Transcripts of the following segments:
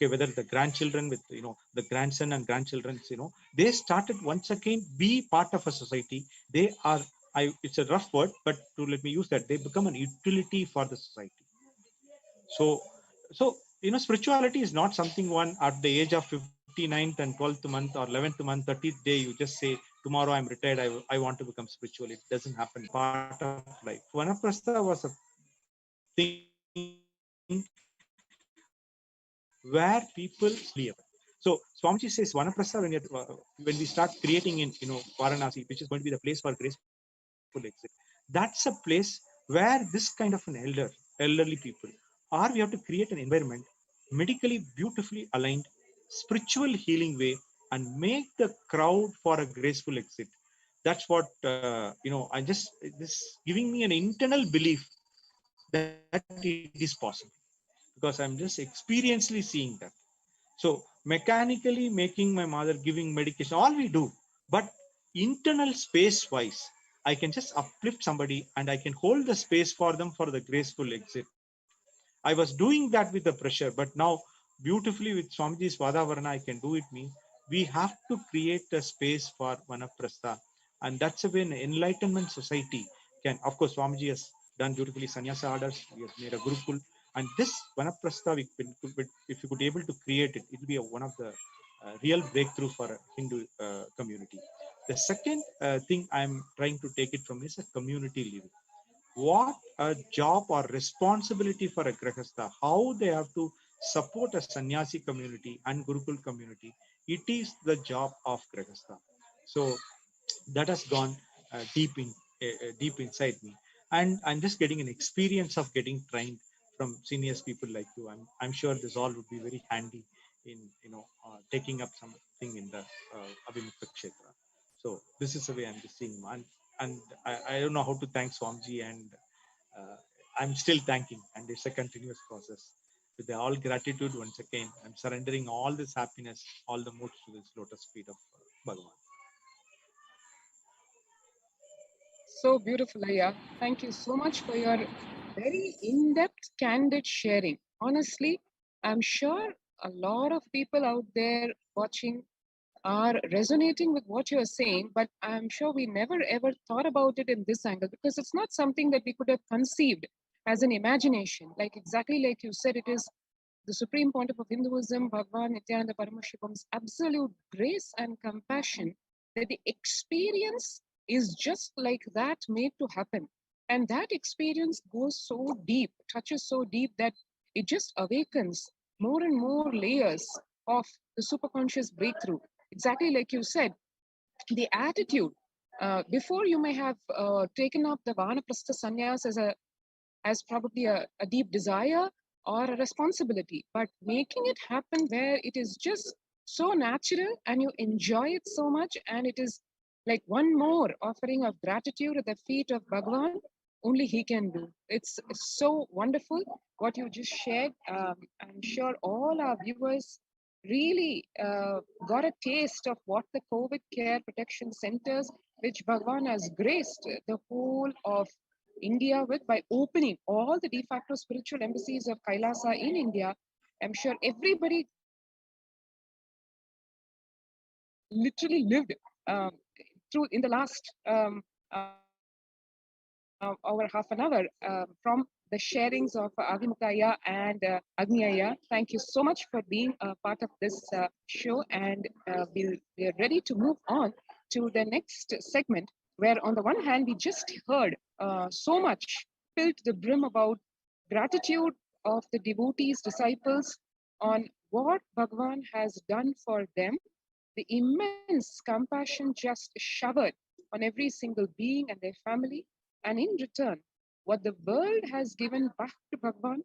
okay, whether the grandchildren with, the grandson and grandchildren, they started once again be part of a society. They are, it's a rough word, but to let me use that, they become an utility for the society. So spirituality is not something one at the age of 59th and 12th month or 11th month, 30th day, you just say, tomorrow I'm retired, I want to become spiritual. It doesn't happen. Part of life. Vanaprastha was a thing where people live. So Swamiji says Vanaprastha, when we start creating in Varanasi, which is going to be the place for graceful exit, that's a place where this kind of an elderly people, or we have to create an environment medically beautifully aligned, spiritual healing way, and make the crowd for a graceful exit. That's what I just, this giving me an internal belief that it is possible, because I'm just experientially seeing that. So mechanically making my mother, giving medication, all we do, but internal space wise, I can just uplift somebody and I can hold the space for them for the graceful exit. I was doing that with the pressure, but now beautifully with Swamiji's Vadavarana, I can do it me. We have to create a space for Vanaprastha, and that's a way an enlightenment society can. Of course, Swamiji has done beautifully sannyasa orders. He has made a Gurukul, and this Vanaprastha, if you could able to create it, it will be one of the real breakthrough for a Hindu community. The second thing I'm trying to take it from is a community living. What a job or responsibility for a grahastha, how they have to support a sannyasi community and Gurukul community. It is the job of grahastha. So that has gone deep inside me, and I'm just getting an experience of getting trained from seniors people like you. I'm sure this all would be very handy in taking up something in the Abhimukha Kshetra. So this is the way I'm just seeing, and I don't know how to thank Swamiji, and I'm still thanking, and it's a continuous process. With all gratitude, once again, I'm surrendering all this happiness, all the moods to this lotus feet of Bhagavan. So beautiful, Aya. Thank you so much for your very in-depth, candid sharing. Honestly, I'm sure a lot of people out there watching are resonating with what you're saying, but I'm sure we never ever thought about it in this angle, because it's not something that we could have conceived as an imagination. Like exactly like you said, it is the supreme pontiff of Hinduism, Bhagavan Nithyananda Paramashivam's absolute grace and compassion, that the experience is just like that made to happen. And that experience goes so deep, touches so deep, that it just awakens more and more layers of the superconscious breakthrough. Exactly like you said, the attitude. Before you may have taken up the Vanaprastha sannyas as probably a deep desire or a responsibility, but making it happen where it is just so natural and you enjoy it so much, and it is like one more offering of gratitude at the feet of Bhagavan, only he can do. It's so wonderful what you just shared. I'm sure all our viewers really got a taste of what the COVID care protection centers, which Bhagavan has graced the whole of India with by opening all the de facto spiritual embassies of Kailasa in India. I'm sure everybody literally lived through in the last over half an hour from the sharings of Avimukaya and Agniaya. Thank you so much for being a part of this show, and we're ready to move on to the next segment, where on the one hand, we just heard so much filled to the brim about gratitude of the devotees, disciples, on what Bhagavan has done for them, the immense compassion just showered on every single being and their family, and in return, what the world has given back to Bhagavan.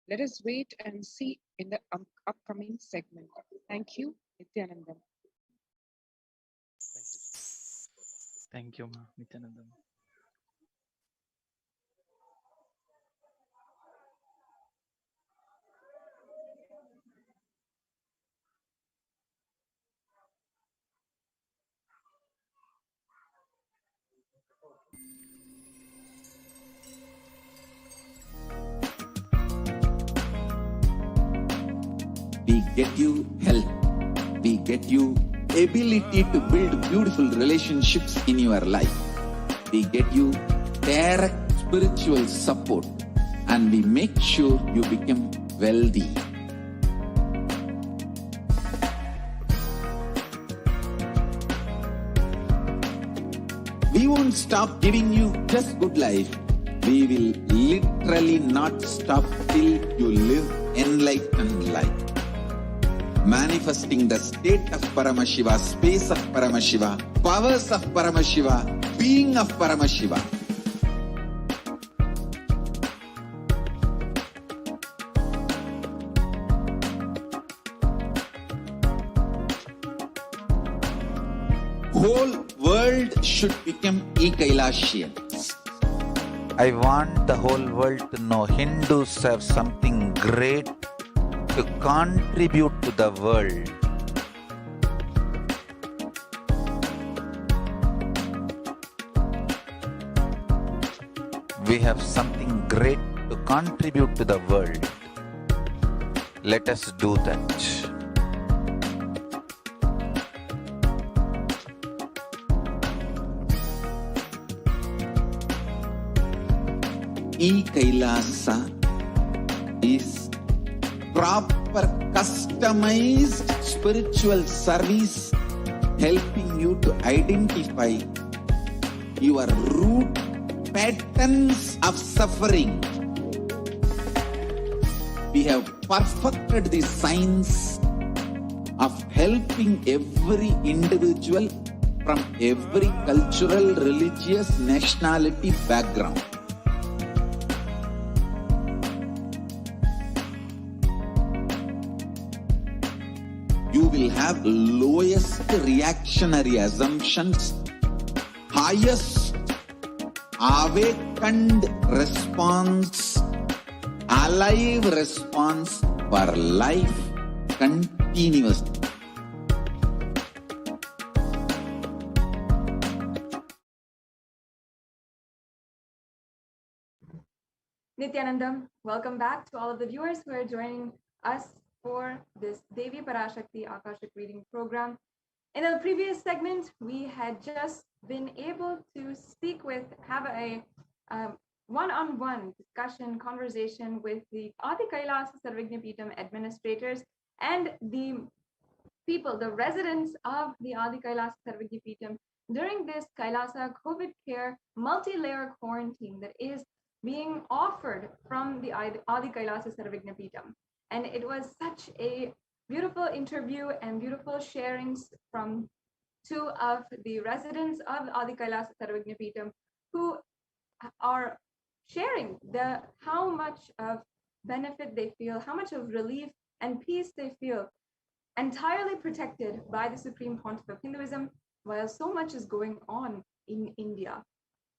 Let us wait and see in the upcoming segment. Thank you, Nithyanandam. Thank you, Nithyanandam. We get you health. We get you ability to build beautiful relationships in your life. We get you direct spiritual support, and we make sure you become wealthy. We won't stop giving you just good life. We will literally not stop till you live enlightened life. Manifesting the state of Paramashiva, space of Paramashiva, powers of Paramashiva, being of Paramashiva. Whole world should become Kailasians. I want the whole world to know Hindus have something great to contribute to the world. We have something great to contribute to the world. Let us do that. Kailasa is proper customized spiritual service helping you to identify your root patterns of suffering. We have perfected the science of helping every individual from every cultural, religious, nationality background. You will have lowest reactionary assumptions, highest awakened response, alive response for life continuously. Nithyanandam, welcome back to all of the viewers who are joining us for this Devi Parashakti Akashic reading program. In the previous segment, we had just been able to have a one-on-one discussion, conversation with the Adi Kailasa Sarvajnapeetham administrators and the people, the residents of the Adi Kailasa Sarvajnapeetham during this Kailasa COVID care multi-layer quarantine that is being offered from the Adi Kailasa Sarvajnapeetham. And it was such a beautiful interview and beautiful sharings from two of the residents of Adi Kailasa Sarvajnapeetham who are sharing how much of benefit they feel, how much of relief and peace they feel, entirely protected by the Supreme Pontiff of Hinduism, while so much is going on in India.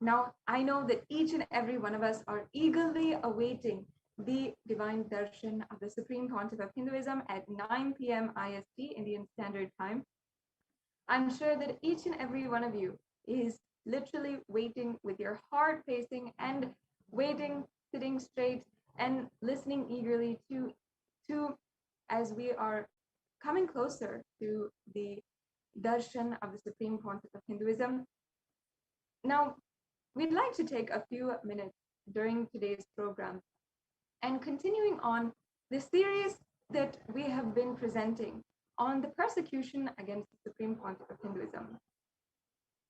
Now, I know that each and every one of us are eagerly awaiting the divine darshan of the Supreme Pontiff of Hinduism at 9 p.m. IST, Indian Standard Time. I'm sure that each and every one of you is literally waiting with your heart pacing and waiting, sitting straight and listening eagerly to as we are coming closer to the darshan of the Supreme Pontiff of Hinduism. Now, we'd like to take a few minutes during today's program and continuing on the series that we have been presenting on the persecution against the Supreme Pontiff of Hinduism.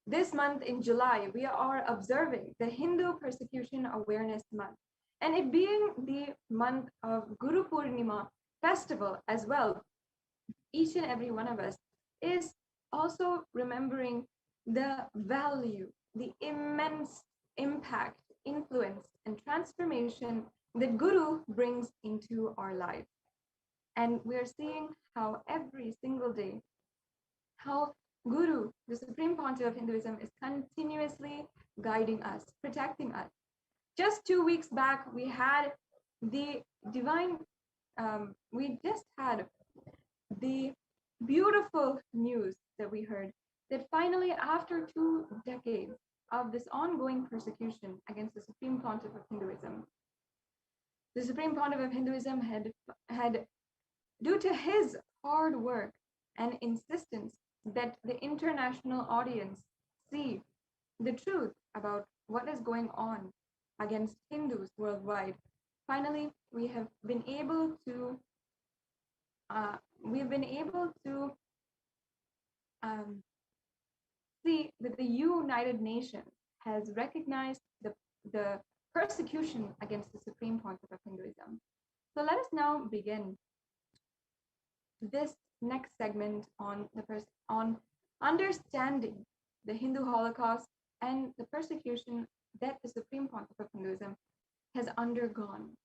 This month in July, we are observing the Hindu Persecution Awareness Month, and it being the month of Guru Purnima festival as well, each and every one of us is also remembering the value, the immense impact, influence, and transformation that Guru brings into our life. And we're seeing how every single day, how Guru, the Supreme Pontiff of Hinduism, is continuously guiding us, protecting us. Just 2 weeks back, we had the beautiful news that we heard that finally, after 2 decades of this ongoing persecution against the Supreme Pontiff of Hinduism, the Supreme Pontiff of Hinduism had due to his hard work and insistence that the international audience see the truth about what is going on against Hindus worldwide. Finally, we have been able to see that the United Nations has recognized the persecution against the Supreme Pontiff of Hinduism. So let us now begin this next segment on on understanding the Hindu Holocaust and the persecution that the Supreme Pontiff of Hinduism has undergone.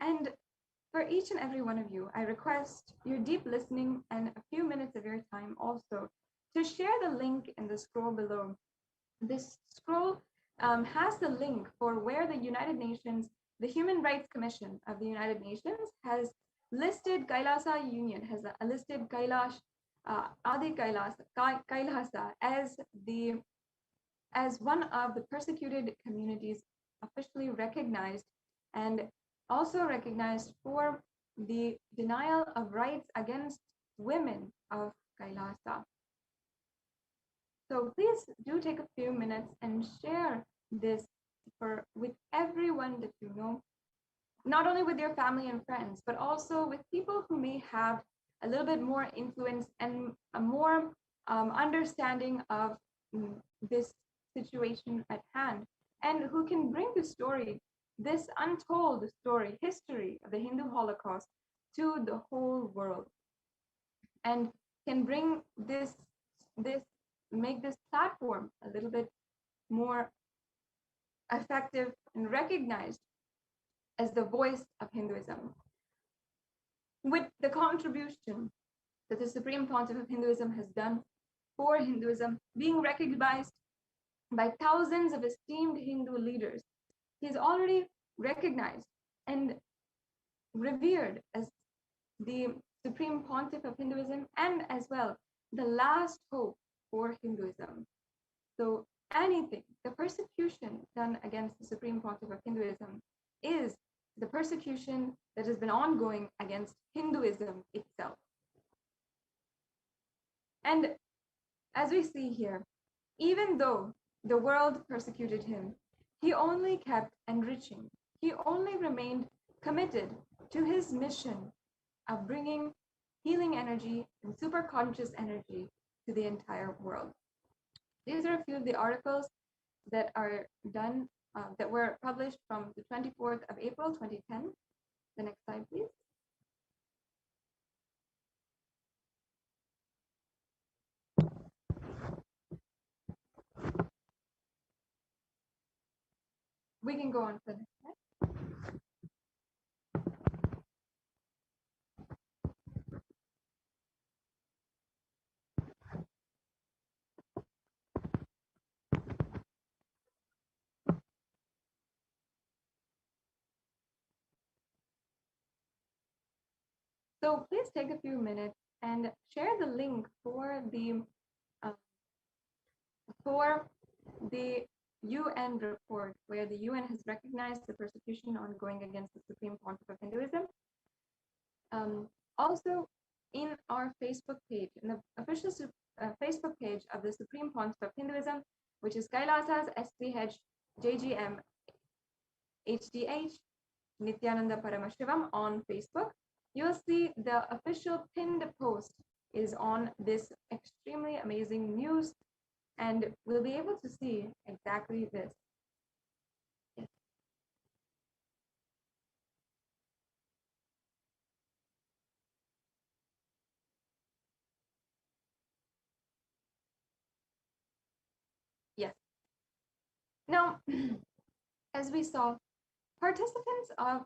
And for each and every one of you, I request your deep listening and a few minutes of your time also to share the link in the scroll below. This scroll has the link for where the United Nations, the Human Rights Commission of the United Nations, has listed Kailasa Union, has listed Adi Kailasa as one of the persecuted communities officially recognized, and also recognized for the denial of rights against women of Kailasa. So please do take a few minutes and share this with everyone that you know, not only with your family and friends, but also with people who may have a little bit more influence and a more understanding of this situation at hand, and who can bring the story, this untold story, history of the Hindu Holocaust to the whole world, and can bring make this platform a little bit more effective and recognized as the voice of Hinduism. With the contribution that the Supreme Pontiff of Hinduism has done for Hinduism being recognized by thousands of esteemed Hindu leaders, he is already recognized and revered as the Supreme Pontiff of Hinduism, and as well the last hope for Hinduism. So anything, the persecution done against the Supreme Pontiff of Hinduism is the persecution that has been ongoing against Hinduism itself. And as we see here, even though the world persecuted him, he only kept enriching. He only remained committed to his mission of bringing healing energy and superconscious energy to the entire world. These are a few of the articles that are done, that were published from the 24th of April, 2010. The next slide, please. We can go on to the next slide. So please take a few minutes and share the link for the UN report where the UN has recognized the persecution ongoing against the Supreme Pontiff of Hinduism. Also, in our Facebook page, in the official Facebook page of the Supreme Pontiff of Hinduism, which is Kailasa's HDH JGM HDH Nithyananda Paramashivam on Facebook, you'll see the official pinned post is on this extremely amazing news, and we'll be able to see exactly this. Yes. Yes. Now, as we saw, participants of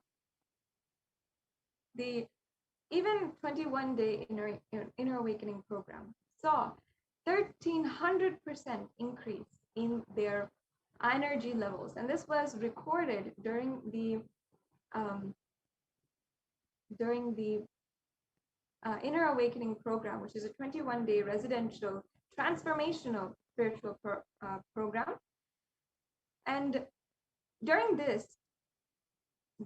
the even 21-day inner awakening program saw 1,300% increase in their energy levels, and this was recorded during the inner awakening program, which is a 21-day residential transformational spiritual program. And during this,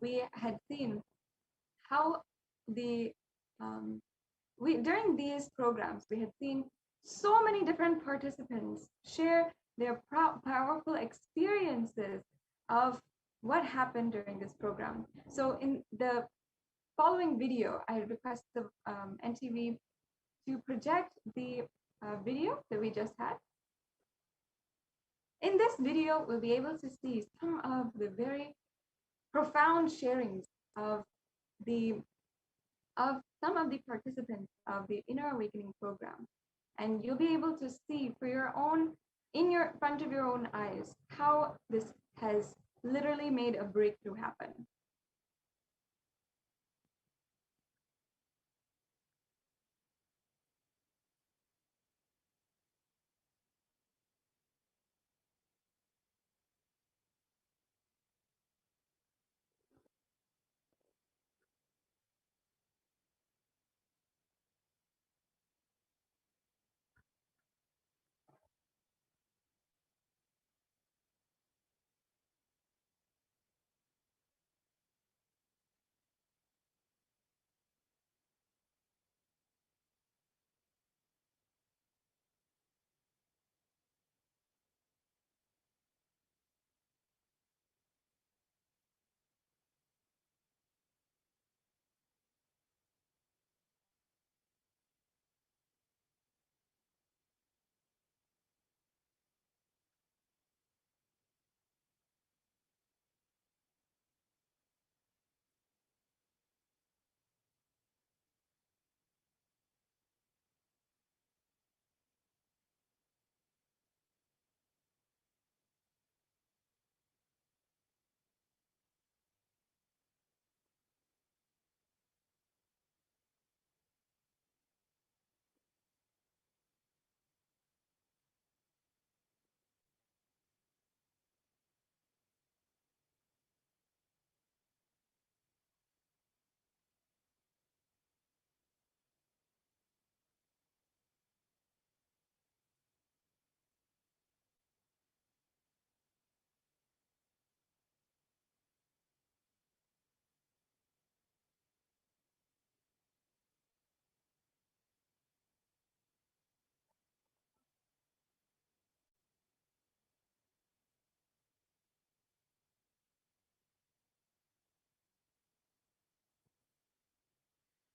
we had seen how the during these programs, we had seen so many different participants share their powerful experiences of what happened during this program. So in the following video, I request the NTV to project the video that we just had. In this video, we'll be able to see some of the very profound sharings of some of the participants of the Inner Awakening program. And you'll be able to see for your own, in your front of your own eyes, how this has literally made a breakthrough happen.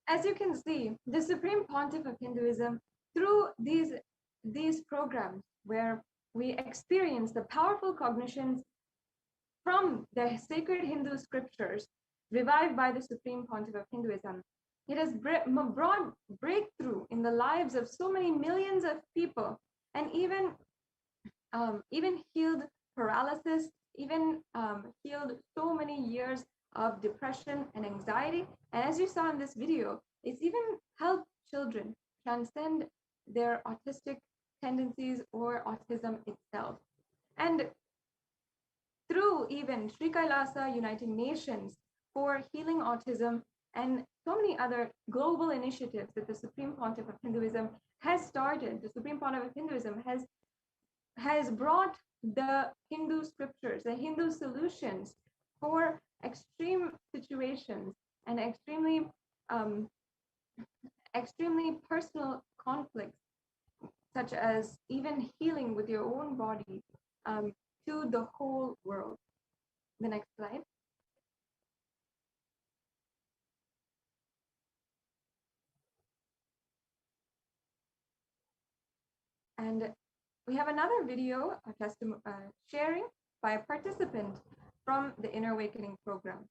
As you can see, the Supreme Pontiff of Hinduism, through these programs where we experience the powerful cognitions from the sacred Hindu scriptures revived by the Supreme Pontiff of Hinduism, it has brought breakthrough in the lives of so many millions of people, and even healed paralysis, even healed so many years of depression and anxiety. And as you saw in this video, it's even helped children transcend their autistic tendencies or autism itself. And through even Sri Kailasa United Nations for healing autism and so many other global initiatives that the Supreme Pontiff of Hinduism has started, the Supreme Pontiff of Hinduism has brought the Hindu scriptures, the Hindu solutions for extreme situations and extremely personal conflicts, such as even healing with your own body, to the whole world. The next slide. And we have another video, a testimony sharing by a participant from the Inner Awakening program.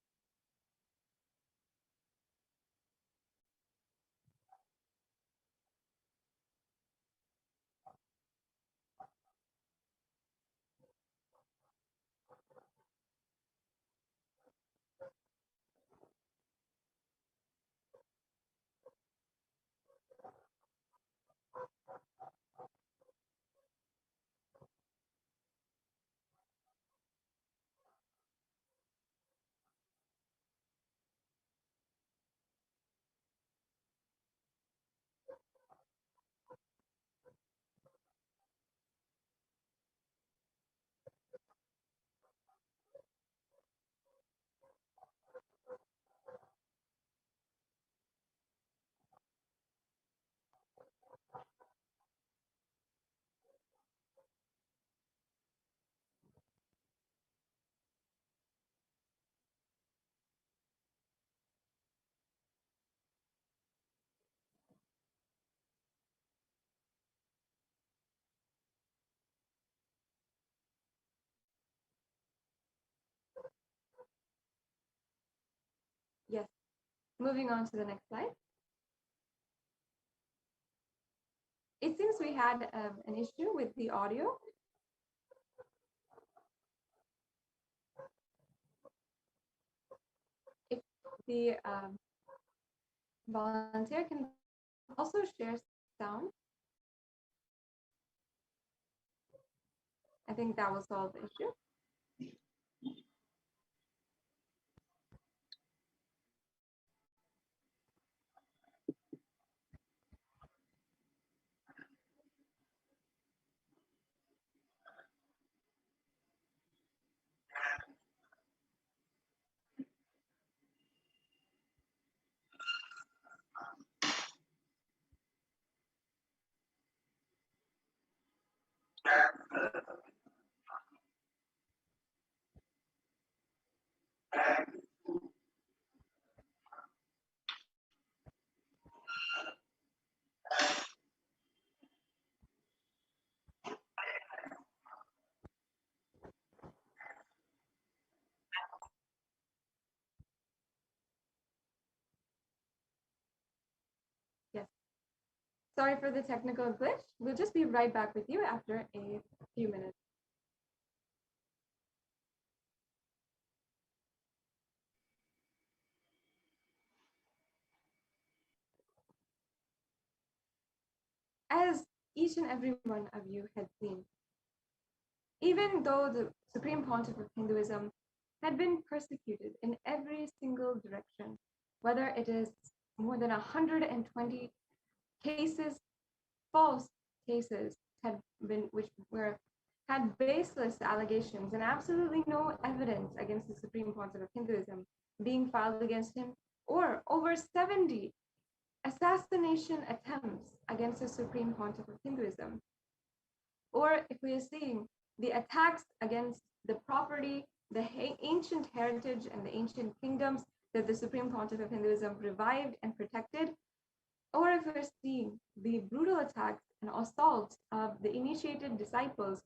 Moving on to the next slide. It seems we had an issue with the audio. If the volunteer can also share sound, I think that will solve the issue. Yes. Sorry for the technical glitch. We'll just be right back with you after a few minutes. As each and every one of you had seen, even though the Supreme Pontiff of Hinduism had been persecuted in every single direction, whether it is more than 120 cases, false cases had baseless allegations and absolutely no evidence against the Supreme Pontiff of Hinduism being filed against him, or over 70 assassination attempts against the Supreme Pontiff of Hinduism. Or if we are seeing the attacks against the property, the ancient heritage and the ancient kingdoms that the Supreme Pontiff of Hinduism revived and protected, or if we're seeing the brutal attacks and assaults of the initiated disciples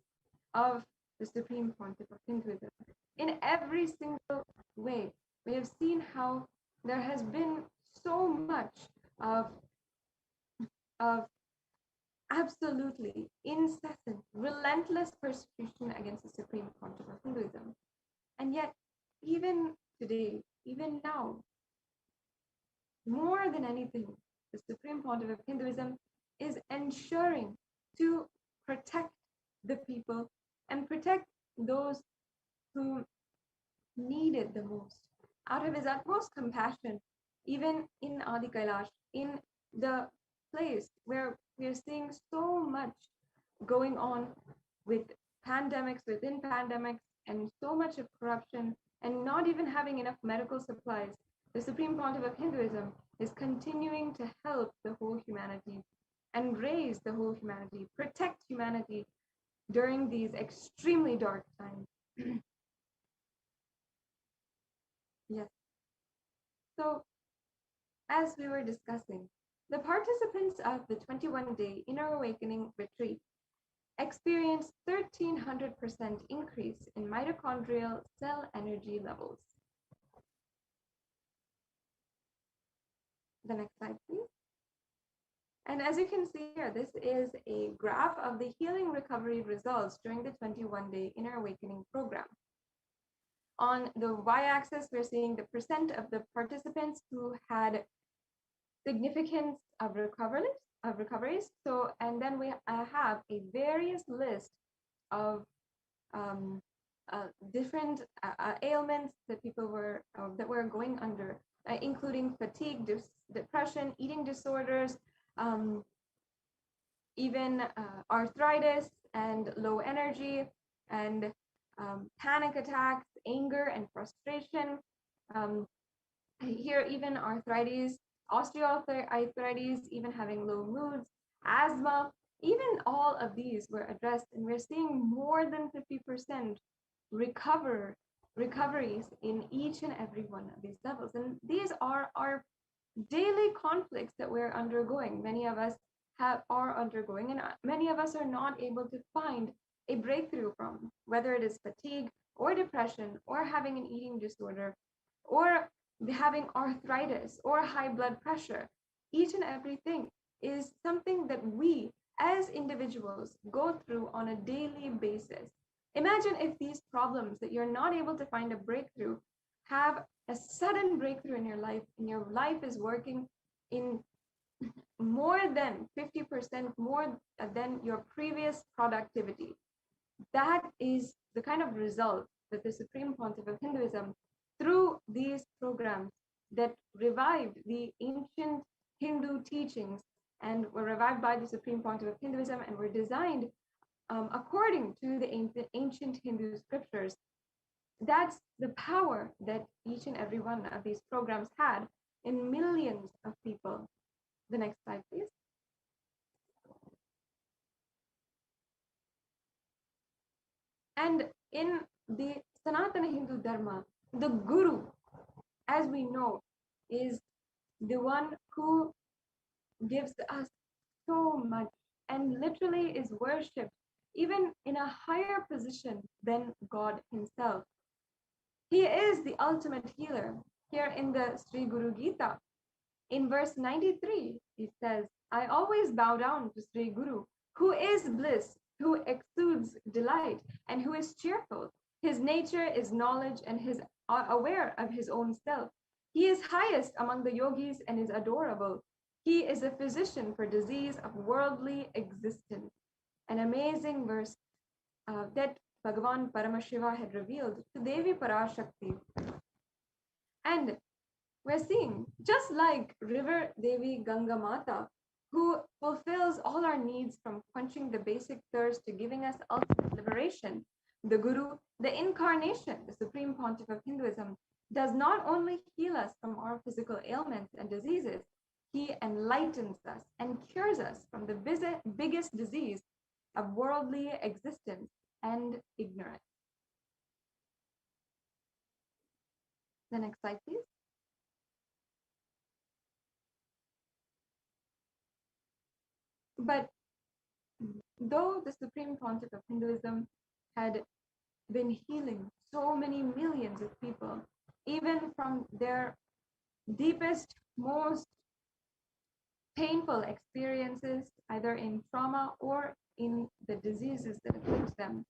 of the Supreme Pontiff of Hinduism. In every single way, we have seen how there has been so much of absolutely incessant, relentless persecution against the Supreme Pontiff of Hinduism. And yet, even today, even now, more than anything, the Supreme Pontiff of Hinduism is ensuring to protect the people and protect those who need it the most. Out of his utmost compassion, even in Adi Kailash, in the place where we are seeing so much going on with pandemics within pandemics and so much of corruption and not even having enough medical supplies, the Supreme Pontiff of Hinduism is continuing to help the whole humanity and raise the whole humanity, protect humanity during these extremely dark times. Yes. So, as we were discussing, the participants of the 21-day Inner Awakening Retreat experienced 1,300% increase in mitochondrial cell energy levels. The next slide, please. And as you can see here, this is a graph of the healing recovery results during the 21-day Inner Awakening program. On the y-axis, we're seeing the percent of the participants who had significance of recoveries. So, and then we have a various list of different ailments that people were that were going under, including fatigue, depression, eating disorders, even arthritis and low energy, and panic attacks, anger and frustration. Here, even arthritis, osteoarthritis, even having low moods, asthma, even all of these were addressed, and we're seeing more than 50% recoveries in each and every one of these levels. And these are our daily conflicts that we're undergoing. Many of us are undergoing, and many of us are not able to find a breakthrough from, whether it is fatigue or depression or having an eating disorder or having arthritis or high blood pressure. Each and everything is something that we as individuals go through on a daily basis. Imagine if these problems that you're not able to find a breakthrough have a sudden breakthrough in your life, and your life is working in more than 50% more than your previous productivity. That is the kind of result that the Supreme Pontiff of Hinduism, through these programs that revived the ancient Hindu teachings and were revived by the Supreme Pontiff of Hinduism and were designed according to the ancient Hindu scriptures. That's the power that each and every one of these programs had in millions of people. The next slide, please. And in the Sanatana Hindu Dharma, the Guru, as we know, is the one who gives us so much and literally is worshipped even in a higher position than God himself. He is the ultimate healer. Here in the Sri Guru Gita, in verse 93, it says, I always bow down to Sri Guru, who is bliss, who exudes delight, and who is cheerful. His nature is knowledge and is aware of his own self. He is highest among the yogis and is adorable. He is a physician for disease of worldly existence. An amazing verse that Bhagavan Paramashiva had revealed to Devi Parashakti. And we're seeing, just like River Devi Ganga Mata, who fulfills all our needs from quenching the basic thirst to giving us ultimate liberation, the Guru, the incarnation, the Supreme Pontiff of Hinduism, does not only heal us from our physical ailments and diseases, he enlightens us and cures us from the biggest disease of worldly existence and ignorance. The next slide, please. But though the Supreme Pontiff of Hinduism had been healing so many millions of people, even from their deepest, most painful experiences, either in trauma or in the diseases that afflict them,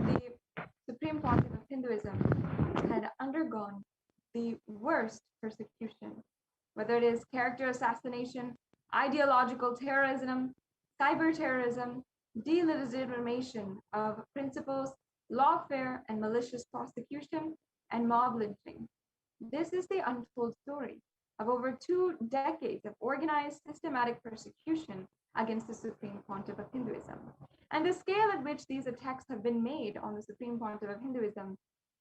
the Supreme Pontiff of Hinduism had undergone the worst persecution, whether it is character assassination, ideological terrorism, cyber terrorism, delegitimation of principles, lawfare and malicious prosecution, and mob lynching. This is the untold story of over 2 decades of organized systematic persecution against the Supreme Pontiff of Hinduism. And the scale at which these attacks have been made on the Supreme Pontiff of Hinduism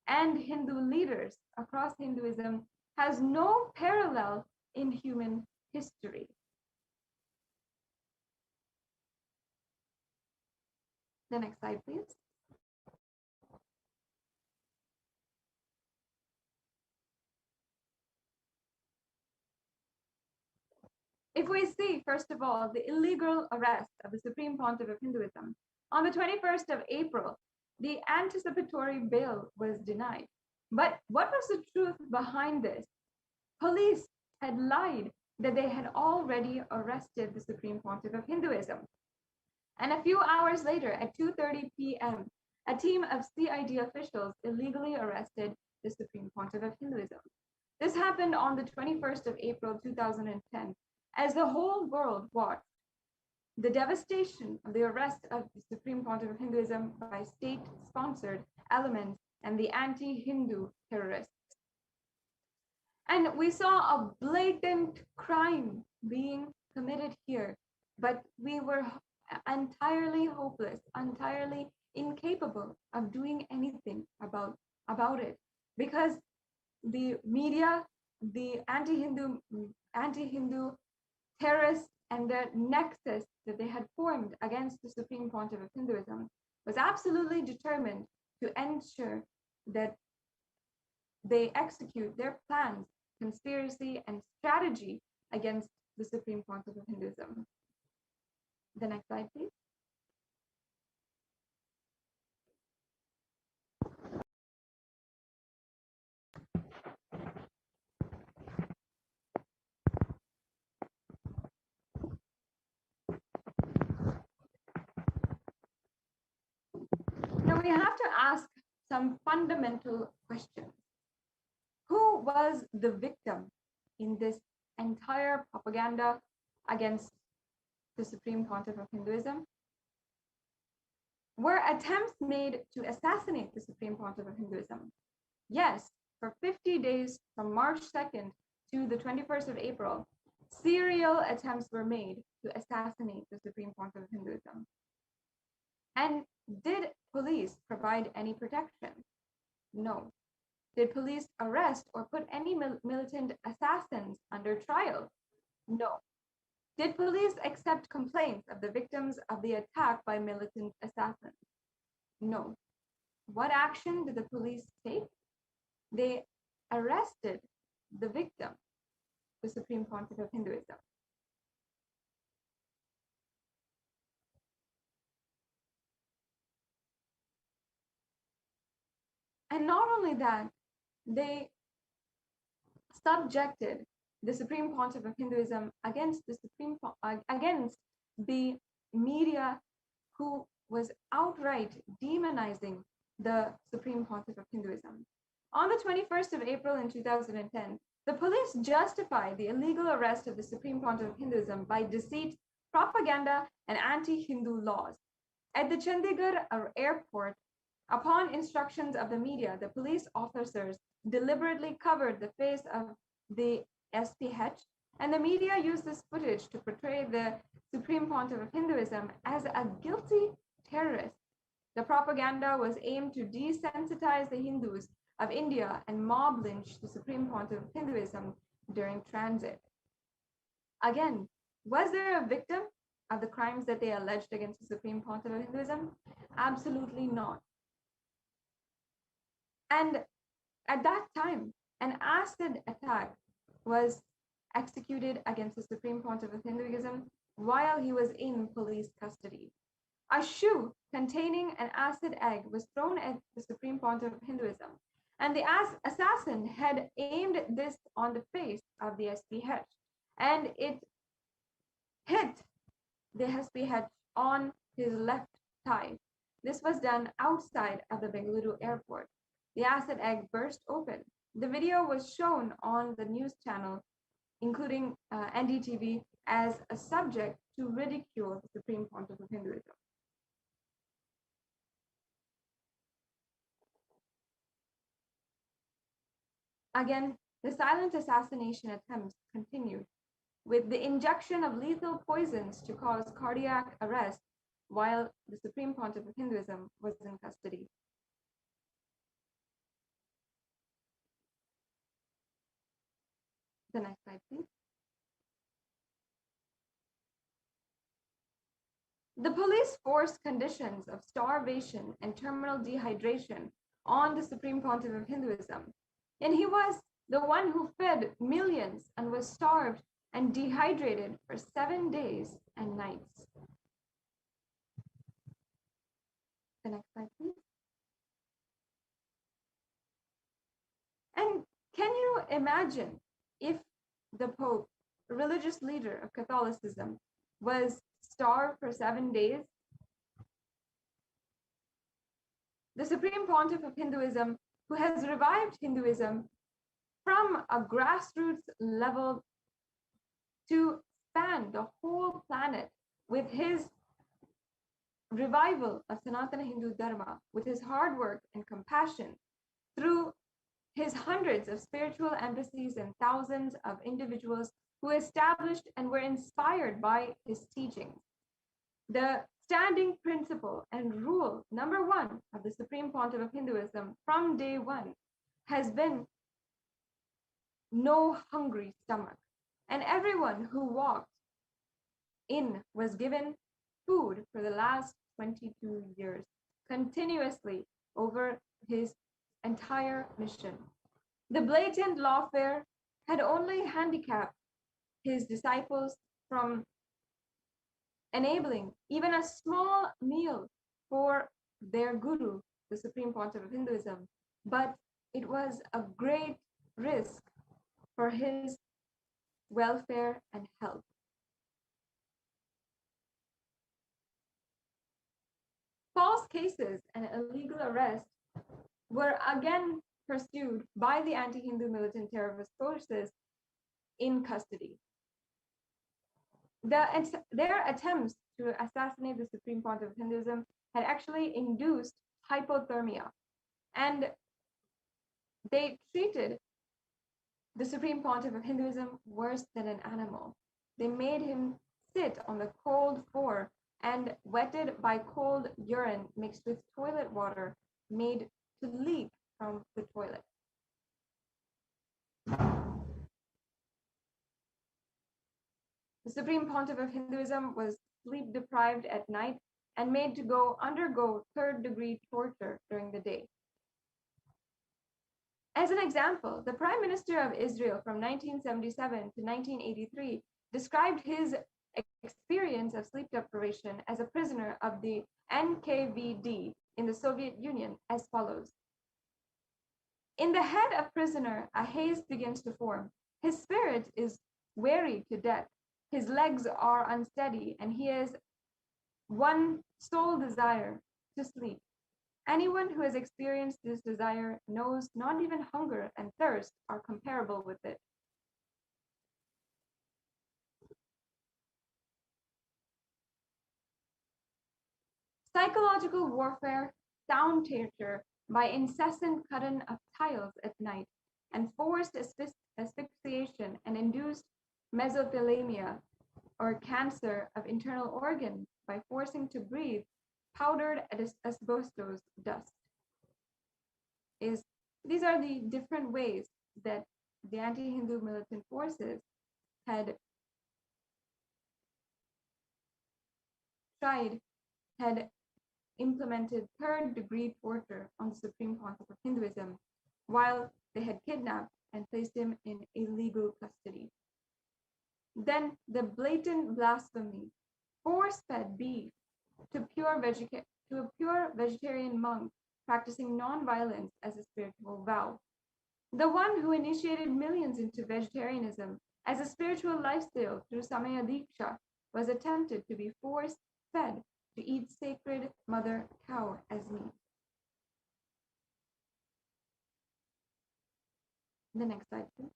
and Hindu leaders across Hinduism has no parallel in human history. The next slide, please. If we see, first of all, the illegal arrest of the Supreme Pontiff of Hinduism, on the 21st of April, the anticipatory bail was denied. But what was the truth behind this? Police had lied that they had already arrested the Supreme Pontiff of Hinduism. And a few hours later, at 2:30 p.m., a team of CID officials illegally arrested the Supreme Pontiff of Hinduism. This happened on the 21st of April, 2010, as the whole world watched the devastation of the arrest of the Supreme Pontiff of Hinduism by state-sponsored elements and the anti-Hindu terrorists. And we saw a blatant crime being committed here, but we were entirely hopeless, entirely incapable of doing anything about it, because the media, the anti-Hindu terrorists and the nexus that they had formed against the Supreme Pontiff of Hinduism was absolutely determined to ensure that they execute their plans, conspiracy, and strategy against the Supreme Pontiff of Hinduism. The next slide, please. we have to ask some fundamental questions. Who was the victim in this entire propaganda against the Supreme Pontiff of Hinduism? Were attempts made to assassinate the Supreme Pontiff of Hinduism? Yes, for 50 days from March 2nd to the 21st of April, serial attempts were made to assassinate the Supreme Pontiff of Hinduism. And did police provide any protection? No. Did police arrest or put any militant assassins under trial? No. Did police accept complaints of the victims of the attack by militant assassins? No. What action did the police take? They arrested the victim, the Supreme Pontiff of Hinduism. And not only that, they subjected the Supreme Pontiff of Hinduism against the media, who was outright demonizing the Supreme Pontiff of Hinduism. On the 21st of April in 2010, the police justified the illegal arrest of the Supreme Pontiff of Hinduism by deceit, propaganda, and anti-Hindu laws. At the Chandigarh airport, upon instructions of the media, the police officers deliberately covered the face of the SPH, and the media used this footage to portray the Supreme Pontiff of Hinduism as a guilty terrorist. The propaganda was aimed to desensitize the Hindus of India and mob lynch the Supreme Pontiff of Hinduism during transit. Again, was there a victim of the crimes that they alleged against the Supreme Pontiff of Hinduism? Absolutely not. And at that time, an acid attack was executed against the Supreme Pontiff of Hinduism while he was in police custody. A shoe containing an acid egg was thrown at the Supreme Pontiff of Hinduism, and the assassin had aimed this on the face of the SPH, and it hit the SPH on his left thigh. This was done outside of the Bengaluru airport. The acid egg burst open. The video was shown on the news channel, including NDTV, as a subject to ridicule the Supreme Pontiff of Hinduism. Again, the silent assassination attempts continued, with the injection of lethal poisons to cause cardiac arrest while the Supreme Pontiff of Hinduism was in custody. The next slide, please. The police forced conditions of starvation and terminal dehydration on the Supreme Pontiff of Hinduism, and he was the one who fed millions and was starved and dehydrated for 7 days and nights. The next slide, please. And can you imagine if the Pope, a religious leader of Catholicism, was starved for 7 days? The Supreme Pontiff of Hinduism, who has revived Hinduism from a grassroots level to span the whole planet with his revival of Sanatana Hindu Dharma, with his hard work and compassion, through his hundreds of spiritual embassies and thousands of individuals who established and were inspired by his teachings. The standing principle and rule number one of the Supreme Pontiff of Hinduism from day one has been no hungry stomach. And everyone who walked in was given food for the last 22 years, continuously over his entire mission. The blatant lawfare had only handicapped his disciples from enabling even a small meal for their guru, the Supreme Pontiff of Hinduism, but it was a great risk for his welfare and health. False cases and illegal arrests were again pursued by the anti-Hindu militant terrorist forces in custody. Their attempts to assassinate the Supreme Pontiff of Hinduism had actually induced hypothermia, and they treated the Supreme Pontiff of Hinduism worse than an animal. They made him sit on the cold floor and wetted by cold urine mixed with toilet water made to leak from the toilet. The Supreme Pontiff of Hinduism was sleep deprived at night and made to undergo third-degree torture during the day. As an example, the Prime Minister of Israel from 1977 to 1983 described his experience of sleep deprivation as a prisoner of the NKVD in the Soviet Union as follows. In the head of prisoner, a haze begins to form. His spirit is weary to death. His legs are unsteady, and he has one sole desire, to sleep. Anyone who has experienced this desire knows not even hunger and thirst are comparable with it. Psychological warfare, sound torture by incessant cutting of tiles at night, and forced asphyxiation and induced mesothelioma, or cancer of internal organs, by forcing to breathe powdered asbestos dust. These are the different ways that the anti-Hindu militant forces had implemented third-degree torture on the Supreme Pontiff of Hinduism, while they had kidnapped and placed him in illegal custody. Then the blatant blasphemy, force-fed beef to a pure vegetarian monk practicing non-violence as a spiritual vow. The one who initiated millions into vegetarianism as a spiritual lifestyle through Samaya Diksha was attempted to be force-fed to eat sacred mother cow as meat. The next slide, please.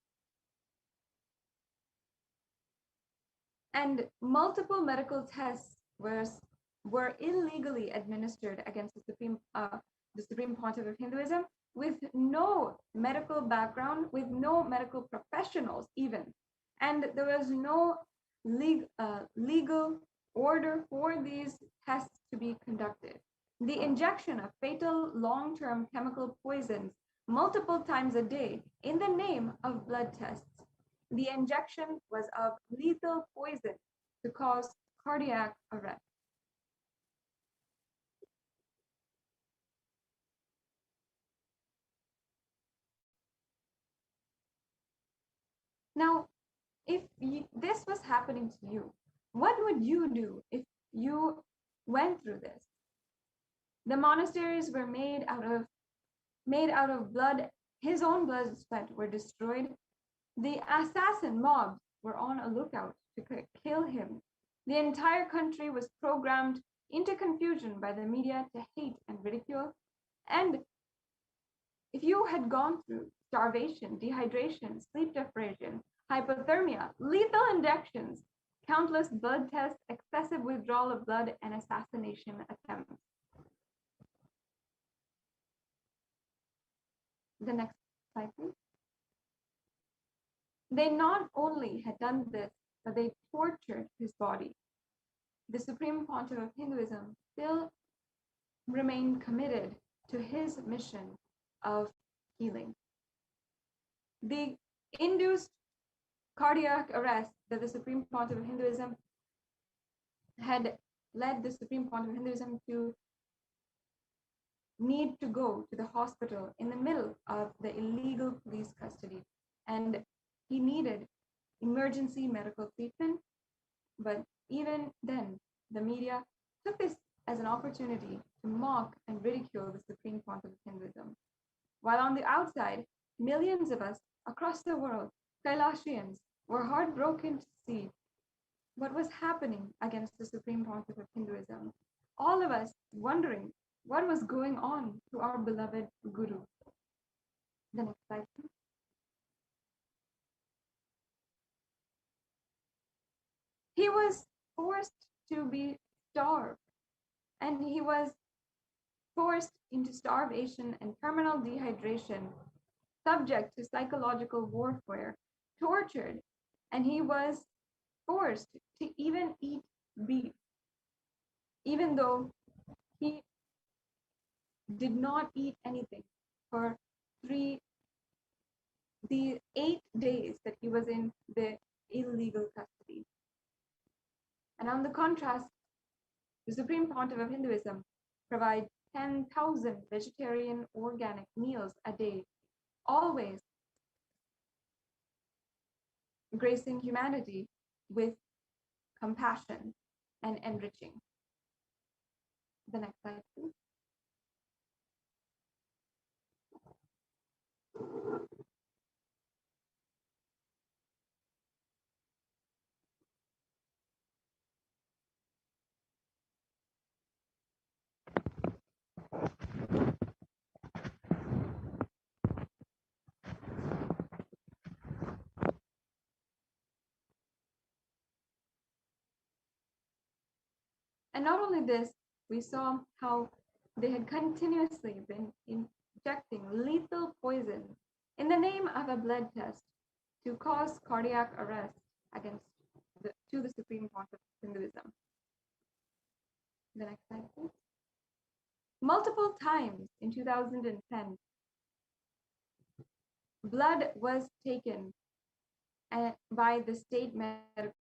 And multiple medical tests were illegally administered against the Supreme Pontiff of Hinduism with no medical background, with no medical professionals even. And there was no legal order for these tests to be conducted. The injection of fatal long-term chemical poisons multiple times a day in the name of blood tests. The injection was of lethal poison to cause cardiac arrest. Now, if this was happening to you, what would you do if you went through this? The monasteries were made out of blood. His own blood sweat were destroyed. The assassin mobs were on a lookout to kill him. The entire country was programmed into confusion by the media to hate and ridicule. And if you had gone through starvation, dehydration, sleep deprivation, hypothermia, lethal injections, countless blood tests, excessive withdrawal of blood, and assassination attempts. The next slide, please. They not only had done this, but they tortured his body. The Supreme Pontiff of Hinduism still remained committed to his mission of healing. The induced cardiac arrest that the Supreme Pontiff of Hinduism had led the Supreme Pontiff of Hinduism to need to go to the hospital in the middle of the illegal police custody. And he needed emergency medical treatment. But even then, the media took this as an opportunity to mock and ridicule the Supreme Pontiff of Hinduism. While on the outside, millions of us across the world, Kailasians, were heartbroken to see what was happening against the Supreme Pontiff of Hinduism. All of us wondering what was going on to our beloved Guru. The next slide, please. He was forced to be starved, and he was forced into starvation and terminal dehydration, subject to psychological warfare, tortured, and he was forced to even eat beef, even though he did not eat anything for the 8 days that he was in the illegal custody. And on the contrast, the Supreme Pontiff of Hinduism provides 10,000 vegetarian organic meals a day, always gracing humanity with compassion and enriching. The next slide, please. And not only this, we saw how they had continuously been injecting lethal poison in the name of a blood test to cause cardiac arrest to the Supreme Pontiff of Hinduism. The next slide, please. Multiple times in 2010, blood was taken by the state medical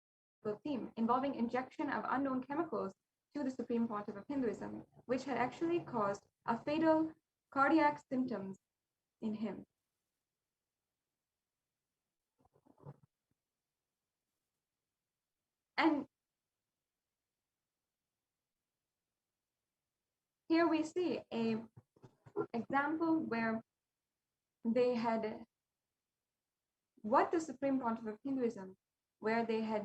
team involving injection of unknown chemicals to the Supreme Pontiff of Hinduism, which had actually caused a fatal cardiac symptoms in him. And here we see a example where they had what the Supreme Pontiff of Hinduism, where they had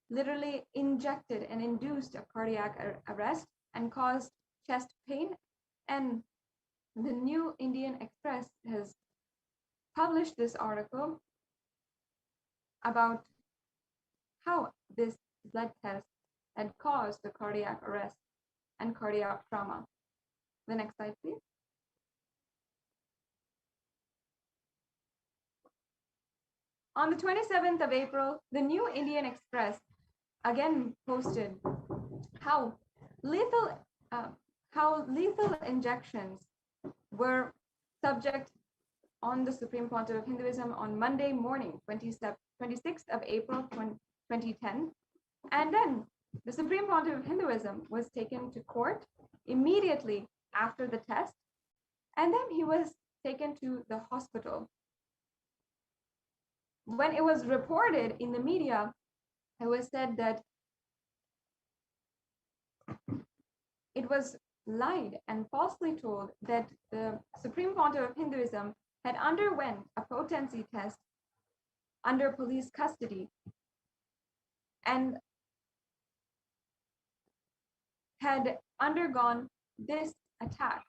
literally injected and induced a cardiac arrest and caused chest pain. And the New Indian Express has published this article about how this blood test had caused the cardiac arrest and cardiac trauma. The next slide, please. On the 27th of April, the New Indian Express again posted how lethal injections were subject on the Supreme Pontiff of Hinduism on Monday morning, 26th of April 2010. And then the Supreme Pontiff of Hinduism was taken to court immediately after the test, and then he was taken to the hospital. When it was reported in the media, it was said that it was lied and falsely told that the Supreme Pontiff of Hinduism had underwent a potency test under police custody and had undergone this attack.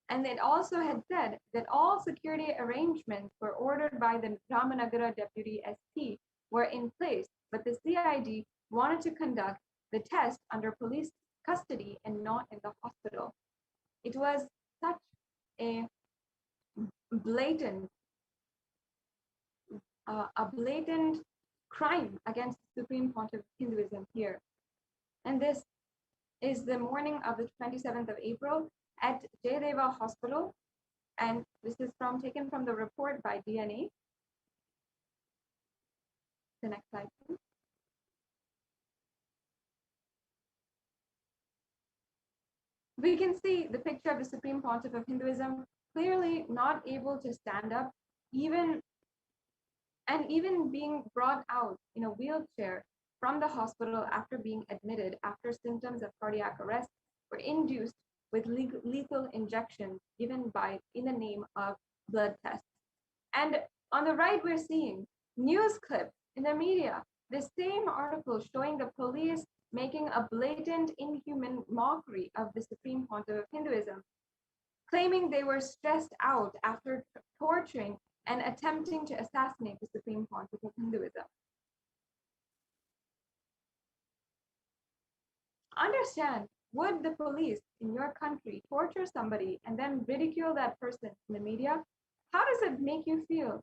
And it also had said that all security arrangements were ordered by the Ramanagara Deputy SP were in place, but the CID wanted to conduct the test under police custody and not in the hospital. It was such a blatant crime against the Supreme Pontiff of Hinduism here. And this is the morning of the 27th of April at Jayadeva Hospital. And this is taken from the report by DNA. The next slide, please. We can see the picture of the Supreme Pontiff of Hinduism clearly not able to stand up, even being brought out in a wheelchair from the hospital after being admitted after symptoms of cardiac arrest were induced with lethal injections given in the name of blood tests. And on the right, we're seeing news clips in the media The same article showing the police making a blatant, inhuman mockery of the Supreme Pontiff of Hinduism, claiming they were stressed out after torturing and attempting to assassinate the Supreme Pontiff of Hinduism. Understand, would the police in your country torture somebody and then ridicule that person in the media? How does it make you feel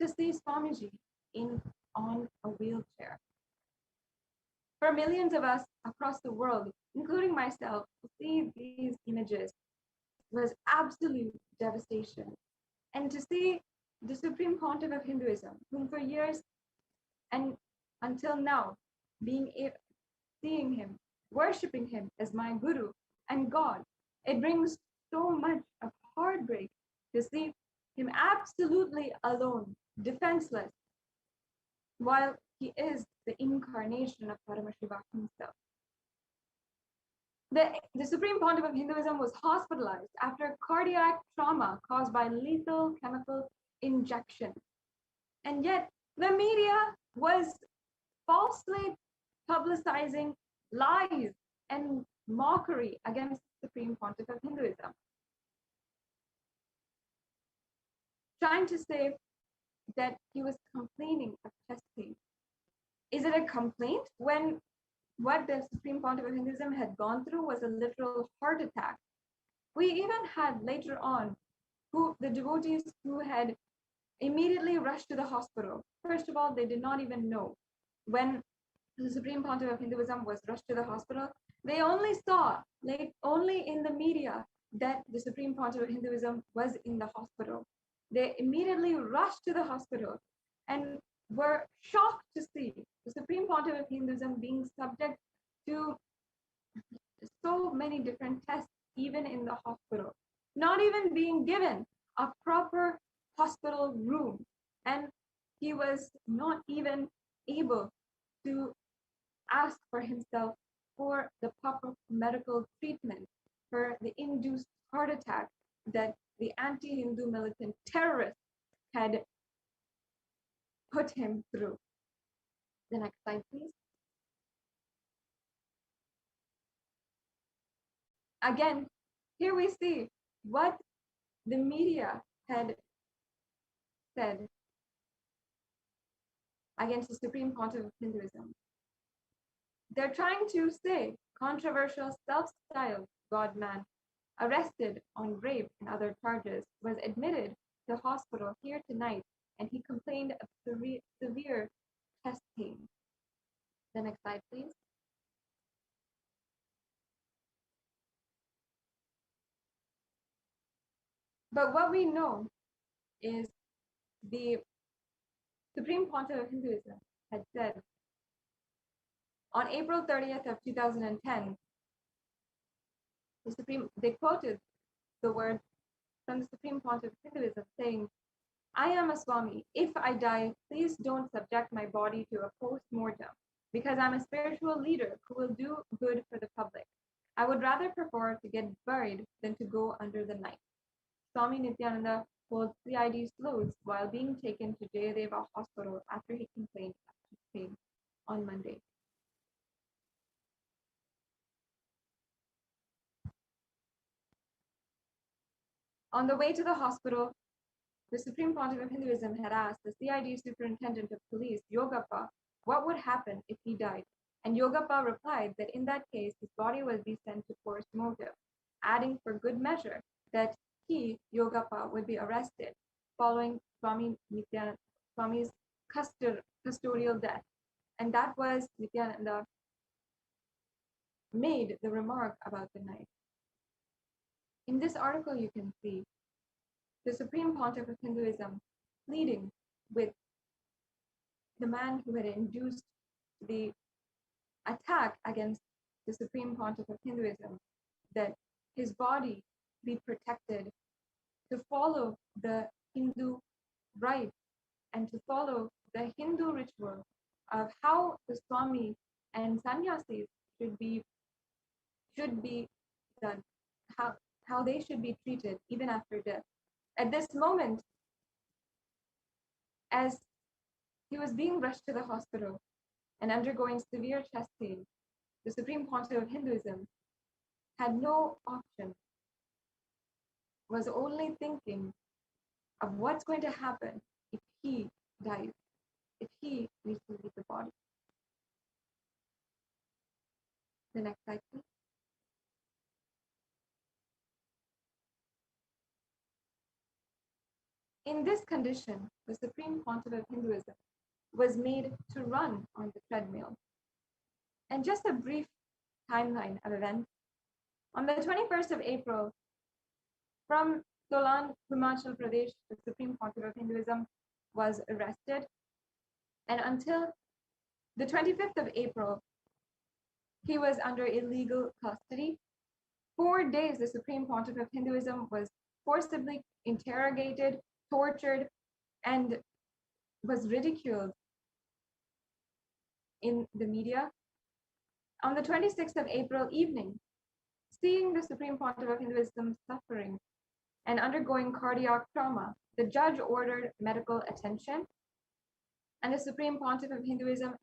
to see Swamiji on a wheelchair? For millions of us across the world, including myself, to see these images was absolute devastation. And to see the Supreme Pontiff of Hinduism, whom for years and until now, seeing him, worshipping him as my guru and God, it brings so much of heartbreak to see him absolutely alone, defenseless, while he is the incarnation of Paramashivoham himself. The Supreme Pontiff of Hinduism was hospitalized after cardiac trauma caused by lethal chemical injection. And yet the media was falsely publicizing lies and mockery against the Supreme Pontiff of Hinduism, trying to say that he was complaining of chest pain. Is it a complaint when what the Supreme Pontiff of Hinduism had gone through was a literal heart attack? We even had later on the devotees who had immediately rushed to the hospital. First of all, they did not even know when the Supreme Pontiff of Hinduism was rushed to the hospital. They only saw, only in the media, that the Supreme Pontiff of Hinduism was in the hospital. They immediately rushed to the hospital and were shocked to see the Supreme Pontiff of Hinduism being subject to so many different tests, even in the hospital, not even being given a proper hospital room. And he was not even able to ask for himself for the proper medical treatment for the induced heart attack that the anti-Hindu militant terrorists had put him through. The next slide, please. Again, here we see what the media had said against the Supreme Pontiff of Hinduism. They're trying to say controversial self-styled God-man arrested on rape and other charges was admitted to hospital here tonight, and he complained of severe chest pain. The next slide, please. But what we know is the Supreme Pontiff of Hinduism had said on April 30th of 2010, they quoted the word from the Supreme Pontiff of Hinduism saying, "I am a Swami. If I die, please don't subject my body to a post-mortem, because I'm a spiritual leader who will do good for the public. I would rather prefer to get buried than to go under the knife." Swami Nithyananda holds CID slows while being taken to Jayadeva Hospital after he complained of chest pain on Monday. On the way to the hospital, the Supreme Pontiff of Hinduism had asked the CID Superintendent of Police, Yogappa, what would happen if he died. And Yogappa replied that in that case, his body would be sent to post-mortem, adding for good measure that he, Yogappa, would be arrested following Swami's custodial death. And that was Nithyananda made the remark about the knife. In this article, you can see the Supreme Pontiff of Hinduism pleading with the man who had induced the attack against the Supreme Pontiff of Hinduism that his body be protected, to follow the Hindu rites and to follow the Hindu ritual of how the Swami and sannyasis should be done, how they should be treated even after death. At this moment, as he was being rushed to the hospital, and undergoing severe chest pain, the Supreme Pontiff of Hinduism had no option, was only thinking of what's going to happen if he dies, if he needs to leave the body. The next slide, please. In this condition, the Supreme Pontiff of Hinduism was made to run on the treadmill. And just a brief timeline of events. On the 21st of April, from Solan, Himachal Pradesh, the Supreme Pontiff of Hinduism was arrested. And until the 25th of April, he was under illegal custody. 4 days, the Supreme Pontiff of Hinduism was forcibly interrogated, tortured, and was ridiculed in the media. On the 26th of April evening, seeing the Supreme Pontiff of Hinduism suffering and undergoing cardiac trauma, the judge ordered medical attention, and the Supreme Pontiff of Hinduism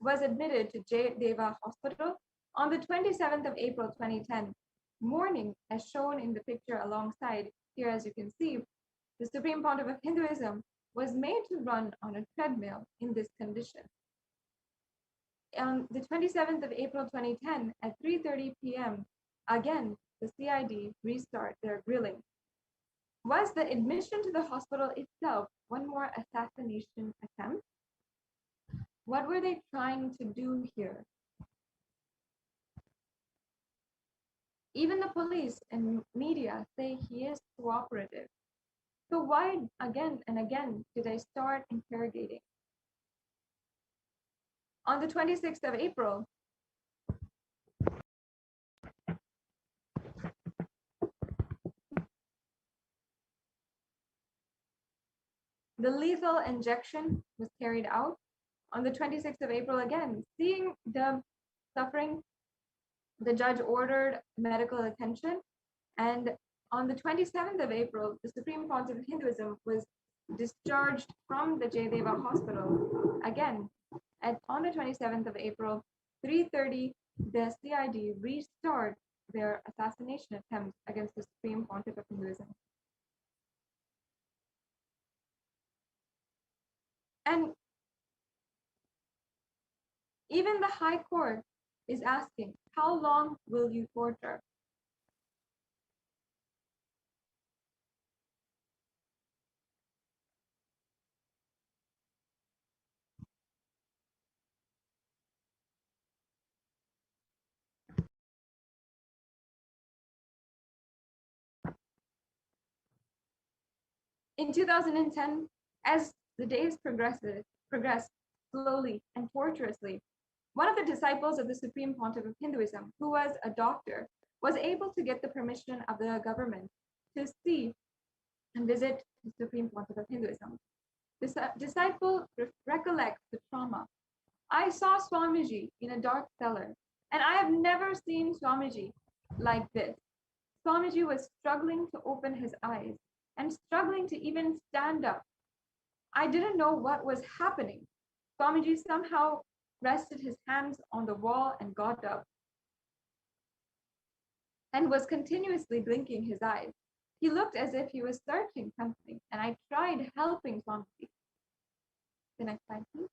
was admitted to Jayadeva Hospital on the 27th of April 2010 morning, as shown in the picture alongside here. As you can see, the Supreme Pontiff of Hinduism was made to run on a treadmill in this condition. On the 27th of April 2010 at 3:30 p.m., again, the CID restart their grilling. Was the admission to the hospital itself one more assassination attempt? What were they trying to do here? Even the police and media say he is cooperative. So why again and again did they start interrogating? On the 26th of April, the lethal injection was carried out. On the 26th of April, again, seeing the suffering, the judge ordered medical attention. And on the 27th of April, the Supreme Pontiff of Hinduism was discharged from the Jayadeva Hospital. Again, on the 27th of April, 3:30, the CID restarted their assassination attempt against the Supreme Pontiff of Hinduism. And even the High Court is asking, how long will you torture? In 2010, as the days progressed slowly and tortuously, one of the disciples of the Supreme Pontiff of Hinduism, who was a doctor, was able to get the permission of the government to see and visit the Supreme Pontiff of Hinduism. This disciple recollects the trauma. I saw Swamiji in a dark cellar, and I have never seen Swamiji like this. Swamiji was struggling to open his eyes and struggling to even stand up. I didn't know what was happening. Swamiji somehow rested his hands on the wall and got up and was continuously blinking his eyes. He looked as if he was searching something, and I tried helping Swamiji. The next slide, please.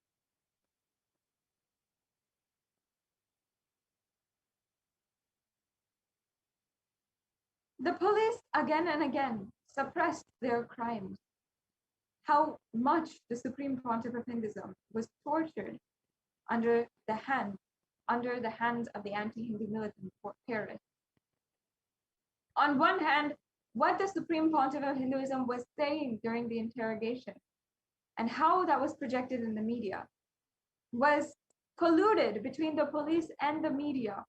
The police again and again suppressed their crimes. How much the Supreme Pontiff of Hinduism was tortured under the hands of the anti-Hindu militant terrorists. On one hand, what the Supreme Pontiff of Hinduism was saying during the interrogation and how that was projected in the media was colluded between the police and the media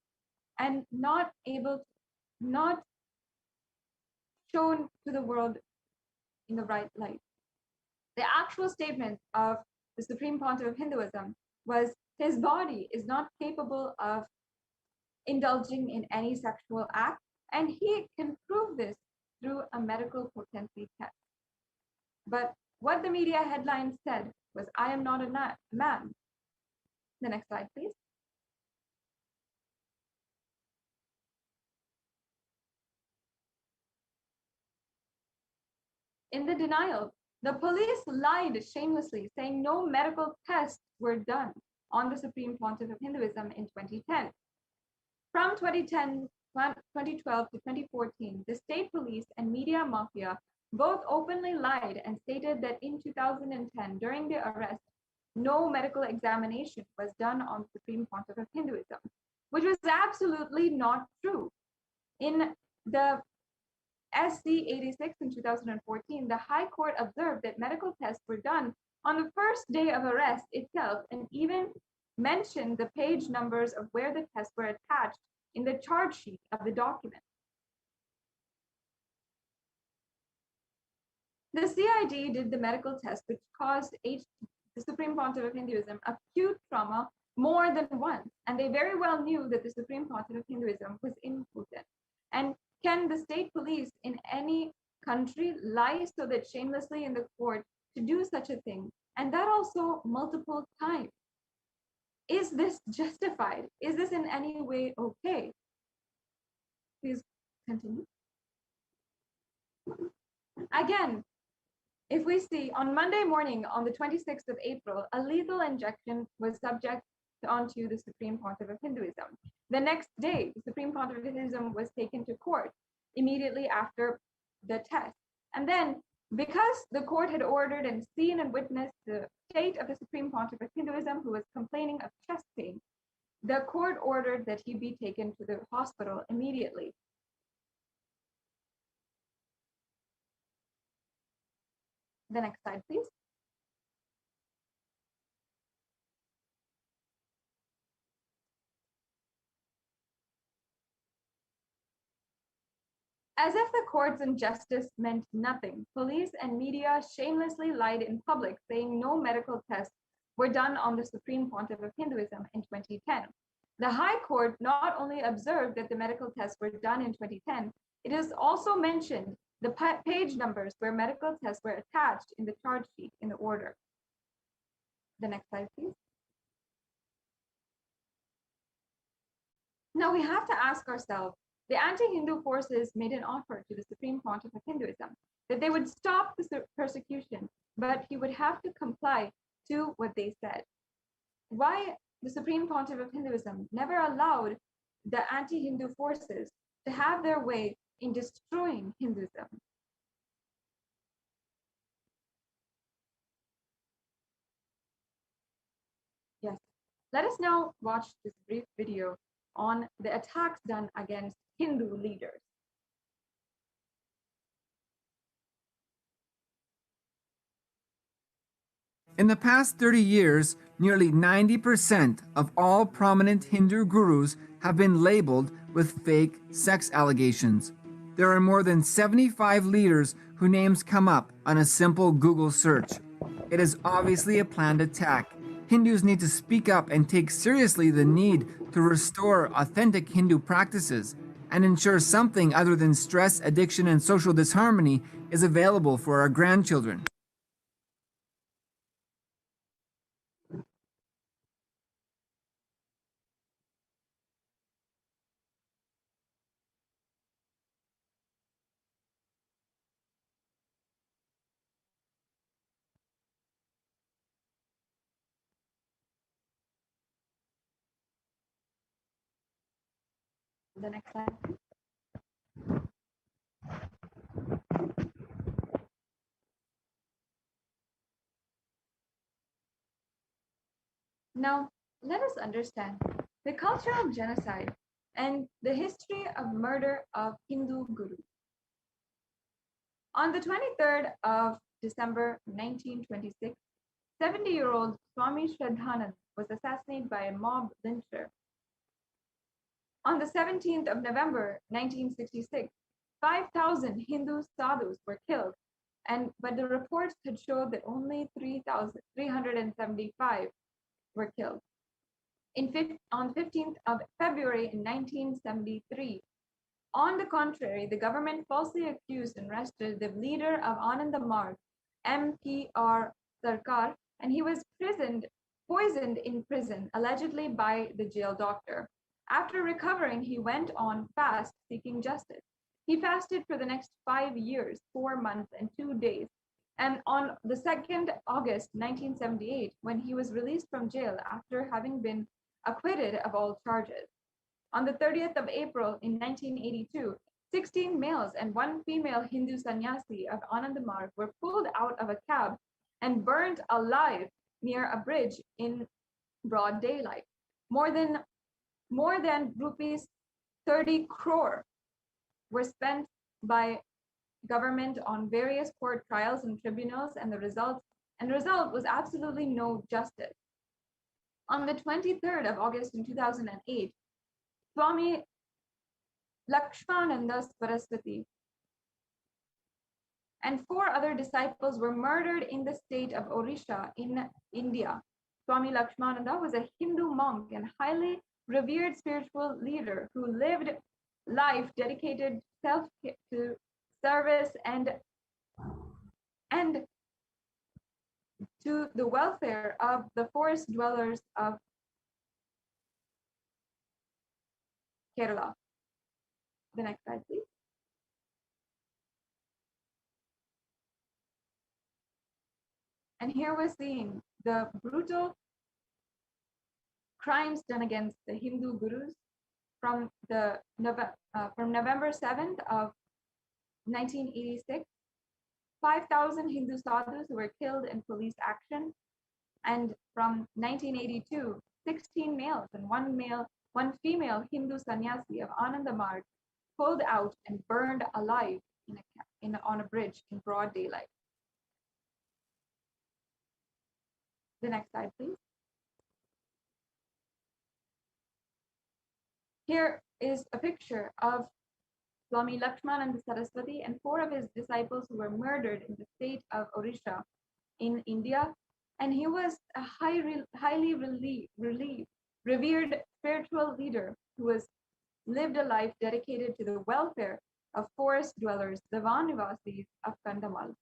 and not shown to the world in the right light. The actual statement of the Supreme Pontiff of Hinduism was his body is not capable of indulging in any sexual act, and he can prove this through a medical potency test. But what the media headlines said was, I am not a man. The next slide, please. In the denial, the police lied shamelessly, saying no medical tests were done on the Supreme Pontiff of Hinduism in 2010. From 2012 to 2014, the state police and media mafia both openly lied and stated that in 2010, during the arrest, no medical examination was done on the Supreme Pontiff of Hinduism, which was absolutely not true. In the SC 86 in 2014, the High Court observed that medical tests were done on the first day of arrest itself and even mentioned the page numbers of where the tests were attached in the charge sheet of the document. The CID did the medical test, which caused the Supreme Pontiff of Hinduism acute trauma more than once, and they very well knew that the Supreme Pontiff of Hinduism was impotent. And can the state police in any country lie so that shamelessly in the court to do such a thing, and that also multiple times? Is this justified? Is this in any way okay? Please continue. Again, if we see on Monday morning, on the 26th of April, a lethal injection was subject onto the Supreme Pontiff of Hinduism. The next day, the Supreme Pontiff of Hinduism was taken to court immediately after the test. And then, because the court had ordered and seen and witnessed the state of the Supreme Pontiff of Hinduism, who was complaining of chest pain, the court ordered that he be taken to the hospital immediately. The next slide, please. As if the court's injustice meant nothing, police and media shamelessly lied in public, saying no medical tests were done on the Supreme Pontiff of Hinduism in 2010. The High Court not only observed that the medical tests were done in 2010, it is also mentioned the page numbers where medical tests were attached in the charge sheet in the order. The next slide, please. Now we have to ask ourselves, the anti-Hindu forces made an offer to the Supreme Pontiff of Hinduism that they would stop the persecution, but he would have to comply to what they said. Why the Supreme Pontiff of Hinduism never allowed the anti-Hindu forces to have their way in destroying Hinduism? Yes, let us now watch this brief video on the attacks done against Hindu leaders. In the past 30 years, nearly 90% of all prominent Hindu gurus have been labeled with fake sex allegations. There are more than 75 leaders whose names come up on a simple Google search. It is obviously a planned attack. Hindus need to speak up and take seriously the need to restore authentic Hindu practices and ensure something other than stress, addiction, and social disharmony is available for our grandchildren. The next slide. Now, let us understand the cultural genocide and the history of murder of Hindu gurus. On the 23rd of December 1926, 70-year-old Swami Shraddhanand was assassinated by a mob lyncher. On the 17th of November 1966, 5,000 Hindu sadhus were killed, but the reports had showed that only 375 were killed. On 15th of February in 1973, on the contrary, the government falsely accused and arrested the leader of Ananda Marg, M.P.R. Sarkar, and he was poisoned in prison, allegedly by the jail doctor. After recovering, he went on fast seeking justice. He fasted for the next 5 years, 4 months, and 2 days. And on the 2nd August 1978, when he was released from jail after having been acquitted of all charges. On the 30th of April in 1982, 16 males and 1 female Hindu sannyasi of Anandamarg were pulled out of a cab and burned alive near a bridge in broad daylight. More than rupees 30 crore were spent by government on various court trials and tribunals, and the result was absolutely no justice. On the 23rd of August in 2008, Swami Lakshmananda Saraswati and 4 other disciples were murdered in the state of Odisha in India. Swami Lakshmananda was a Hindu monk and highly revered spiritual leader who lived life dedicated to service and to the welfare of the forest dwellers of Kerala. The next slide, please. And here we're seeing the brutal crimes done against the Hindu gurus from November 7th of 1986. 5,000 Hindu sadhus who were killed in police action. And from 1982, 16 males and 1 female Hindu sannyasi of Anandamarg pulled out and burned alive on a bridge in broad daylight. The next slide, please. Here is a picture of Swami Lakshmananda Saraswati and 4 of his disciples who were murdered in the state of Odisha in India. And he was a highly revered spiritual leader who lived a life dedicated to the welfare of forest dwellers, the Vanivasis of Kandamal.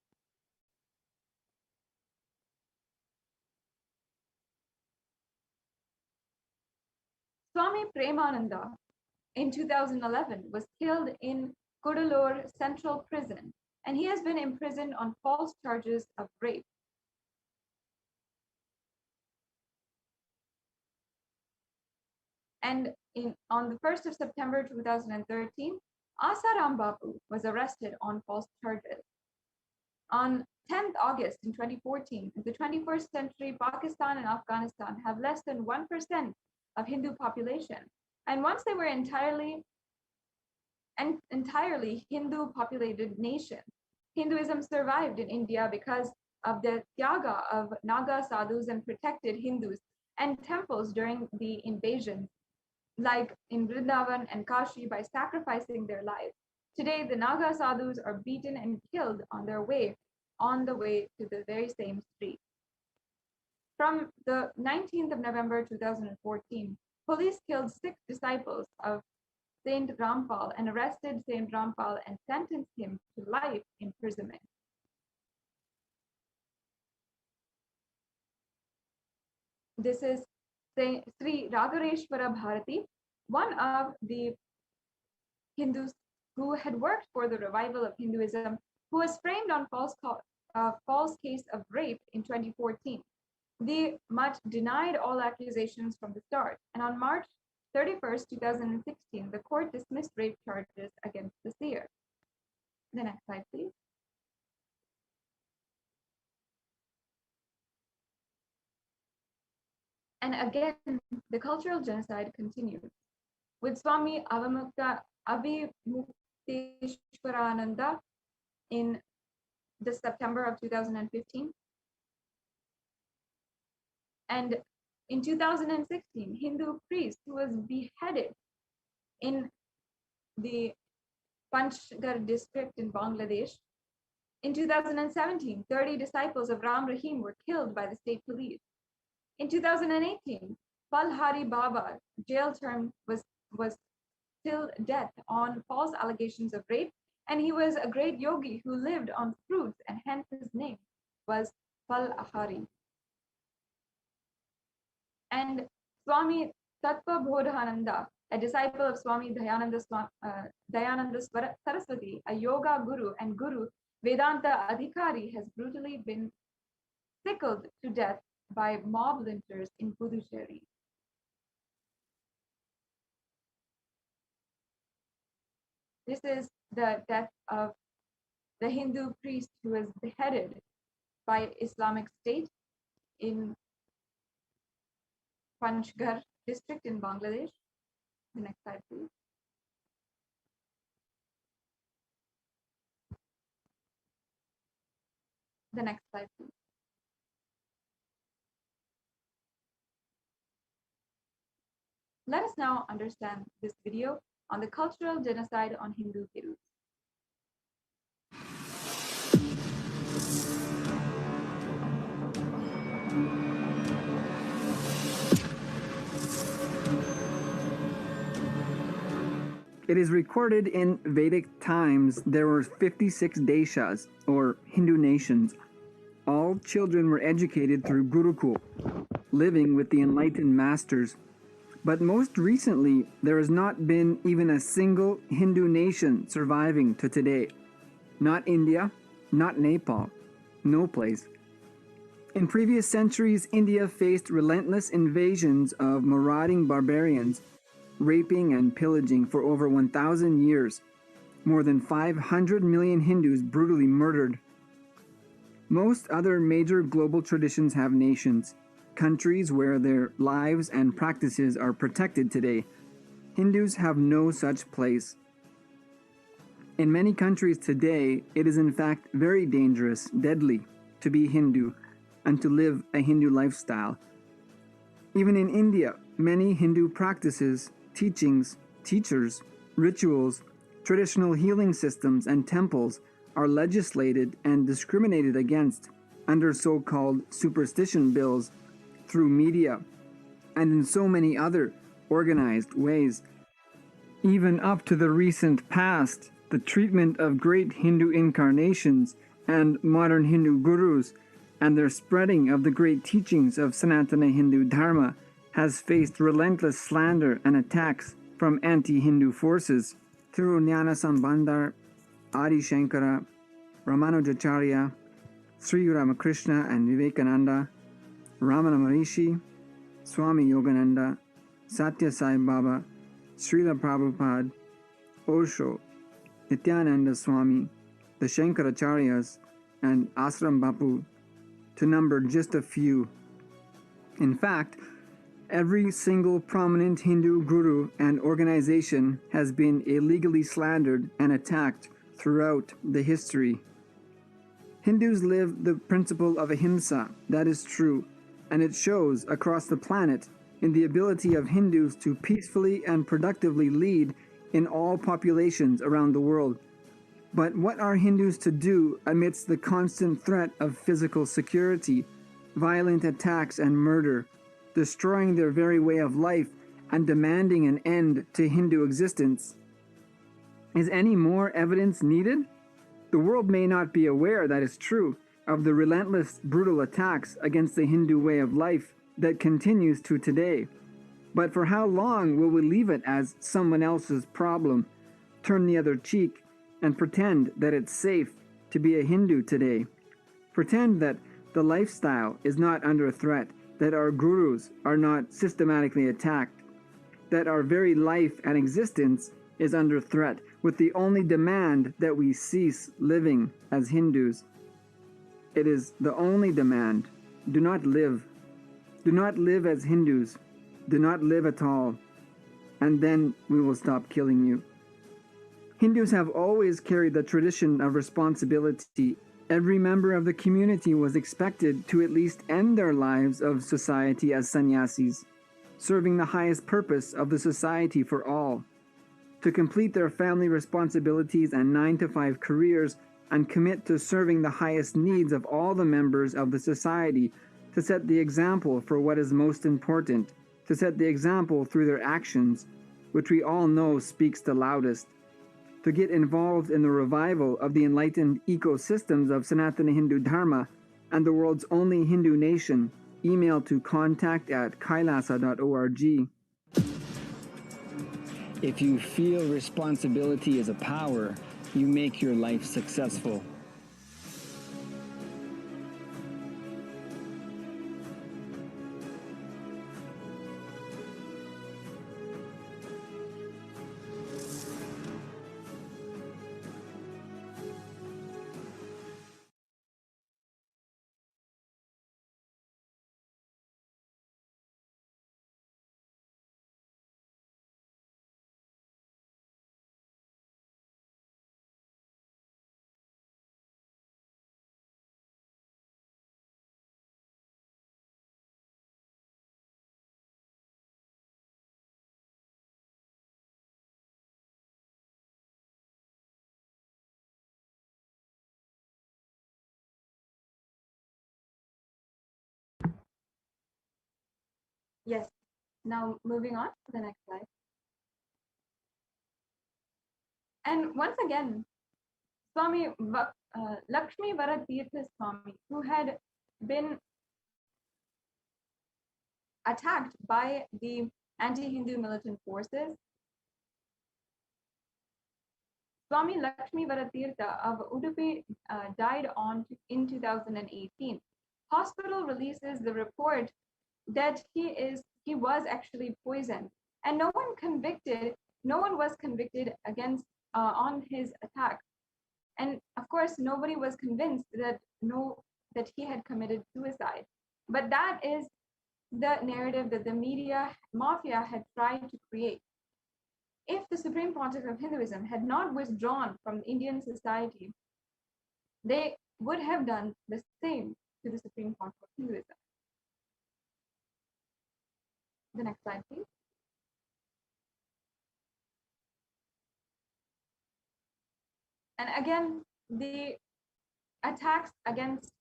Swami Premananda in 2011 was killed in Kudalur Central Prison, and he has been imprisoned on false charges of rape. And on the 1st of September 2013, Asaram Bapu was arrested on false charges. On 10th August in 2014, in the 21st century, Pakistan and Afghanistan have less than 1% of Hindu population. And once they were entirely Hindu populated nation, Hinduism survived in India because of the tyaga of Naga sadhus and protected Hindus and temples during the invasion, like in Vrindavan and Kashi, by sacrificing their lives. Today, the Naga sadhus are beaten and killed on the way to the very same street. From the 19th of November 2014, police killed 6 disciples of Saint Rampal and arrested Saint Rampal and sentenced him to life imprisonment. This is Sri Ragareshwara Bharati, one of the Hindus who had worked for the revival of Hinduism, who was framed on false case of rape in 2014. The Mutt denied all accusations from the start, and on March 31st, 2016, the court dismissed rape charges against the seer. The next slide, please. And again, the cultural genocide continued, with Swami Avimukhteshwarananda in the September of 2015. And in 2016, Hindu priest who was beheaded in the Panchgarh district in Bangladesh. In 2017, 30 disciples of Ram Rahim were killed by the state police. In 2018, Palhari Baba jail term was till death on false allegations of rape, and he was a great yogi who lived on fruits, and hence his name was Palhari. And Swami Tattva Bodhananda, a disciple of Swami Dayananda Saraswati, a yoga guru and guru, Vedanta Adhikari, has brutally been sickled to death by mob lynchers in Puducherry. This is the death of the Hindu priest who was beheaded by Islamic State in Panchgarh district in Bangladesh. The next slide, please. The next slide, please. Let us now understand this video on the cultural genocide on Hindu Hindus. It is recorded in Vedic times there were 56 deshas, or Hindu nations. All children were educated through Gurukul, living with the enlightened masters. But most recently, there has not been even a single Hindu nation surviving to today. Not India, not Nepal, no place. In previous centuries, India faced relentless invasions of marauding barbarians, raping and pillaging for over 1,000 years. More than 500 million Hindus brutally murdered. Most other major global traditions have nations, countries where their lives and practices are protected today. Hindus have no such place. In many countries today, it is in fact very dangerous, deadly, to be Hindu and to live a Hindu lifestyle. Even in India, many Hindu practices, teachings, teachers, rituals, traditional healing systems, and temples are legislated and discriminated against under so-called superstition bills, through media, and in so many other organized ways. Even up to the recent past, the treatment of great Hindu incarnations and modern Hindu gurus and their spreading of the great teachings of Sanatana Hindu Dharma has faced relentless slander and attacks from anti-Hindu forces. Through Jnana Sambandar, Adi Shankara, Ramanujacharya, Sri Ramakrishna and Vivekananda, Ramana Maharishi, Swami Yogananda, Satya Sai Baba, Srila Prabhupada, Osho, Nithyananda Swami, the Shankaracharyas, and Asram Bapu, to number just a few. In fact, every single prominent Hindu guru and organization has been illegally slandered and attacked throughout the history. Hindus live the principle of ahimsa, that is true, and it shows across the planet in the ability of Hindus to peacefully and productively lead in all populations around the world. But what are Hindus to do amidst the constant threat of physical security, violent attacks and murder, destroying their very way of life and demanding an end to Hindu existence? Is any more evidence needed? The world may not be aware, that is true, of the relentless, brutal attacks against the Hindu way of life that continues to today. But for how long will we leave it as someone else's problem, turn the other cheek, and pretend that it's safe to be a Hindu today? Pretend that the lifestyle is not under threat, that our gurus are not systematically attacked, that our very life and existence is under threat, with the only demand that we cease living as Hindus. It is the only demand. Do not live. Do not live as Hindus. Do not live at all. And then we will stop killing you. Hindus have always carried the tradition of responsibility. Every member of the community was expected to at least end their lives of society as sannyasis, serving the highest purpose of the society for all, to complete their family responsibilities and 9-to-5 careers and commit to serving the highest needs of all the members of the society, to set the example for what is most important, to set the example through their actions, which we all know speaks the loudest, to get involved in the revival of the enlightened ecosystems of Sanatana Hindu Dharma and the world's only Hindu nation, email to contact@kailasa.org. If you feel responsibility is a power, you make your life successful. Yes. Now moving on to the next slide. And once again, Swami Lakshmi Varatirtha Swami, who had been attacked by the anti-Hindu militant forces, Swami Lakshmi Varatirtha of Udupi died in 2018. Hospital releases the report that he was actually poisoned, and no one was convicted against on his attack, and of course nobody was convinced that he had committed suicide. But that is the narrative that the media mafia had tried to create. If the Supreme Pontiff of Hinduism had not withdrawn from Indian society, they would have done the same to the Supreme Pontiff of Hinduism. The next slide, please. And again, the attacks against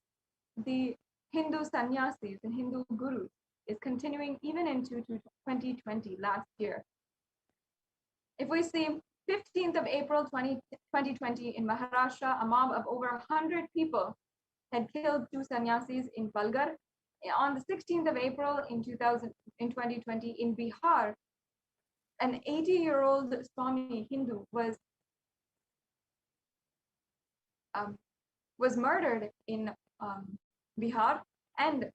the Hindu sannyasis and Hindu gurus is continuing even into 2020, last year. If we see 15th of April 2020 in Maharashtra, a mob of over 100 people had killed 2 sannyasis in Palghar. On the 16th of April in 2020 in Bihar, an 80-year-old Swami Hindu was murdered in Bihar. And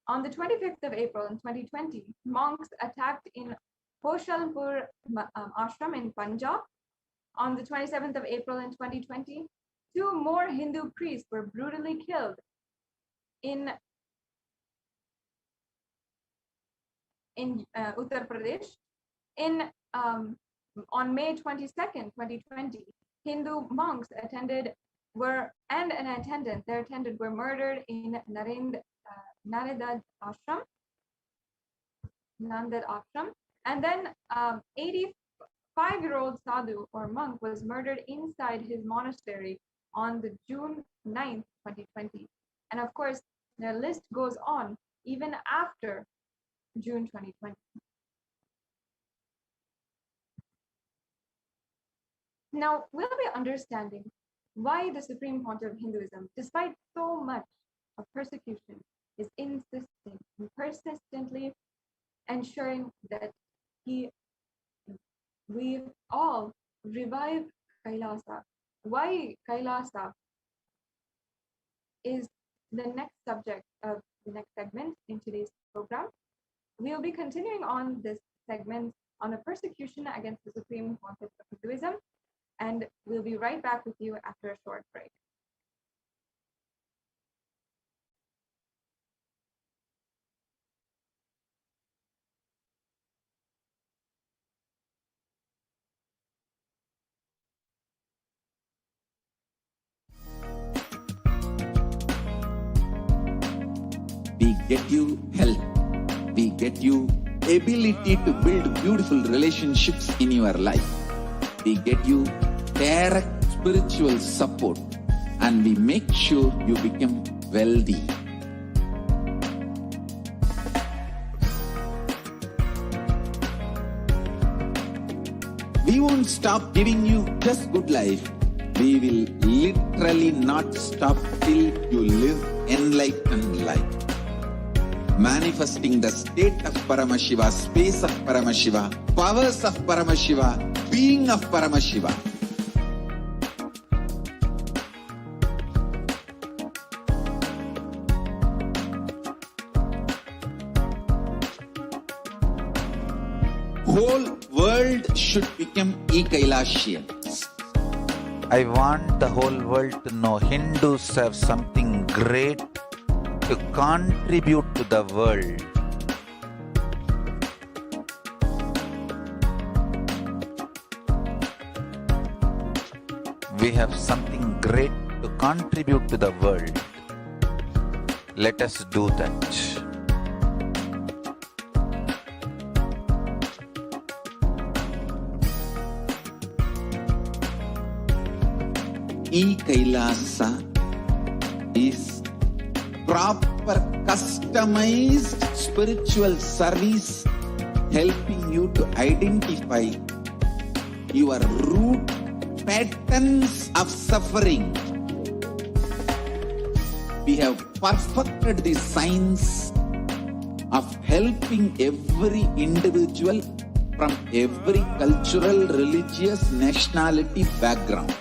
on the 25th of April in 2020, monks attacked in Hoshalpur ashram in Punjab. On the 27th of April in 2020, 2 more Hindu priests were brutally killed in Uttar Pradesh. On May 22nd, 2020, Hindu monks their attendant were murdered in Nanded ashram. And then 85-year-old sadhu or monk was murdered inside his monastery on the June 9th, 2020. And of course, the list goes on even after June 2020. Now, we'll be understanding why the Supreme Pontiff of Hinduism, despite so much of persecution, is insisting and persistently ensuring that we all revive Kailasa. Why Kailasa is the next subject of the next segment in today's program. We'll be continuing on this segment on the persecution against the Supreme Pontiff of Hinduism, and we'll be right back with you after a short break. We get you help. We get you ability to build beautiful relationships in your life. We get you direct spiritual support, and we make sure you become wealthy. We won't stop giving you just good life. We will literally not stop till you live enlightened life. manifesting the state of Paramashiva, space of Paramashiva, powers of Paramashiva, being of Paramashiva. Whole world should become Kailasians. I want the whole world to know Hindus have something great to contribute to the world. We have something great to contribute to the world. Let us do that. Kailasa is proper customized spiritual service helping you to identify your root patterns of suffering. We have perfected the science of helping every individual from every cultural, religious, nationality background.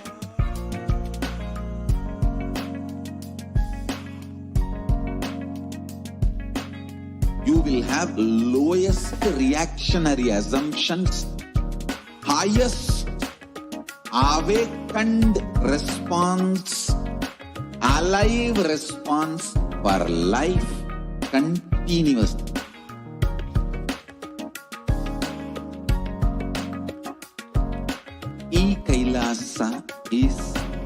You will have lowest reactionary assumptions, highest awakened response, alive response for life continuously. Kailasa is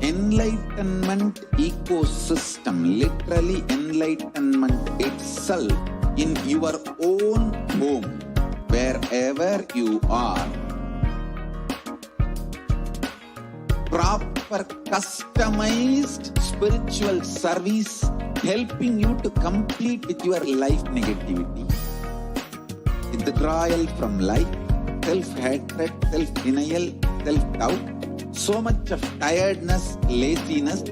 enlightenment ecosystem, literally enlightenment itself in your own home, wherever you are. Proper customized spiritual service helping you to complete with your life negativity, withdrawal from life, self-hatred, self-denial, self-doubt, so much of tiredness, laziness.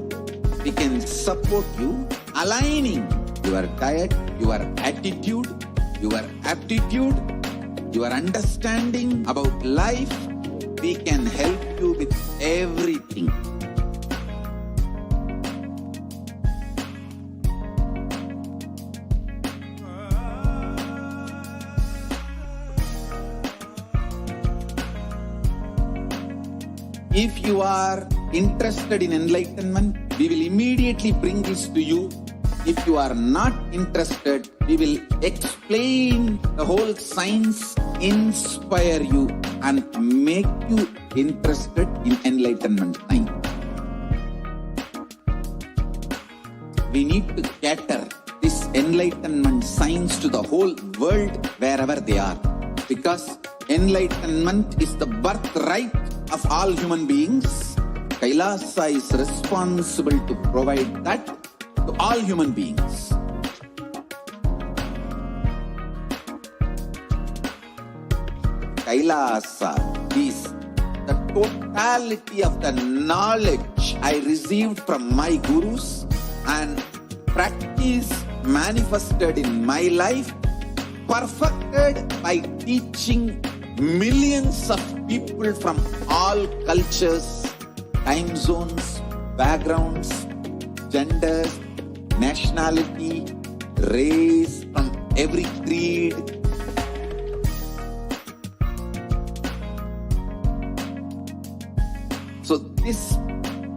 We can support you aligning your diet, your attitude, your aptitude, your understanding about life. We can help you with everything. If you are interested in enlightenment, we will immediately bring this to you. If you are not interested, we will explain the whole science, inspire you and make you interested in enlightenment time. We need to cater this enlightenment science to the whole world wherever they are, because enlightenment is the birthright of all human beings. Kailasa is responsible to provide that to all human beings. Kailasa is the totality of the knowledge I received from my gurus and practice manifested in my life, perfected by teaching millions of people from all cultures, time zones, backgrounds, genders, nationality, race, from every creed. So this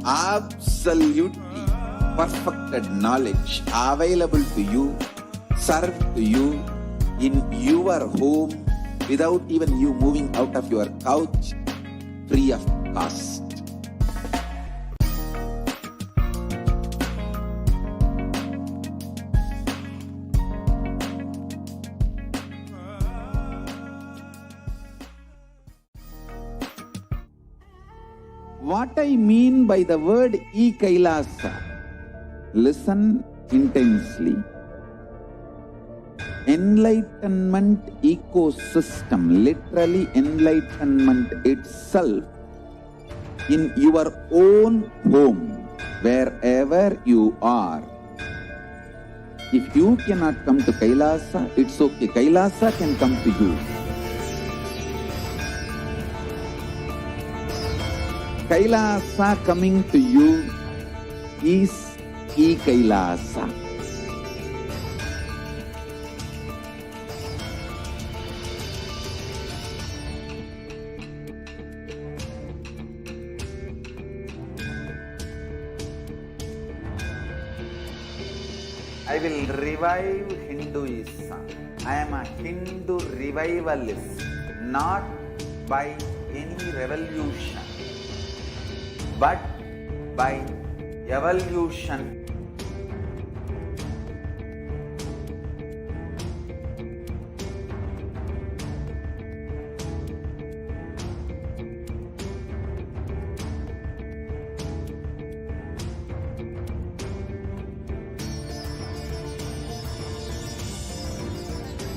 absolutely perfected knowledge available to you, served to you in your home without even you moving out of your couch, free of cost. What I mean by the word Kailasa, listen intensely. Enlightenment ecosystem, literally enlightenment itself in your own home, wherever you are. If you cannot come to Kailasa, it's okay. Kailasa can come to you. Kailasa coming to you is e-Kailasa. I will revive Hinduism. I am a Hindu revivalist, not by any revolution, but by evolution.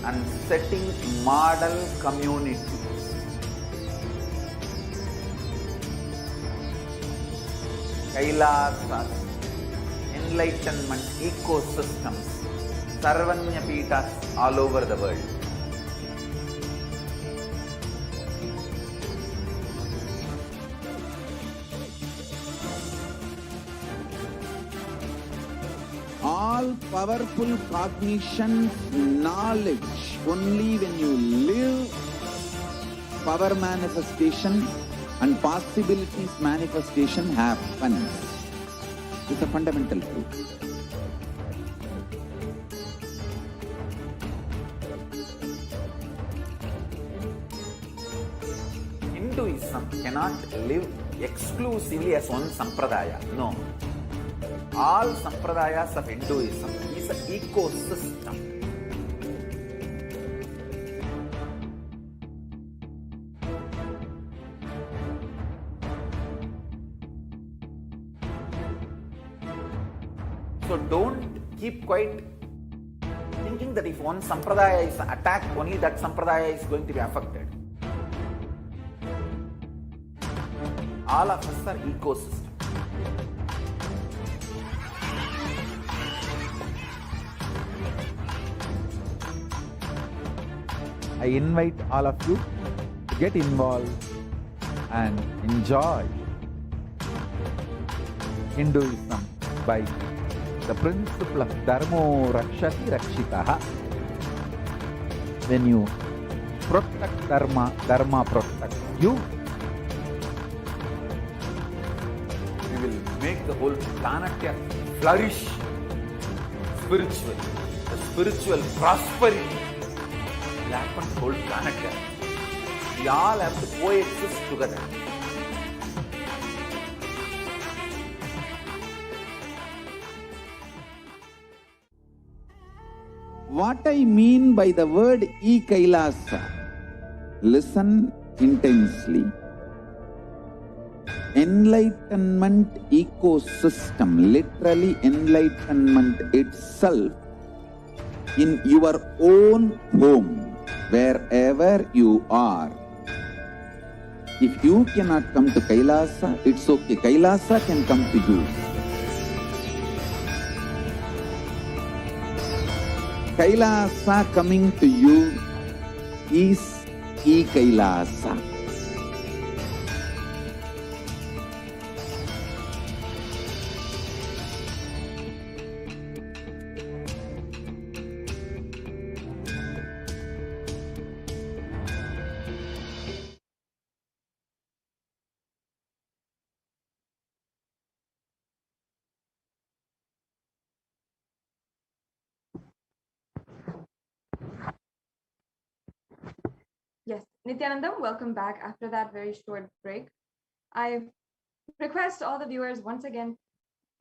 And setting model community. Kailasas, enlightenment ecosystems, Sarvanya Pitas all over the world. All powerful cognition, knowledge, only when you live power manifestation and possibilities manifestation happens. It's a fundamental truth. Hinduism cannot live exclusively as one sampradaya. No. All sampradayas of Hinduism is an ecosystem. So don't keep quiet thinking that if one sampradaya is attacked, only that sampradaya is going to be affected. All of us are ecosystem. I invite all of you to get involved and enjoy Hinduism by the principle of Dharmo Rakshati Rakshitaha. When you protect Dharma, Dharma protects you. We will make the whole planet flourish spiritually, the spiritual prosperity. Will happen to the whole planet. We all have to coexist together. What I mean by the word e-Kailasa, listen intensely. Enlightenment ecosystem, literally enlightenment itself, in your own home, wherever you are. If you cannot come to Kailasa, it's okay. Kailasa can come to you. Kailasa coming to you is e-Kailasa. Yes, Nithyanandam, welcome back after that very short break. I request all the viewers once again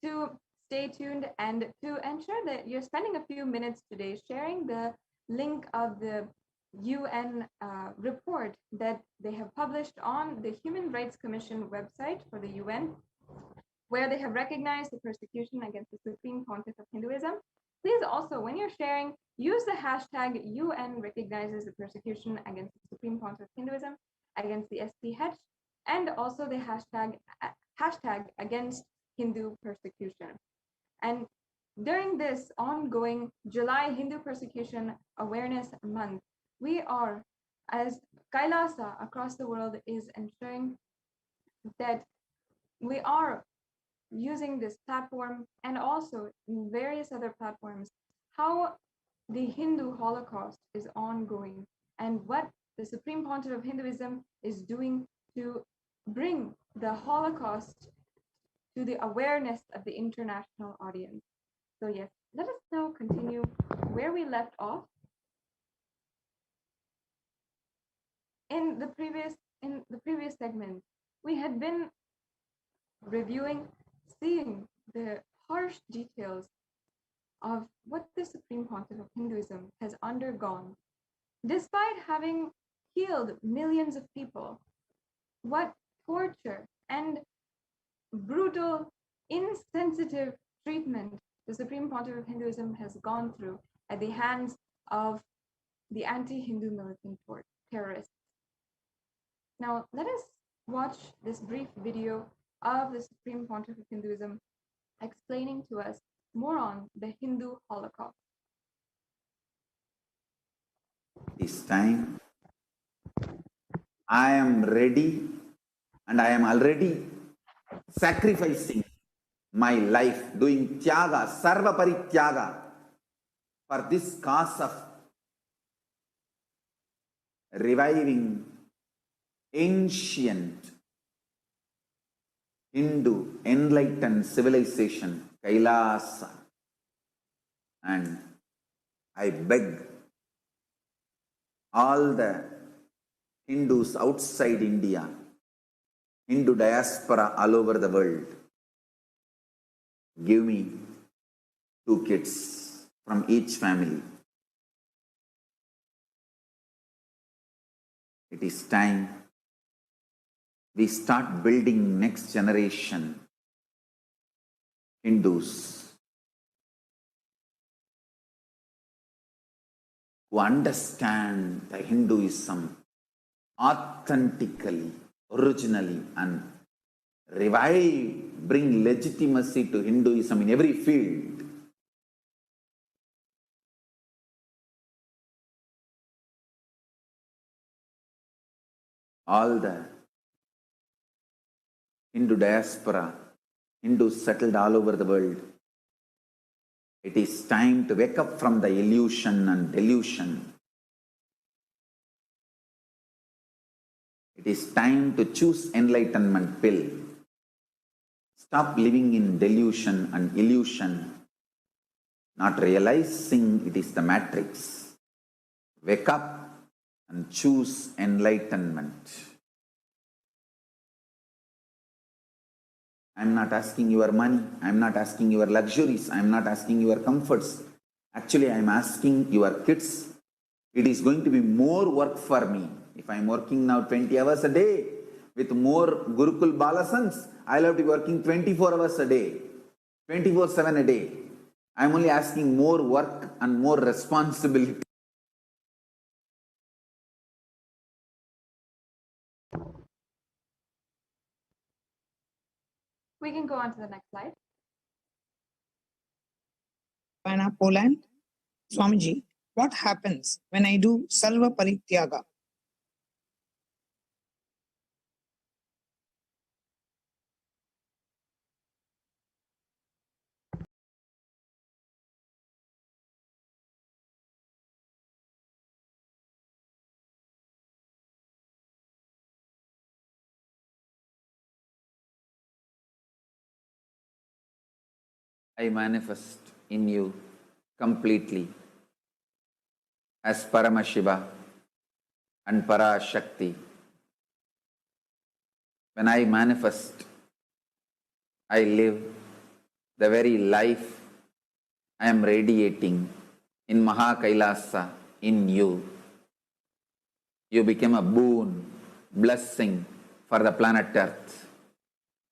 to stay tuned and to ensure that you're spending a few minutes today sharing the link of the UN report that they have published on the Human Rights Commission website for the UN, where they have recognized the persecution against the Supreme Pontiff of Hinduism. Please also, when you're sharing, use the hashtag UN recognizes the persecution against the Supreme Pontiff of Hinduism, against the HDH, and also the hashtag against Hindu persecution. And during this ongoing July Hindu Persecution Awareness Month, we are, as Kailasa across the world, is ensuring that we are using this platform and also in various other platforms, how the Hindu Holocaust is ongoing and what the Supreme Pontiff of Hinduism is doing to bring the Holocaust to the awareness of the international audience. So yes, let us now continue where we left off. In the previous segment, we had been reviewing, seeing the harsh details of what the Supreme Pontiff of Hinduism has undergone. Despite having healed millions of people, what torture and brutal, insensitive treatment the Supreme Pontiff of Hinduism has gone through at the hands of the anti-Hindu militant terrorists. Now, let us watch this brief video of the Supreme Pontiff of Hinduism explaining to us more on the Hindu Holocaust. This time, I am ready and I am already sacrificing my life, doing tyaga, sarva parityaga for this cause of reviving ancient Hindu enlightened civilization, Kailasa. And I beg all the Hindus outside India, Hindu diaspora all over the world, give me 2 kids from each family. It is time we start building next generation Hindus who understand the Hinduism authentically, originally, and revive, bring legitimacy to Hinduism in every field. All the Hindu diaspora, Hindus settled all over the world, it is time to wake up from the illusion and delusion. It is time to choose enlightenment pill. Stop living in delusion and illusion, not realizing it is the matrix. Wake up and choose enlightenment. I am not asking your money, I am not asking your luxuries, I am not asking your comforts. Actually, I am asking your kids. It is going to be more work for me. If I am working now 20 hours a day with more Gurukul Balasans, I will have to be working 24 hours a day, 24/7 a day. I am only asking more work and more responsibility. We can go on to the next slide. Poland. Swamiji, what happens when I do Salva Parityaga? I manifest in you completely as Paramashiva and Parashakti. When I manifest, I live the very life I am radiating in Maha Kailasa in you. You became a boon, blessing for the planet Earth.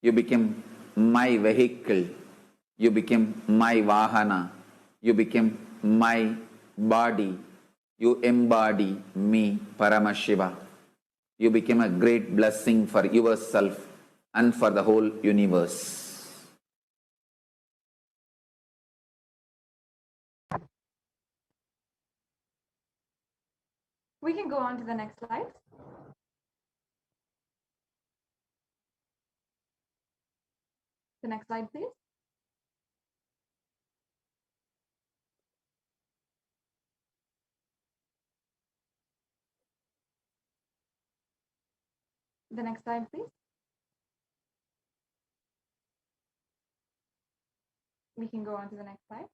You became my vehicle. You became my Vahana. You became my body. You embody me, Paramashiva. You became a great blessing for yourself and for the whole universe. We can go on to the next slide. The next slide, please. The next slide, please. We can go on to the next slide.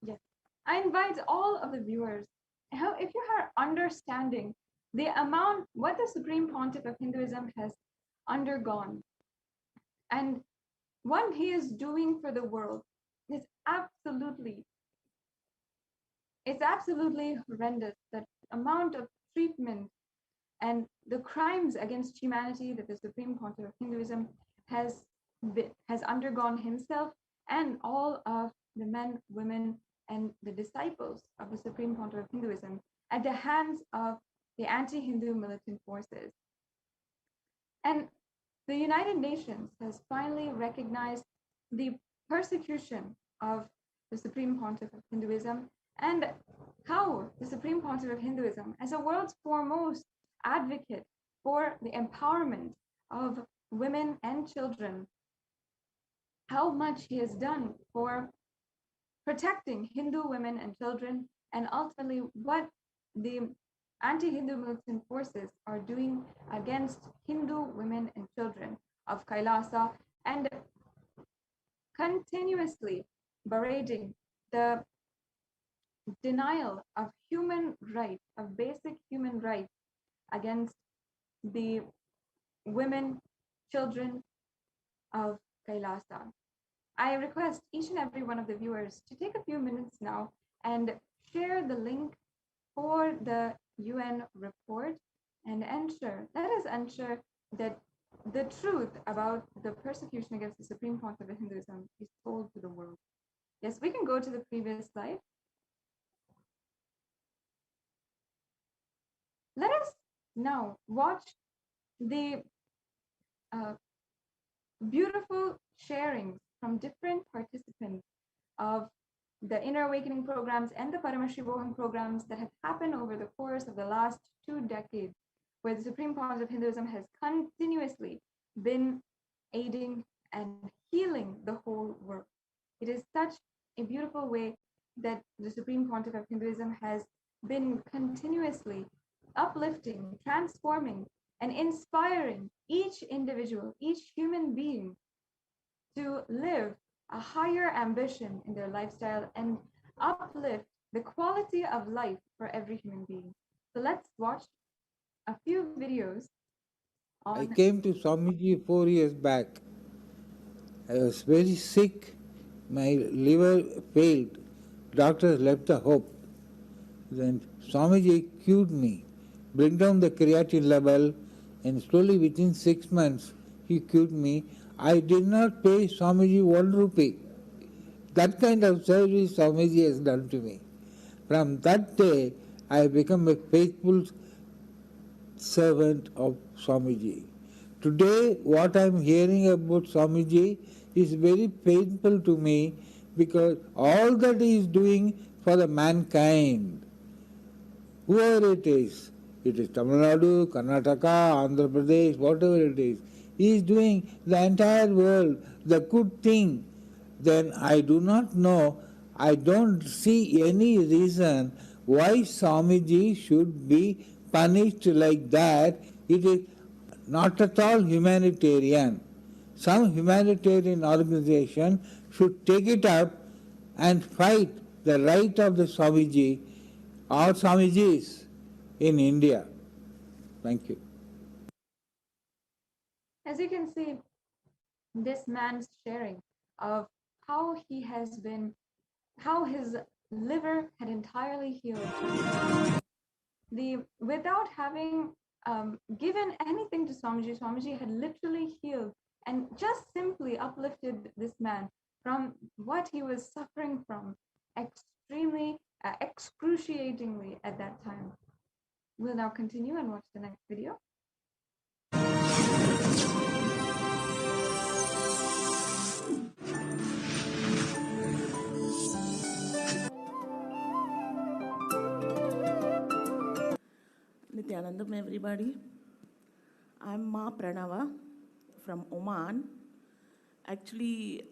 Yes, I invite all of the viewers, if you are understanding the amount, what the Supreme Pontiff of Hinduism has undergone and what he is doing for the world is absolutely, it's absolutely horrendous. The amount of treatment and the crimes against humanity that the Supreme Pontiff of Hinduism has undergone himself and all of the men, women, and the disciples of the Supreme Pontiff of Hinduism at the hands of the anti-Hindu militant forces. And the United Nations has finally recognized the persecution of the Supreme Pontiff of Hinduism and how the Supreme Pontiff of Hinduism, as a world's foremost advocate for the empowerment of women and children, how much he has done for protecting Hindu women and children, and ultimately what the anti-Hindu militant forces are doing against Hindu women and children of Kailasa, and continuously berating the denial of human rights, of basic human rights against the women, children of Kailasa. I request each and every one of the viewers to take a few minutes now and share the link for the UN report and let us ensure that the truth about the persecution against the Supreme Pontiff of Hinduism is told to the world. Yes, we can go to the previous slide. Let us now watch the beautiful sharings from different participants of the Inner Awakening programs and the Paramashivoham programs that have happened over the course of the last 2 decades, where the Supreme Pontiff of Hinduism has continuously been aiding and healing the whole world. It is such a beautiful way that the Supreme Pontiff of Hinduism has been continuously uplifting, transforming, and inspiring each individual, each human being to live a higher ambition in their lifestyle and uplift the quality of life for every human being. So let's watch a few videos on... I came to Swamiji 4 years back. I was very sick. My liver failed. Doctors left the hope. Then Swamiji cured me. Bring down the creatinine level, and slowly within 6 months he cured me. I did not pay Swamiji 1 rupee. That kind of service Swamiji has done to me. From that day, I have become a faithful servant of Swamiji. Today, what I am hearing about Swamiji is very painful to me, because all that he is doing for the mankind, whoever it is Tamil Nadu, Karnataka, Andhra Pradesh, whatever it is, he is doing the entire world the good thing. Then I do not know, I don't see any reason why Swamiji should be punished like that. It is not at all humanitarian. Some humanitarian organization should take it up and fight the right of the Swamiji or Swamijis in India. Thank you. Yes, As you can see, this man's sharing of how he has been, how his liver had entirely healed. Without having given anything to Swamiji, Swamiji had literally healed and just simply uplifted this man from what he was suffering from extremely, excruciatingly at that time. We'll now continue and watch the next video. Nithyanandam, everybody. I'm Ma Pranava from Oman. Actually,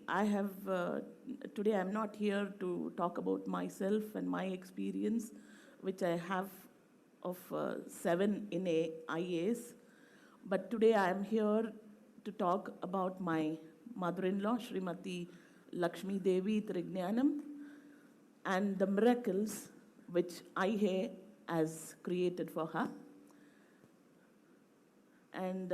today I'm not here to talk about myself and my experience, which I have of 7 in IAs. But today I'm here to talk about my mother-in-law, Srimati Lakshmi Devi Trignanam, and the miracles which IA has created for her. And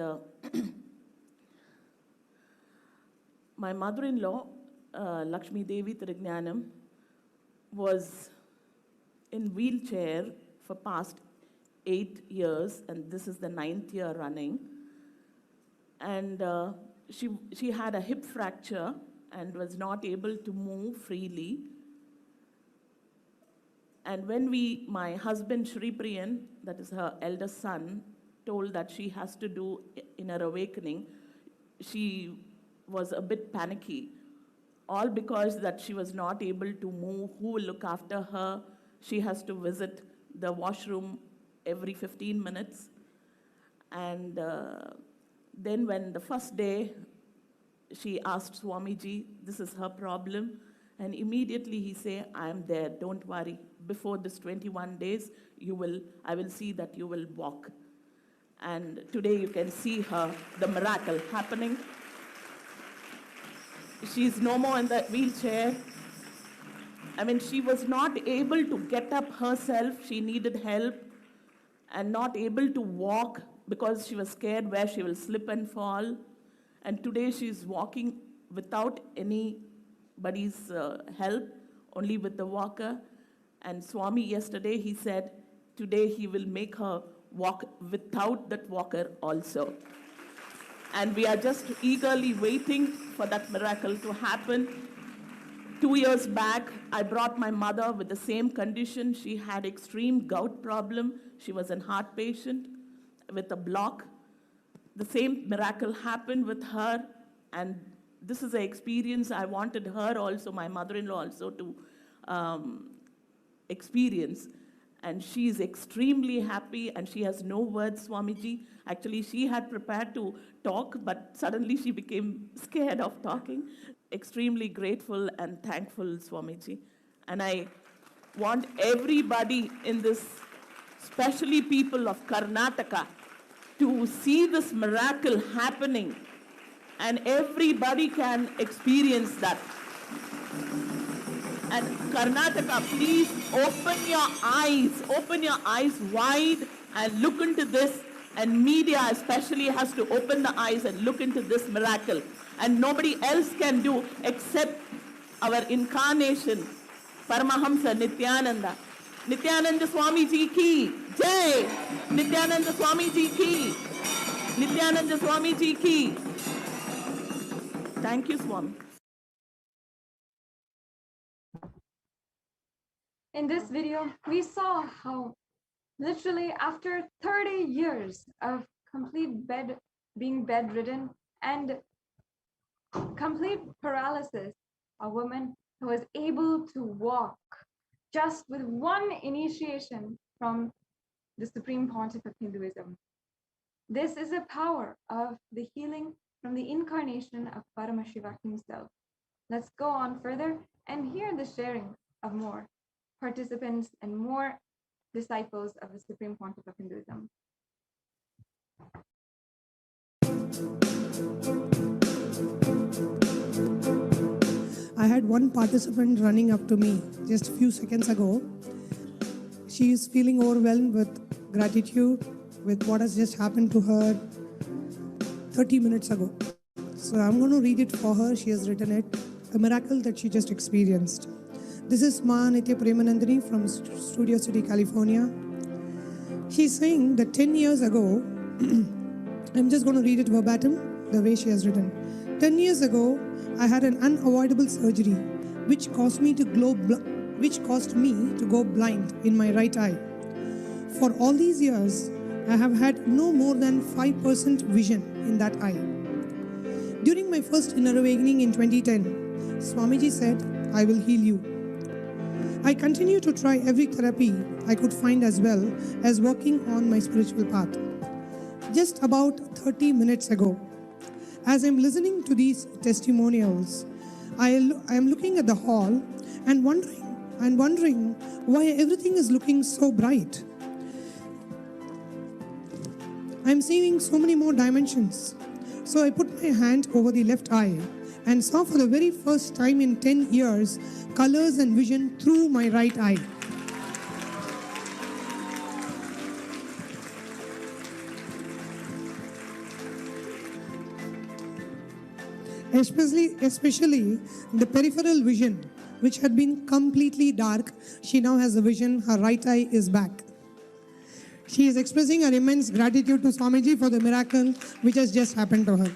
my mother-in-law, Lakshmi Devi Trignanam, was in wheelchair for past 8 years, and this is the 9th year running. And she had a hip fracture and was not able to move freely. And when my husband Shri Priyan, that is her eldest son, told that she has to do in her awakening, she was a bit panicky. All because that she was not able to move, who will look after her? She has to visit the washroom every 15 minutes. And then when the first day, she asked Swamiji, this is her problem. And immediately he said, I am there, don't worry. Before this 21 days, I will see that you will walk. And today you can see the miracle happening. She's no more in that wheelchair. I mean, she was not able to get up herself. She needed help and not able to walk because she was scared where she will slip and fall. And today she's walking without anybody's help, only with the walker. And Swami yesterday, he said, today he will make her walk without that walker also. And we are just eagerly waiting for that miracle to happen. 2 years back, I brought my mother with the same condition. She had extreme gout problem. She was a heart patient with a block. The same miracle happened with her, and this is an experience I wanted her also, my mother-in-law also, to experience. And she is extremely happy, and she has no words, Swamiji. Actually, she had prepared to talk, but suddenly she became scared of talking. Extremely grateful and thankful, Swamiji. And I want everybody in this, especially people of Karnataka, to see this miracle happening, and everybody can experience that. And Karnataka, please open your eyes wide and look into this. And media especially has to open the eyes and look into this miracle. And nobody else can do except our incarnation, Paramahamsa Nithyananda. Nithyananda Swamiji ki Jai! Nithyananda Swamiji ki! Nithyananda Swamiji ki! Thank you, Swami. In this video, we saw how literally after 30 years of being bedridden and complete paralysis, a woman who was able to walk just with one initiation from the Supreme Pontiff of Hinduism. This is a power of the healing from the incarnation of Paramashiva himself. Let's go on further and hear the sharing of more participants and more disciples of the Supreme Pontiff of Hinduism. I had one participant running up to me just a few seconds ago. She is feeling overwhelmed with gratitude with what has just happened to her. 30 minutes ago. So I'm going to read it for her. She has written it, a miracle that she just experienced. This is Ma Nithya Premanandini from Studio City, California. She's saying that 10 years ago, I'm just going to read it verbatim, the way she has written. 10 years ago, I had an unavoidable surgery which caused me to go blind in my right eye. For all these years, I have had no more than 5% vision in that eye. During my first inner awakening in 2010, Swamiji said, I will heal you. I continue to try every therapy I could find as well as working on my spiritual path. Just about 30 minutes ago, as I'm listening to these testimonials, I am looking at the hall and wondering why everything is looking so bright. I'm seeing so many more dimensions. So I put my hand over the left eye and saw for the very first time in 10 years colors and vision through my right eye. Especially the peripheral vision, which had been completely dark, she now has a vision, her right eye is back. She is expressing her immense gratitude to Swamiji for the miracle which has just happened to her.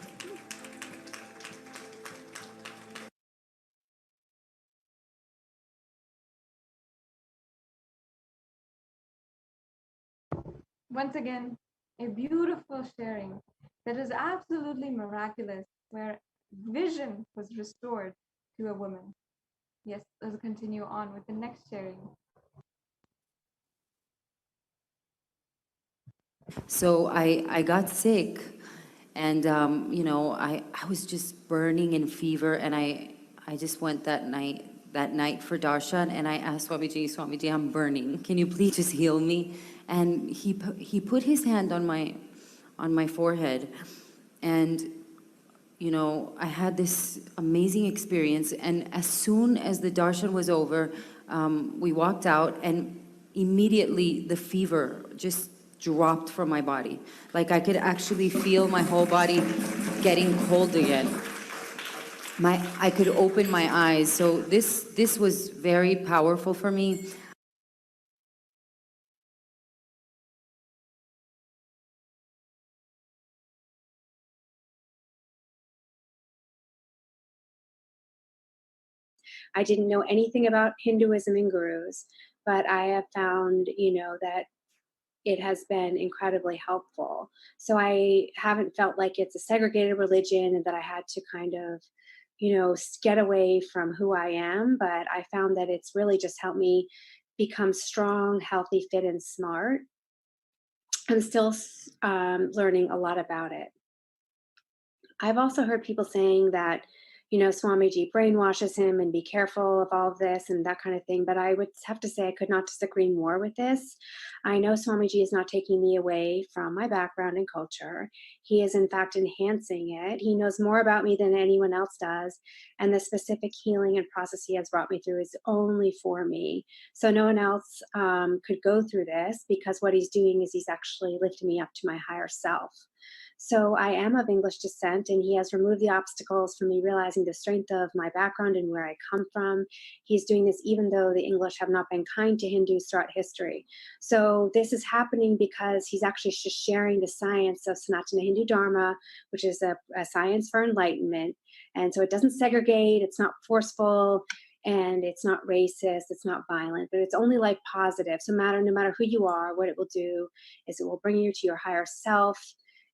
Once again, a beautiful sharing that is absolutely miraculous, where vision was restored to a woman. Yes, let's continue on with the next sharing. So I got sick, and I was just burning in fever, and I just went that night for darshan, and I asked Swamiji, I'm burning. Can you please just heal me? And he put his hand on my forehead, and I had this amazing experience. And as soon as the darshan was over, we walked out, and immediately the fever just dropped from my body. Like I could actually feel my whole body getting cold again. I could open my eyes. So this was very powerful for me. I didn't know anything about Hinduism and gurus, but I have found, that it has been incredibly helpful. So I haven't felt like it's a segregated religion and that I had to kind of, get away from who I am. But I found that it's really just helped me become strong, healthy, fit, and smart. I'm still learning a lot about it. I've also heard people saying that, Swamiji brainwashes him and be careful of all of this and that kind of thing. But I would have to say I could not disagree more with this. I know Swamiji is not taking me away from my background and culture. He is, in fact, enhancing it. He knows more about me than anyone else does. And the specific healing and process he has brought me through is only for me. So no one else could go through this, because what he's doing is he's actually lifting me up to my higher self. So I am of English descent, and he has removed the obstacles from me realizing the strength of my background and where I come from. He's doing this even though the English have not been kind to Hindus throughout history. So this is happening because he's actually just sharing the science of Sanatana Hindu Dharma, which is a science for enlightenment. And so it doesn't segregate, it's not forceful, and it's not racist, it's not violent, but it's only like positive. So no matter who you are, what it will do is it will bring you to your higher self.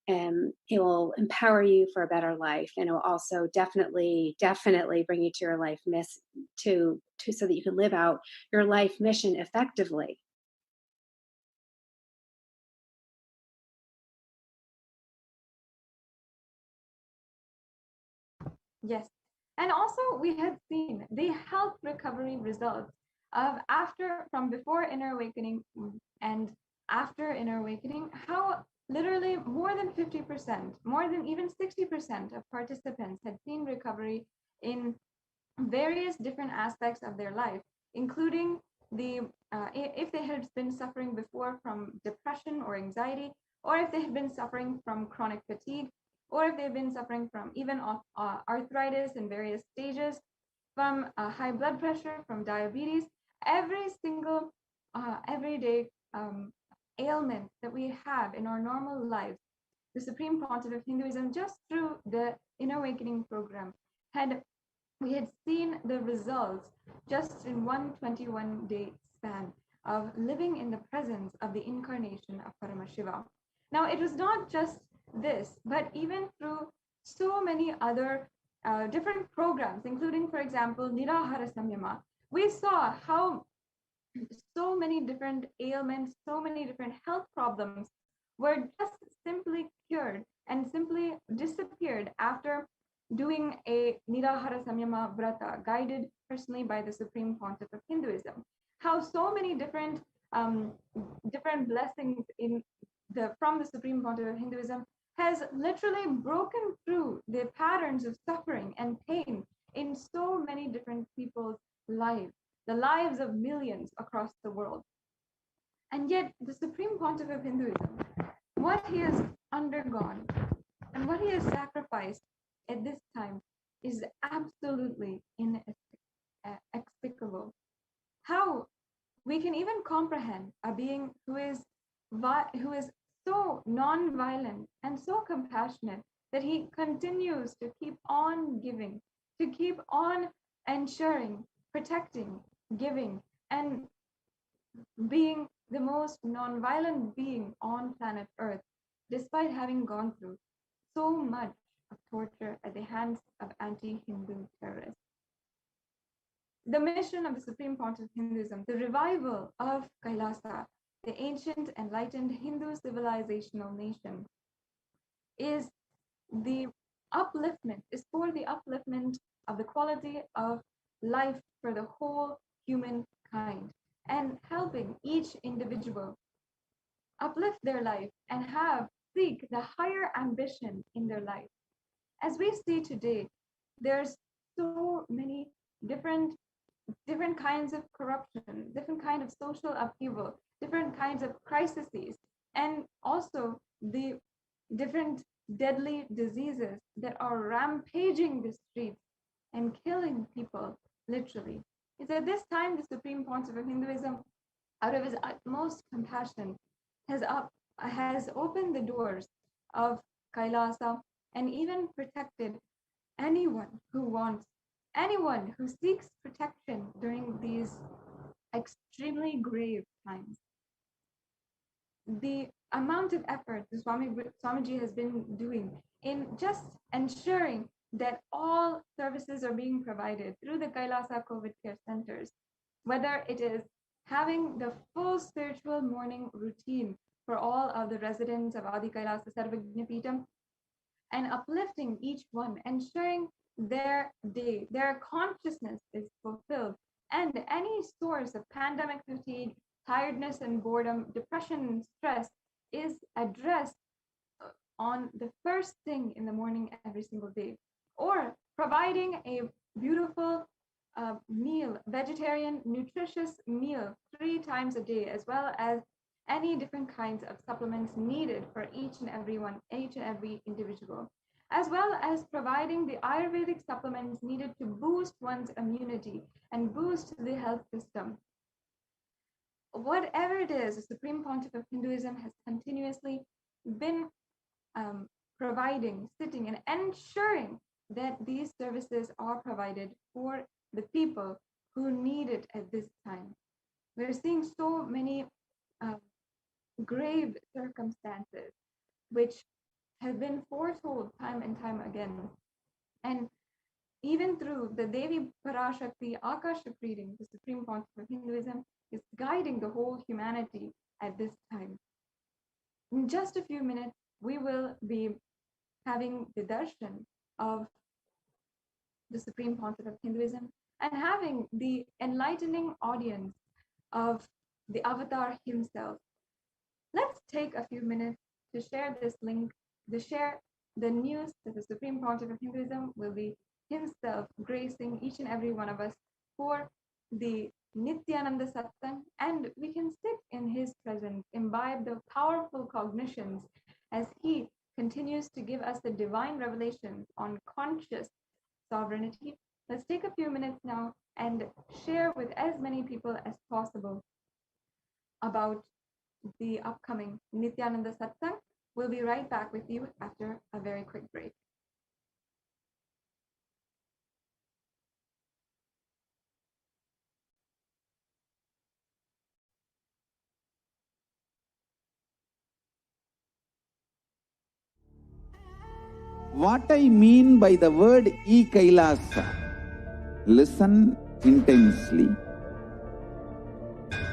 And it will empower you for a better life, and it will also definitely bring you to your life so that you can live out your life mission effectively. Yes, and also we had seen the health recovery results of from before inner awakening and after inner awakening, how literally more than 50%, more than even 60% of participants had seen recovery in various different aspects of their life, including if they had been suffering before from depression or anxiety, or if they had been suffering from chronic fatigue, or if they've been suffering from even arthritis in various stages, from high blood pressure, from diabetes, every single everyday ailment that we have in our normal lives, the Supreme Pontiff of Hinduism, just through the Inner Awakening program, we had seen the results just in 121-day span of living in the presence of the incarnation of Paramashiva. Now, it was not just this, but even through so many other different programs, including, for example, Nirahara Samyama, we saw how so many different ailments, so many different health problems were just simply cured and simply disappeared after doing a Nirahara Samyama Vrata, guided personally by the Supreme Pontiff of Hinduism. How so many different different blessings from the Supreme Pontiff of Hinduism has literally broken through the patterns of suffering and pain in so many different people's lives, the lives of millions across the world. And yet, the Supreme Pontiff of Hinduism, what he has undergone and what he has sacrificed at this time is absolutely inexplicable. How we can even comprehend a being who is so non-violent and so compassionate that he continues to keep on giving, to keep on ensuring, protecting, giving, and being the most non-violent being on planet Earth, despite having gone through so much of torture at the hands of anti-Hindu terrorists. The mission of the Supreme Pontiff of Hinduism, the revival of Kailasa, the ancient enlightened Hindu civilizational nation, is for the upliftment of the quality of life for the whole humankind, and helping each individual uplift their life and seek the higher ambition in their life. As we see today, there's so many different kinds of corruption, different kind of social upheaval, different kinds of crises, and also the different deadly diseases that are rampaging the streets and killing people, literally. It's at this time the Supreme Pontiff of Hinduism, out of his utmost compassion, has opened the doors of Kailasa and even protected anyone who seeks protection during these extremely grave times. The amount of effort the Swamiji has been doing in just ensuring that all services are being provided through the Kailasa COVID care centers, whether it is having the full spiritual morning routine for all of the residents of Adi Kailasa Sarvagnapitam, and uplifting each one, ensuring their day, their consciousness is fulfilled, and any source of pandemic fatigue, tiredness and boredom, depression and stress is addressed on the first thing in the morning every single day, or providing a beautiful meal, vegetarian, nutritious meal 3 times a day, as well as any different kinds of supplements needed for each and every individual, as well as providing the Ayurvedic supplements needed to boost one's immunity and boost the health system. Whatever it is, the Supreme Pontiff of Hinduism has continuously been providing, sitting, and ensuring that these services are provided for the people who need it at this time. We're seeing so many grave circumstances which have been foretold time and time again. And even through the Devi Parashakti Akashic reading, the Supreme Pontiff of Hinduism is guiding the whole humanity at this time. In just a few minutes, we will be having the darshan of the Supreme Pontiff of Hinduism and having the enlightening audience of the avatar himself. Let's take a few minutes to share this link, to share the news that the Supreme Pontiff of Hinduism will be himself gracing each and every one of us for the Nithyananda Satsang, and we can sit in his presence, imbibe the powerful cognitions as he continues to give us the divine revelations on conscious sovereignty, let's take a few minutes now and share with as many people as possible about the upcoming Nithyananda Satsang. We'll be right back with you after a very quick break. What I mean by the word Kailasa, listen intensely.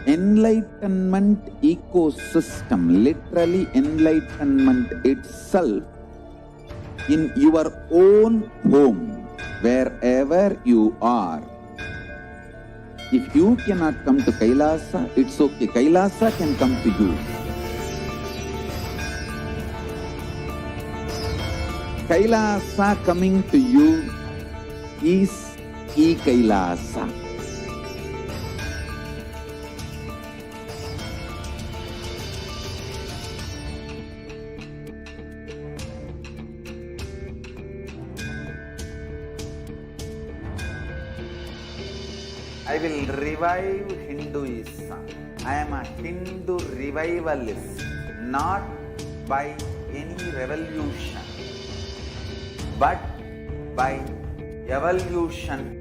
Enlightenment ecosystem, literally enlightenment itself, in your own home, wherever you are. If you cannot come to Kailasa, it's okay. Kailasa can come to you. Kailasa coming to you is Kailasa. I will revive Hinduism. I am a Hindu revivalist, not by any revolution, but by evolution.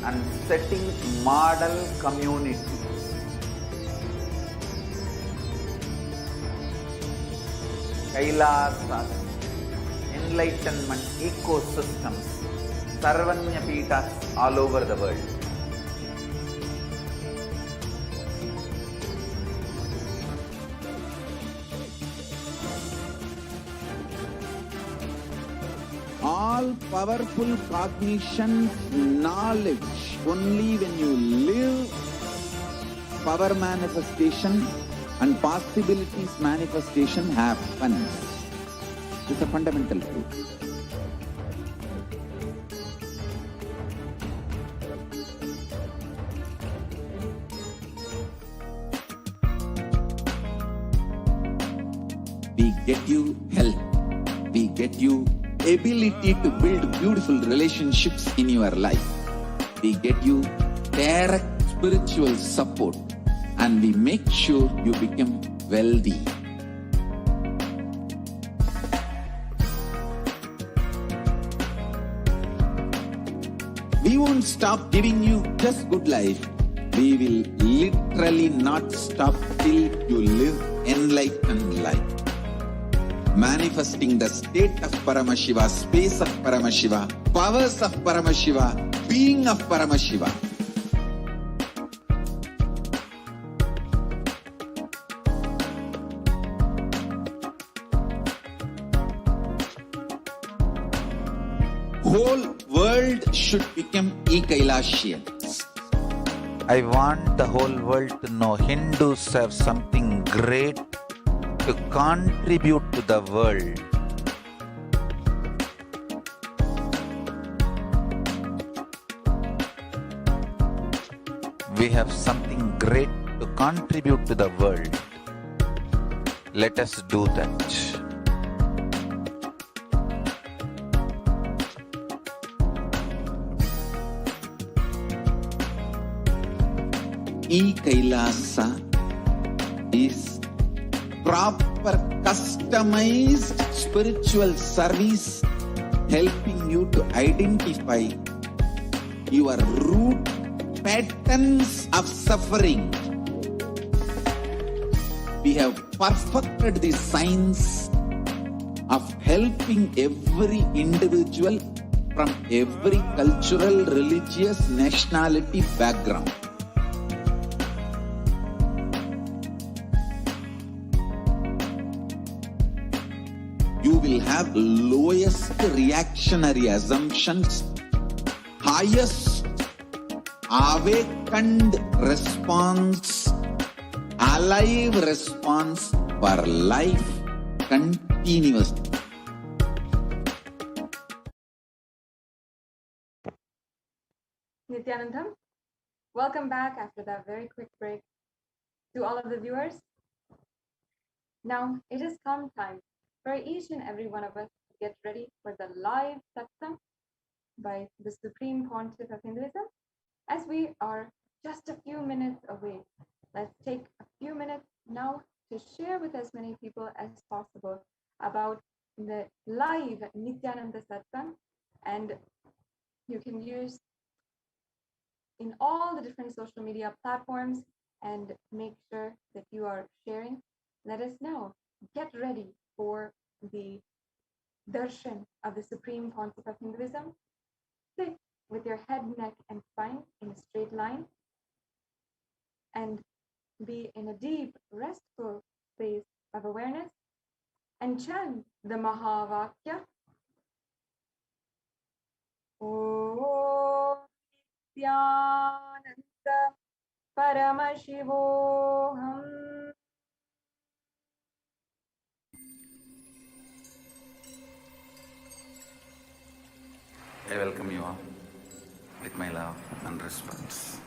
And setting model communities. Kailasa, enlightenment ecosystems, Sarvanya Peethas all over the world. All powerful cognition, knowledge, only when you live power manifestation and possibilities manifestation happens. It's a fundamental truth. We get you health. We get you ability to build beautiful relationships in your life. We get you direct spiritual support, and we make sure you become wealthy. We won't stop giving you just good life. We will literally not stop till you live enlightened life. Manifesting the state of Paramashiva, space of Paramashiva, powers of Paramashiva, being of Paramashiva. Whole world should become Kailasians. I want the whole world to know Hindus have something great to contribute to the world. We have something great to contribute to the world. Let us do that. Kailasa is proper customized spiritual service, helping you to identify your root patterns of suffering. We have perfected the science of helping every individual from every cultural, religious, nationality background. You will have lowest reactionary assumptions, highest awakened response, alive response for life continuously. Nithyanandam, welcome back after that very quick break. To all of the viewers, now it has come time for each and every one of us to get ready for the live satsang by the Supreme Pontiff of Hinduism. As we are just a few minutes away, let's take a few minutes now to share with as many people as possible about the live Nithyananda satsang, and you can use in all the different social media platforms and make sure that you are sharing. Let us know. Get ready for the darshan of the Supreme Pontiff of Hinduism. Sit with your head, neck, and spine in a straight line and be in a deep, restful space of awareness and chant the Mahavakya. Om Nithyananda Paramashivoham. I welcome you all with my love and respect.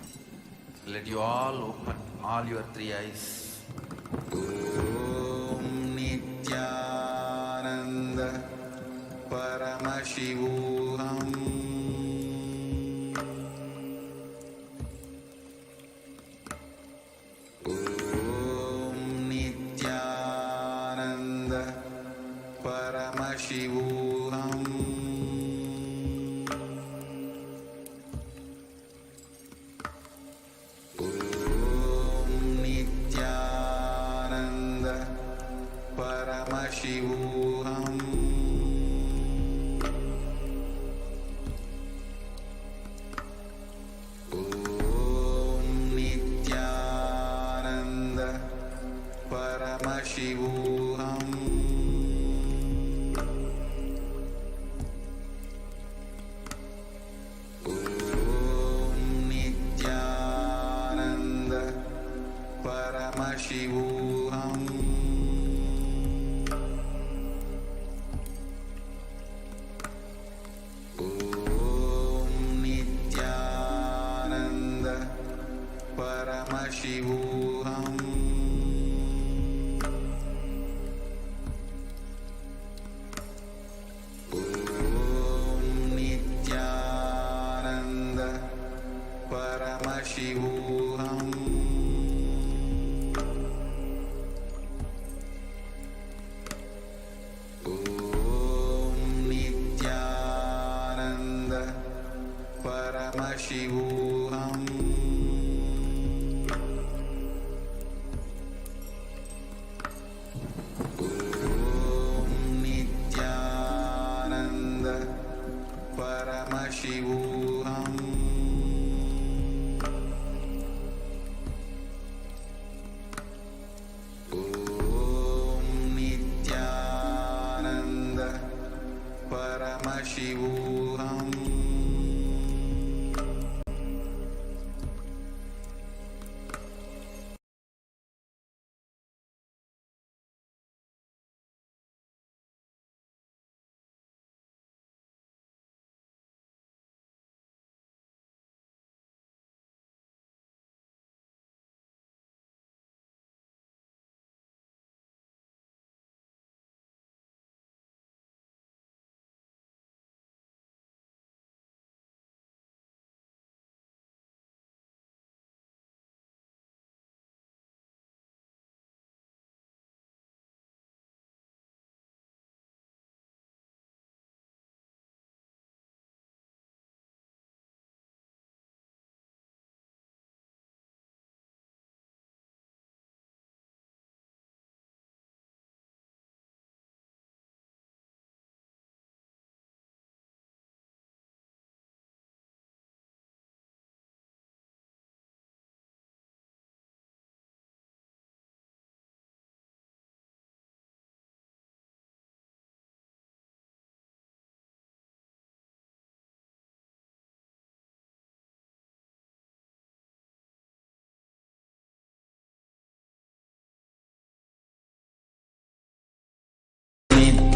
Let you all open all your three eyes. Om Nithyananda Paramashivoham. Om Nithyananda Paramashivoham. Paramashivoham. Om Nithyananda Paramashivoham. Om Nithyananda Paramashivoham. Paramashivoham. Om Nithyananda Paramashivoham. Om Nithyananda Paramashivoham. Paramashivoham. Om Nithyananda Paramashivoham.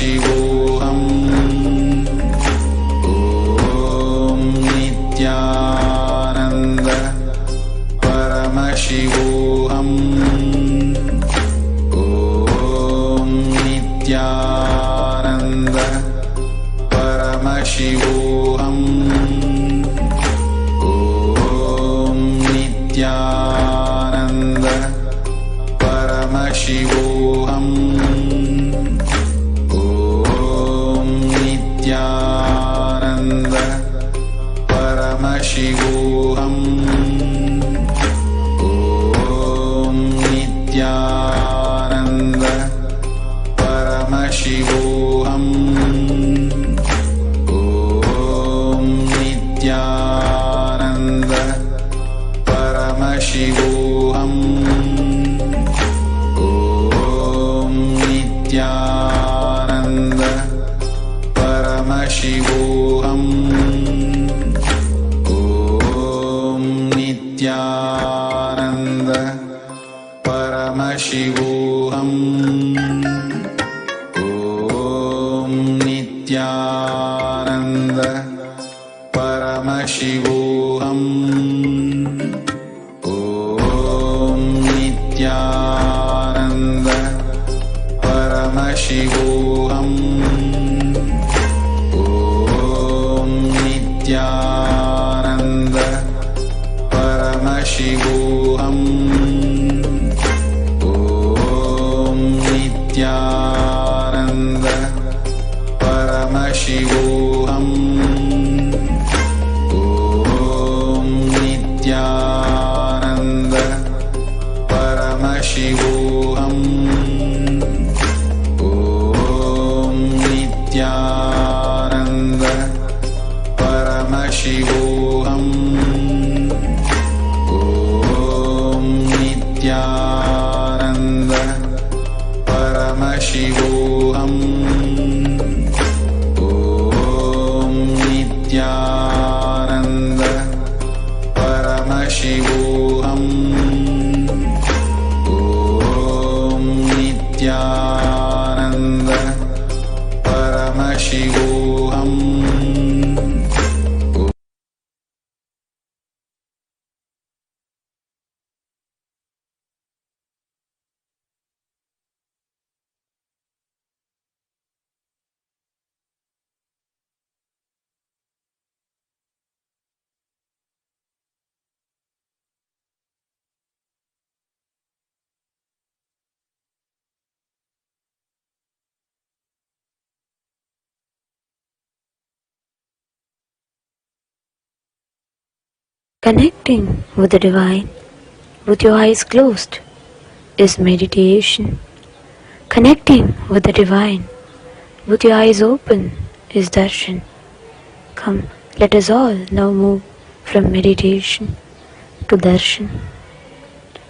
Paramashivoham. Om Nithyananda Paramashivoham. Om Nithyananda Paramashivoham. Om Nithyananda Paramashivoham. Om Nithyananda Paramashivoham. Om Nithyananda Paramashivoham. Om Nithyananda Paramashivoham. Om Nithyananda Paramashivoham. Om Nithyananda Paramashivoham. Om Nithyananda Paramashivoham. Om Nithyananda Paramashivoham. Om Nithyananda Paramashivoham. Om Nithyananda Paramashivoham. Om Nithyananda Paramashivoham. Om Nithyananda Paramashivoham. Om Nithyananda Paramashivoham. Om Nithyananda Paramashivoham. Om Nithyananda Paramashivoham. Connecting with the divine with your eyes closed is meditation. Connecting with the divine with your eyes open is darshan. Come, let us all now move from meditation to darshan.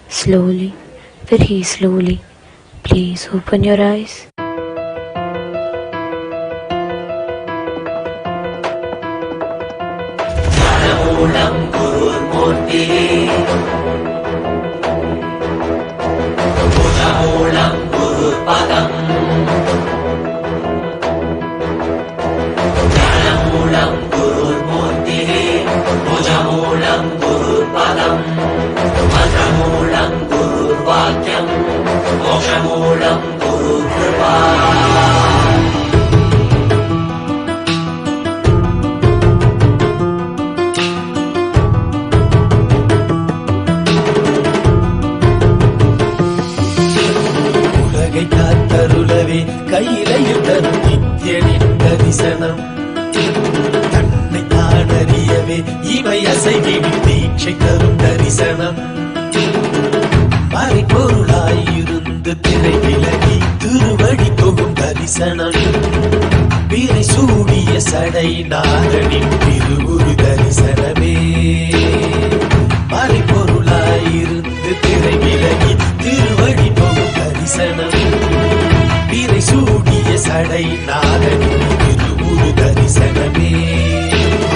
Slowly, very slowly, please open your eyes. கையிலையில் தரும் நித்யனின் தரிசனம் தன்னை தானறியவே இவை அசைவிடும் தீட்சை தரும் தரிசனம் மறைபொருளாயிருந்து திரை விலகி திருவடி தொகும் தரிசனம் பிறை சூடிய சடை நாதனின் திருவுரு தரிசனமே மறைபொருளாயிருந்து திரை விலகி திருவடி தொகும் தரிசனம் பிறை சூடிய சடை நாதனின் திருவுரு தரிசனமே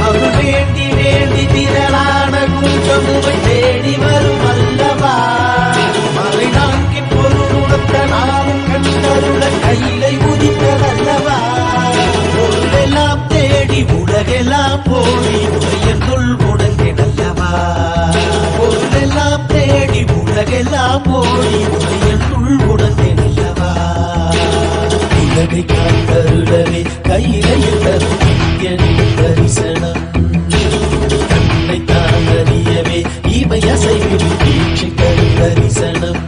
அவன் வேண்டி வேண்டி திரளான குஞ்சமுவை தேடி வரும் அல்லவா மறை நான்கின் பொருளுணர்த்த நாமும் கண்டருள கையிலை உதித்ததல்லவா கோடி உடையனுள் உணர்ந்தேனல்லவா உலகை காத்தருளவே கையிலையில் தரும் நித்தியனின் தரிசனம் தன்னை தான் அறியவே இவை அசைவிடும் தீட்சை தரும் தரிசனம்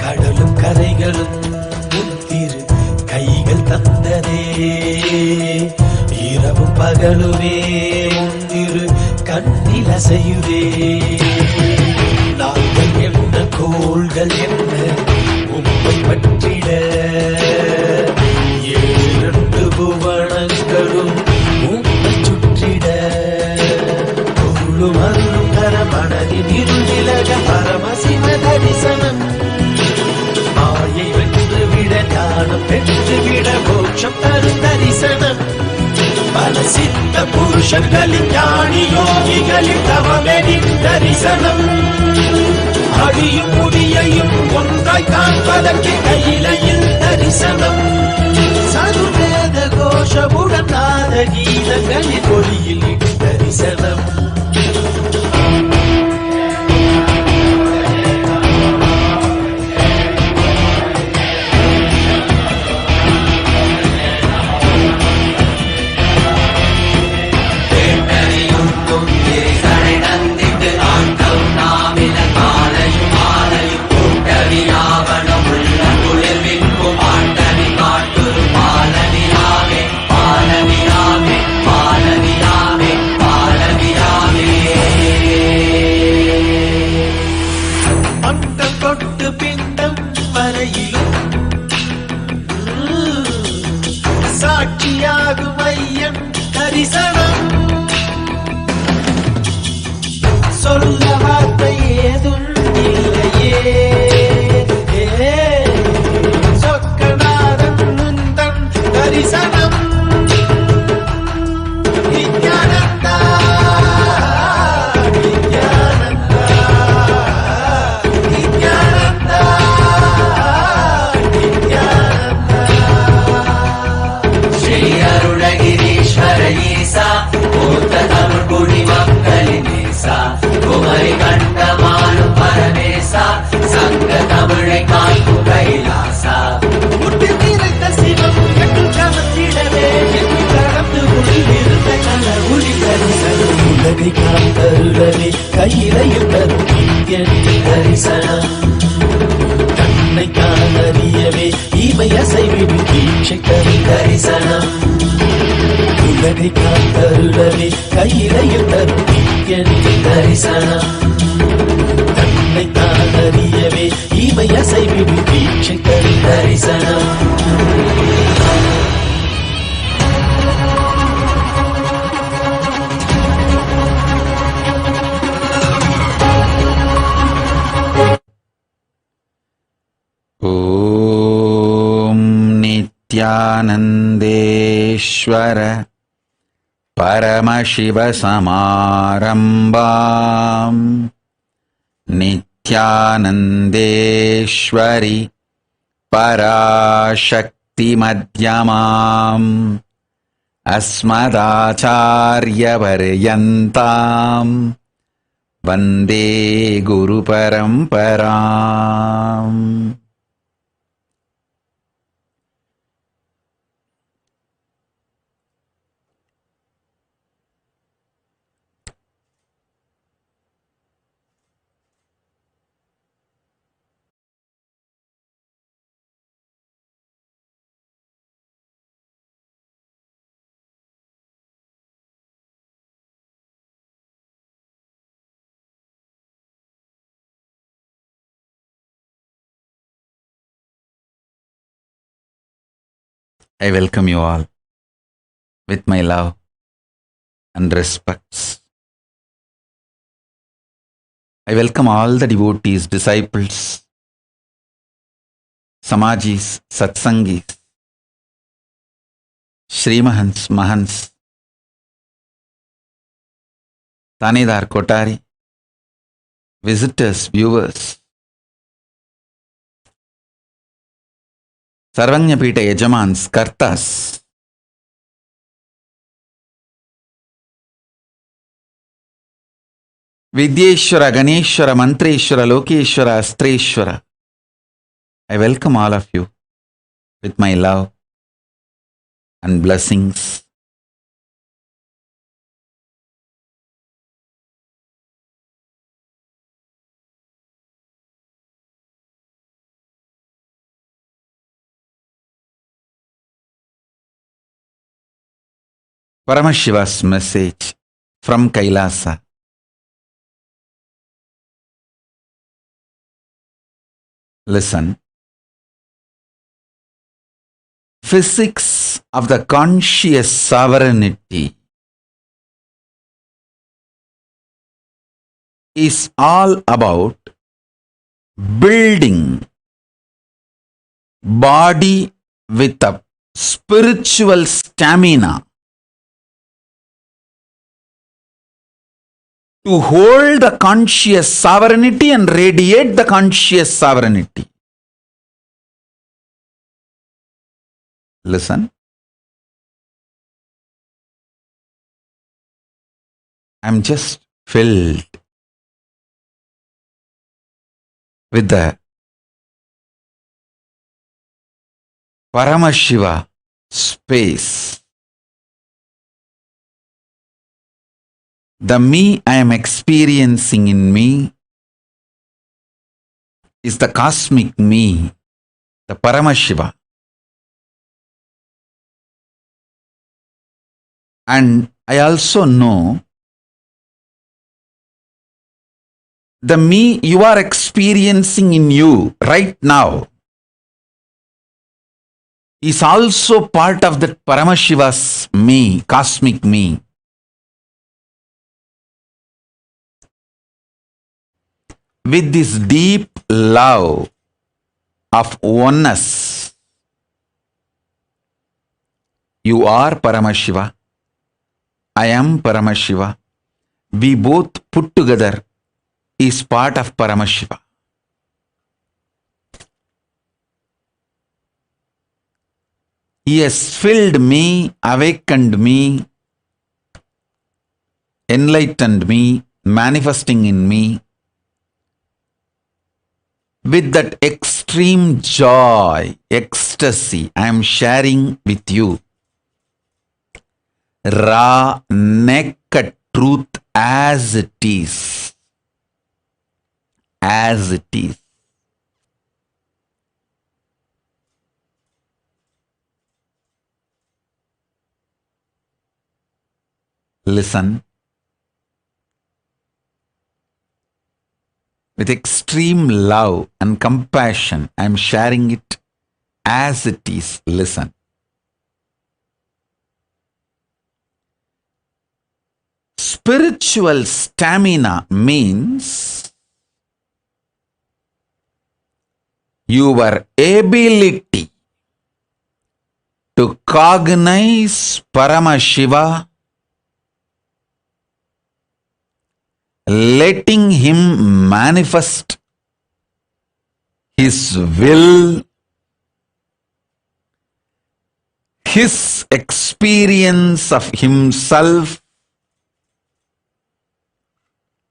கடலும் கரைகளும் முத்திரு கைகள் தந்ததே இரவும் பகலுமே முந்திரு கண்ணில் அசையுதே நாங்கள் என்ன கோள்கள் என்ன மும்பை பற்றிட ஏழு புவனங்களும் மும்பை சுற்றிட பொருளும் அருளும் தர மனதின் இருள் விலக பரமசிவ தரிசனம் மாயை வென்றுவிட ஞானம் பெற்றுவிட மோட்சம் தரும் தரிசனம் பல சித்த புருஷர்களின் ஞானி யோகிகளின் தவமெனின் தரிசனம் அடியும் முடியையும் ஒன்றாய் காண்பதற்கு கையிலையில் தரிசனம் சதுர்வேத கோஷமுடன் நாத கீதங்களின் ஒளியில் தரிசனம் அண்டம் தொட்டு பிண்டம் வரையிலும் சாட்சியாகும் ஐயன் தரிசனம் சொல்ல வார்த்தை ஏதும் இல்லையே சொக்கநாதன் முந்தன் தரிசனம் நித்யானந்தா நித்யானந்தா நித்யானந்தா நித்யானந்தா ஸ்ரீ அருணகிரீஸ்வர ஈசா மூத்த தமிழ் குடி மக்களின் ஈசா குமரி கண்டமானும் பரமேசா சங்க தமிழை காக்கும் கைலாசா முட்டி நிறைந்த சிவம் என்று கவர்ந்திடவே என்று கடந்து உள்ளிருந்த கல ஒளி தரிசனம் உலகை காத்தருளவே கையிலையில் தரும் நித்தியன் தரிசனம் தன்னை தான் அறியவே இவை அசைவிடும் தீட்சை தரும் தரிசனம் உலகை காத்தருளவே கையிலையில் தரும் நித்தியன் தரிசனம் தன்னை தான் அறியவே இவை அசைவிடும் தீட்சை தரும் தரிசனம் ॐ नित्यानन्देश्वर परमशिवसमारम्भाम् नित्यानन्देश्वरि पराशक्तिमध्यमाम् अस्मदाचार्यपर्यन्ताम् वन्दे गुरुपरम्पराम् I welcome you all. with my love and respects. I welcome all the devotees, disciples, Samajis, Satsangis, Srimahans, Mahans, Tanidar Kotari, visitors, viewers, Sarvanyapita Yajamans, Kartas, Vidyeshwara, Ganeshwara, Mantreshwara, Lokeshwara, Astreshwara. I welcome all of you with my love and blessings. Paramashiva's message from Kailasa. Listen. Physics of the conscious sovereignty is all about building body with a spiritual stamina to hold the conscious sovereignty and radiate the conscious sovereignty. Listen. I'm just filled with the Paramashiva space. The me I am experiencing in me is the cosmic me, the Paramashiva. And I also know the me you are experiencing in you right now is also part of that Paramashiva's me, cosmic me. With this deep love of oneness, you are Paramashiva, I am Paramashiva. We both put together is part of Paramashiva. He has filled me, awakened me, enlightened me, manifesting in me with that extreme joy, ecstasy I am sharing with you. Raw, naked truth as it is. As it is. Listen. With extreme love and compassion, I am sharing it as it is. Listen. Spiritual stamina means your ability to cognize Paramashiva, letting him manifest his will, his experience of himself.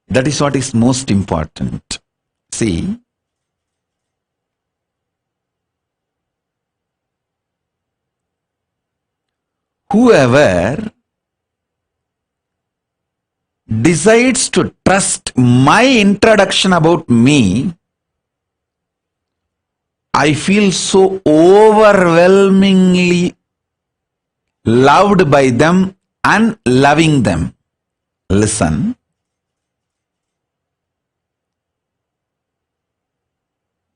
That is what is most important. See, whoever decides to trust my introduction about me, I feel so overwhelmingly loved by them and loving them. Listen.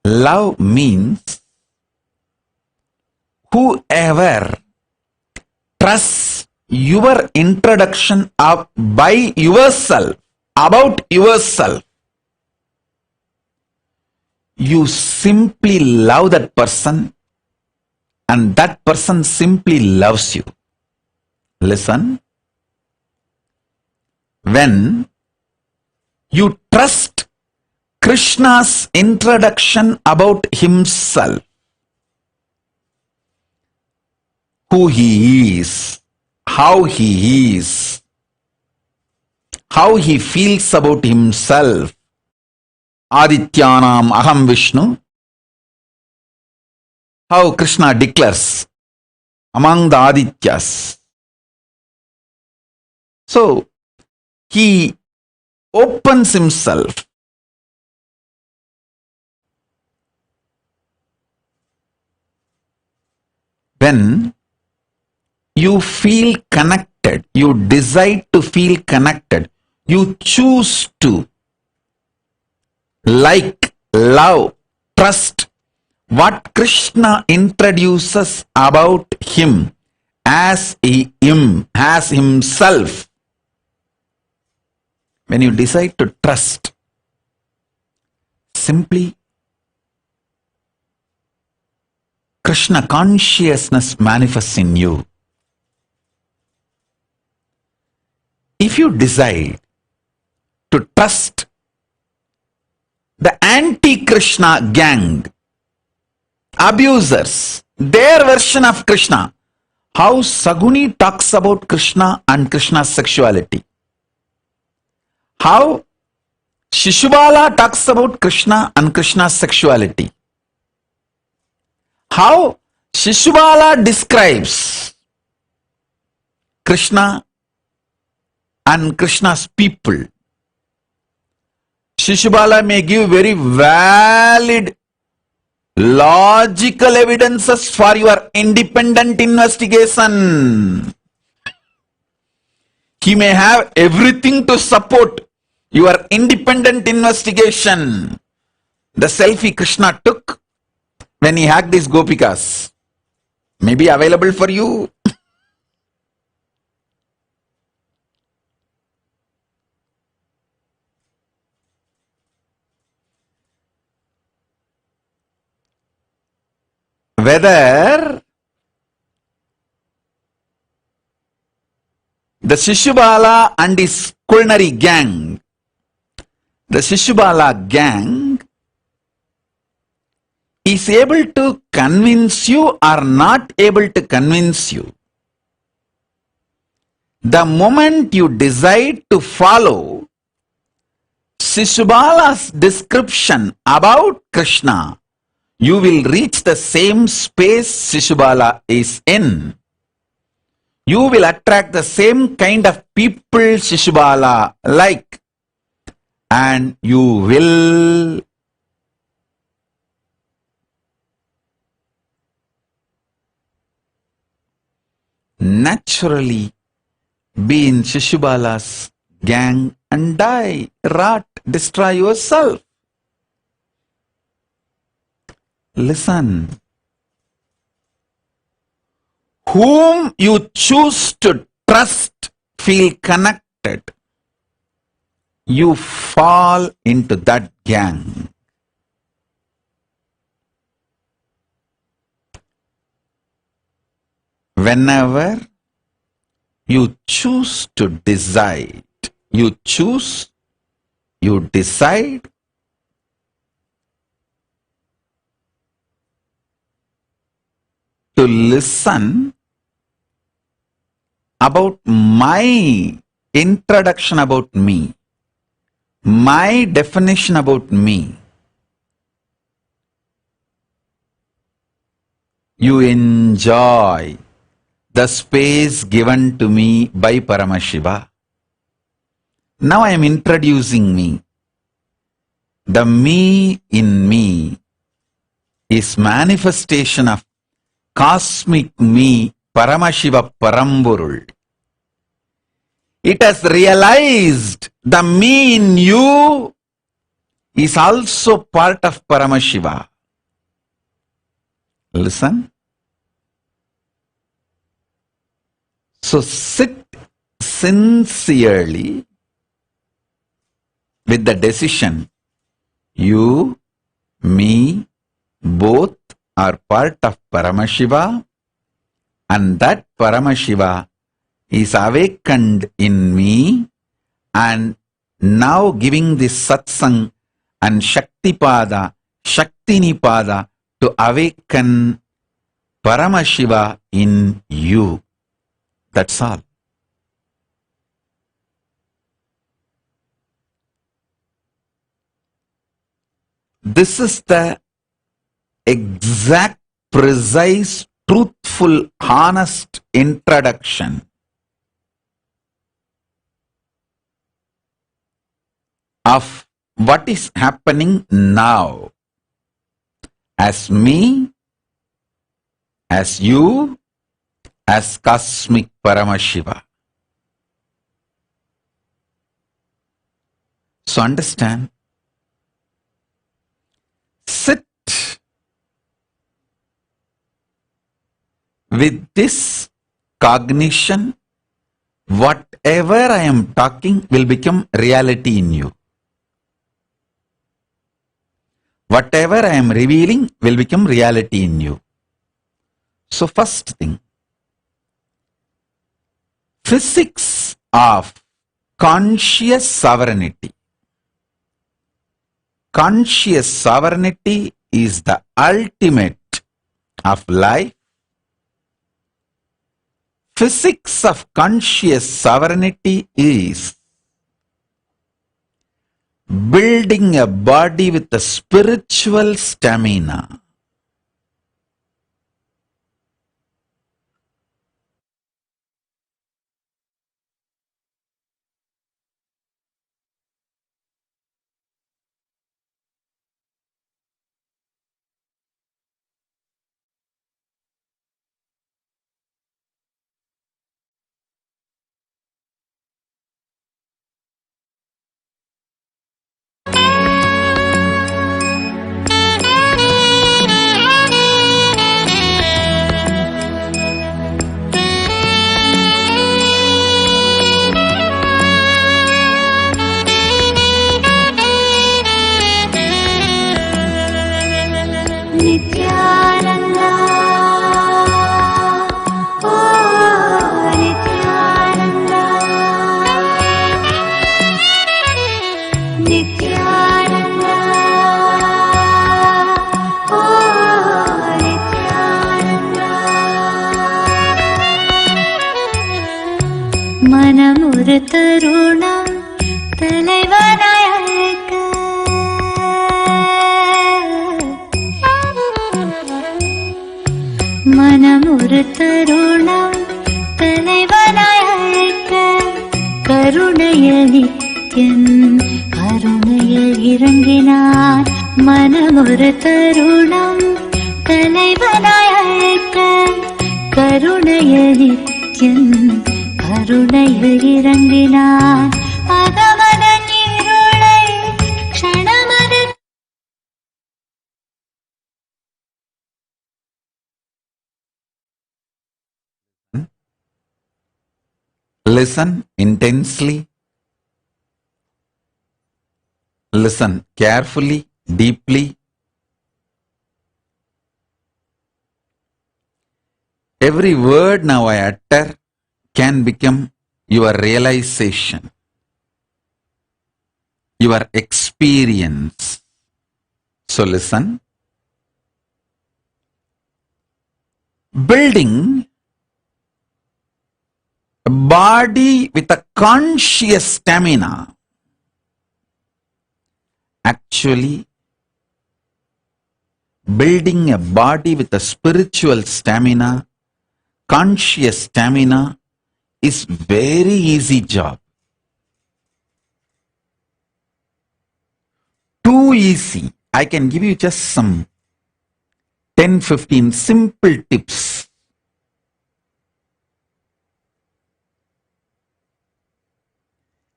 Love means whoever trusts your introduction of by yourself, about yourself, you simply love that person and that person simply loves you. Listen. When you trust Krishna's introduction about himself, who he is, how he is, how he feels about himself, Adityanam Aham Vishnu, how Krishna declares among the Adityas. So, he opens himself. When you feel connected, you decide to feel connected, you choose to like, love, trust what Krishna introduces about him as as himself. When you decide to trust, simply Krishna consciousness manifests in you. If you decide to trust the anti-Krishna gang, abusers, their version of Krishna, how Saguni talks about Krishna and Krishna's sexuality, how Shishubala talks about Krishna and Krishna's sexuality, how Shishubala describes Krishna and Krishna's people. Shishubala may give very valid, logical evidences for your independent investigation. He may have everything to support your independent investigation. The selfie Krishna took when he hugged his gopikas may be available for you. Whether the Shishubala and his culinary gang, the Shishubala gang is able to convince you or not able to convince you, the moment you decide to follow Shishubala's description about Krishna, you will reach the same space Shishubala is in. You will attract the same kind of people Shishubala like, and you will naturally be in Shishubala's gang and die, rot, destroy yourself. Listen. Whom you choose to trust, feel connected, you fall into that gang. Whenever you choose to decide, you decide to listen about my introduction about me, my definition about me. You enjoy the space given to me by Paramashiva. Now I am introducing me. The me in me is manifestation of cosmic me, Paramashiva Paramburul. It has realized the me in you is also part of Paramashiva. Listen. So sit sincerely with the decision, you, me, both are part of Paramashiva, and that Paramashiva is awakened in me, and now giving this satsang and Shaktipada, Shaktinipada to awaken Paramashiva in you. That's all. This is the exact, precise, truthful, honest introduction of what is happening now as me, as you, as cosmic Paramashiva. So understand, sit with this cognition, whatever I am talking will become reality in you. Whatever I am revealing will become reality in you. So first thing, physics of conscious sovereignty. Conscious sovereignty is the ultimate of life. Physics of conscious sovereignty is building a body with a spiritual stamina. Nithyananda, oh Nithyananda, Nithyananda, oh Nithyananda. Manamuru tarunam தலைவனாய் அழைக்க மனம் ஒரு தருணம் தலைவனாய் அழைக்க கருணையில் நித்யன் கருணையில் இறங்கினார் மனம் ஒரு தருணம் தலைவனாய் அழைக்க கருணையில் நித்யன் கருணையில் இறங்கினார் அகமதன் இருளை க்ஷணமது Listen intensely. Listen carefully, deeply. Every word now I utter can become your realization, your experience. So listen. Building a body with a conscious stamina. Actually, building a body with a spiritual stamina, conscious stamina, is very easy job. Too easy. I can give you just some 10-15 simple tips.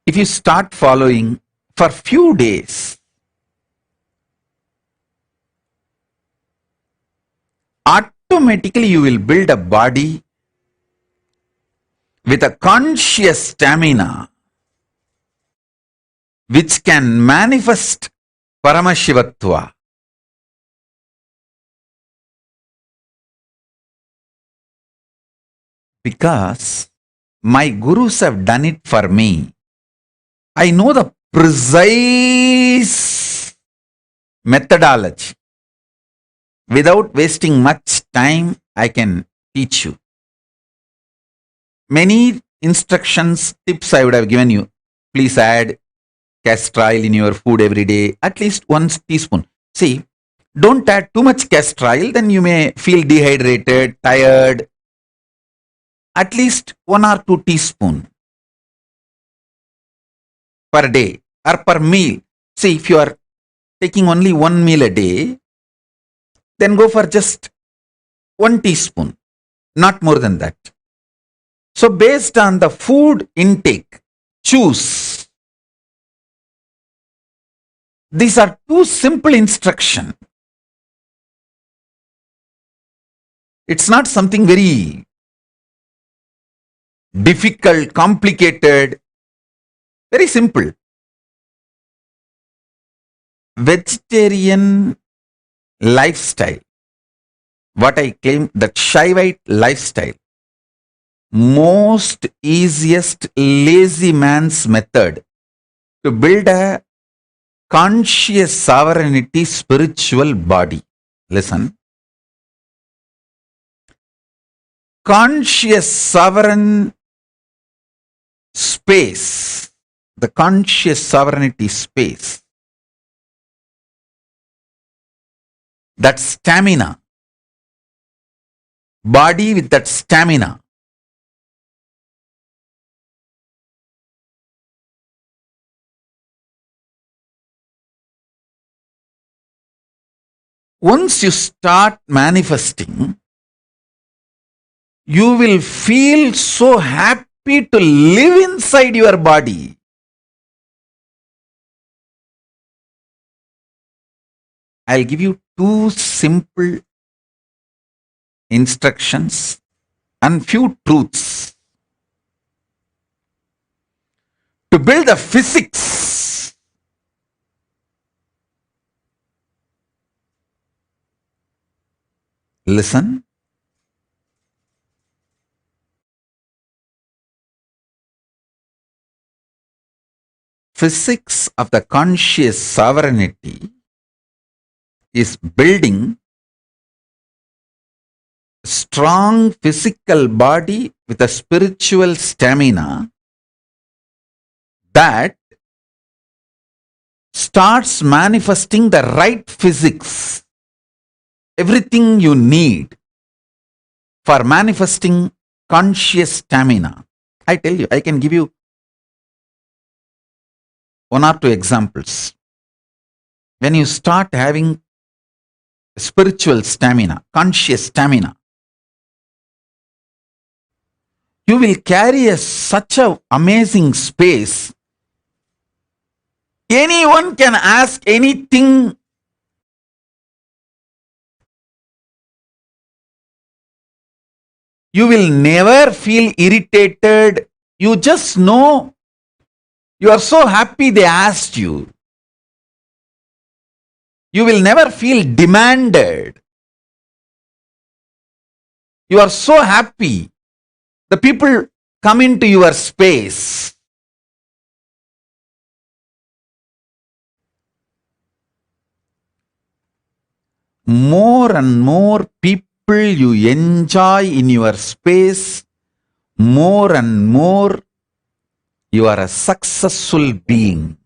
If you start following for few days, automatically you will build a body with a conscious stamina which can manifest Paramashivatva. Because my gurus have done it for me. I know the precise methodology. Without wasting much time, I can teach you. Many instructions, tips I would have given you. Please add castor oil in your food every day, at least 1 teaspoon. See, don't add too much castor oil, then you may feel dehydrated, tired. At least 1 or 2 teaspoon per day or per meal. See, if you are taking only 1 meal a day, then go for just 1 teaspoon, not more than that. So based on the food intake, choose. These are 2 simple instructions. It's not something very difficult, complicated, very simple. Vegetarian lifestyle, what I claim, that Shaivite lifestyle, most easiest lazy man's method to build a conscious sovereignty spiritual body. Listen. Conscious sovereign space, the conscious sovereignty space, that stamina, body with that stamina. Once you start manifesting, you will feel so happy to live inside your body. I'll give you 2 simple instructions and few truths to build the physics. Listen. Physics of the conscious sovereignty is building strong physical body with a spiritual stamina that starts manifesting the right physics, everything you need for manifesting conscious stamina. I tell you, I can give you 1 or 2 examples. When you start having spiritual stamina, conscious stamina, you will carry such an amazing space. Anyone can ask anything. You will never feel irritated. You just know you are so happy they asked you. You will never feel demanded. You are so happy. The people come into your space. More and more people you enjoy in your space, more and more you are a successful being.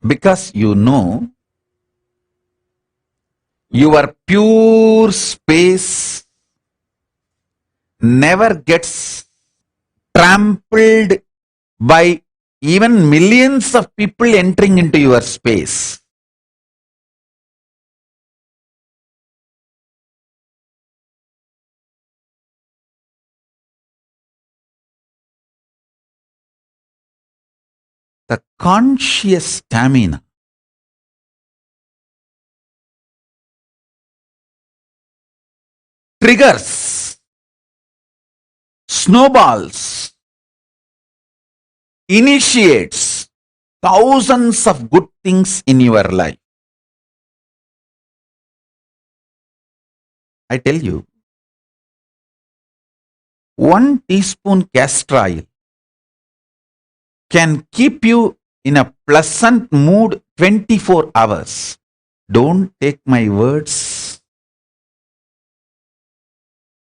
Because you know your pure space never gets trampled by even millions of people entering into your space. The conscious stamina triggers, snowballs, initiates thousands of good things in your life. I tell you, 1 teaspoon castor oil can keep you in a pleasant mood 24 hours. Don't take my words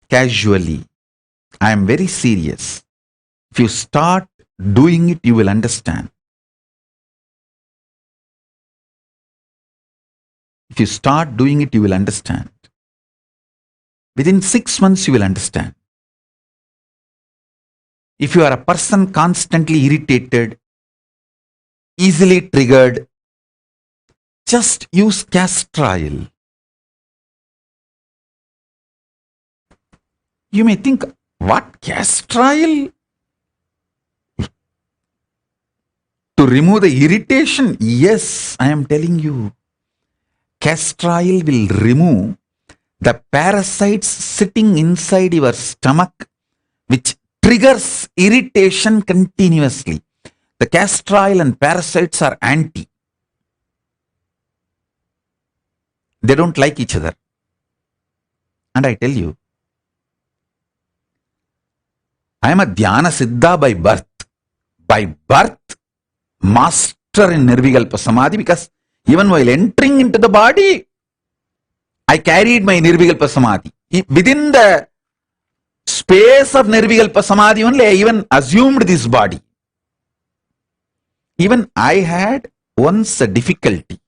casually. I am very serious. If you start doing it, you will understand. If you start doing it, you will understand. Within 6 months, you will understand. If you are a person constantly irritated, easily triggered, just use castor oil. You may think, what, castor oil? To remove the irritation? Yes, I am telling you. Castor oil will remove the parasites sitting inside your stomach, which triggers irritation continuously. The castor oil and parasites are anti. They don't like each other. And I tell you, I am a Dhyana Siddha by birth. By birth, master in Nirvikalpa Samadhi, because even while entering into the body, I carried my Nirvikalpa Samadhi. Within the space of Nirvikalpa Samadhi only, I even assumed this body. Even I had once a difficulty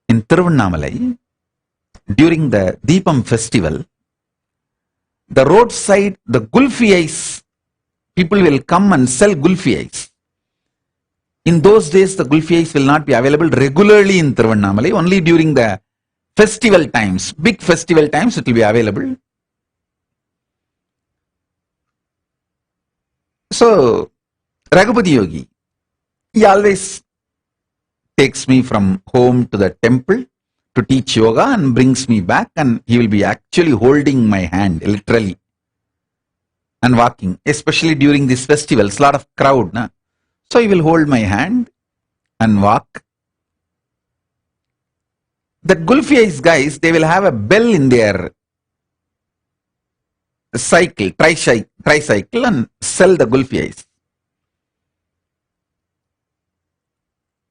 in Tiruvannamalai during the Deepam festival. The roadside, the gulfi ice, people will come and sell gulfi ice. In those days, the gulfi ice will not be available regularly in Tiruvannamalai, only during the festival times, big festival times it will be available. So, Raghupati Yogi, he always takes me from home to the temple to teach yoga and brings me back, and he will be actually holding my hand, literally, and walking, especially during these festivals, lot of crowd. Na? So he will hold my hand and walk. The gulfi ice guys, they will have a bell in their cycle, tricycle, and sell the gulfi ice.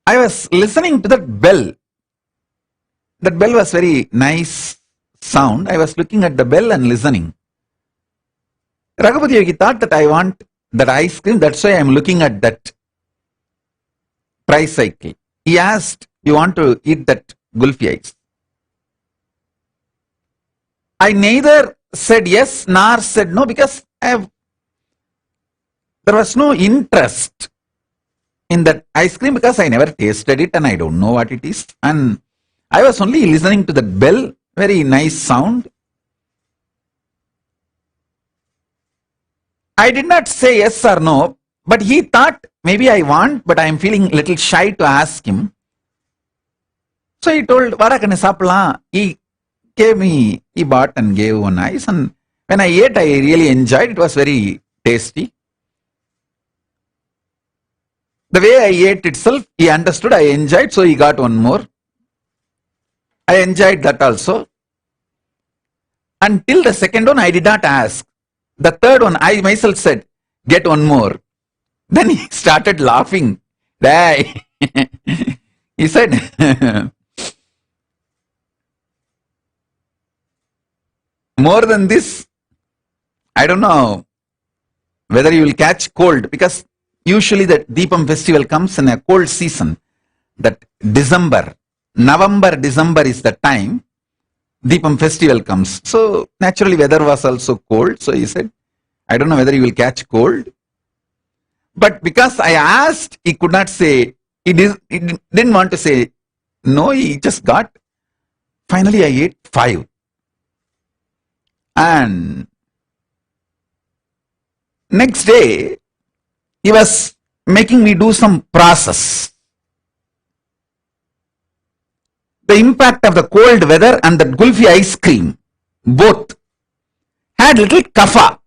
I was listening to that bell. That bell was very nice sound. I was looking at the bell and listening. Raghupati Yogi thought that I want that ice cream, that's why I am looking at that tricycle. He asked, you want to eat that gulfi ice? I neither said yes nor said no, because there was no interest in that ice cream, because I never tasted it and I don't know what it is. And I was only listening to that bell, very nice sound. I did not say yes or no, but he thought maybe I want, but I am feeling a little shy to ask him. So he told, Varakane sapla. He gave me, he bought and gave one ice, and when I ate, I really enjoyed. It was very tasty. The way I ate itself, he understood, I enjoyed, so he got one more. I enjoyed that also. Until the second one, I did not ask. The third one, I myself said, get one more. Then he started laughing. He said, more than this, I don't know whether you will catch cold, because usually the Deepam festival comes in a cold season. That December, November, December is the time Deepam festival comes. So naturally weather was also cold. So he said, I don't know whether you will catch cold. But because I asked, he could not say, he didn't want to say no, he just got. Finally I ate 5. And next day, he was making me do some process. The impact of the cold weather and the gulfi ice cream, both had little kapha.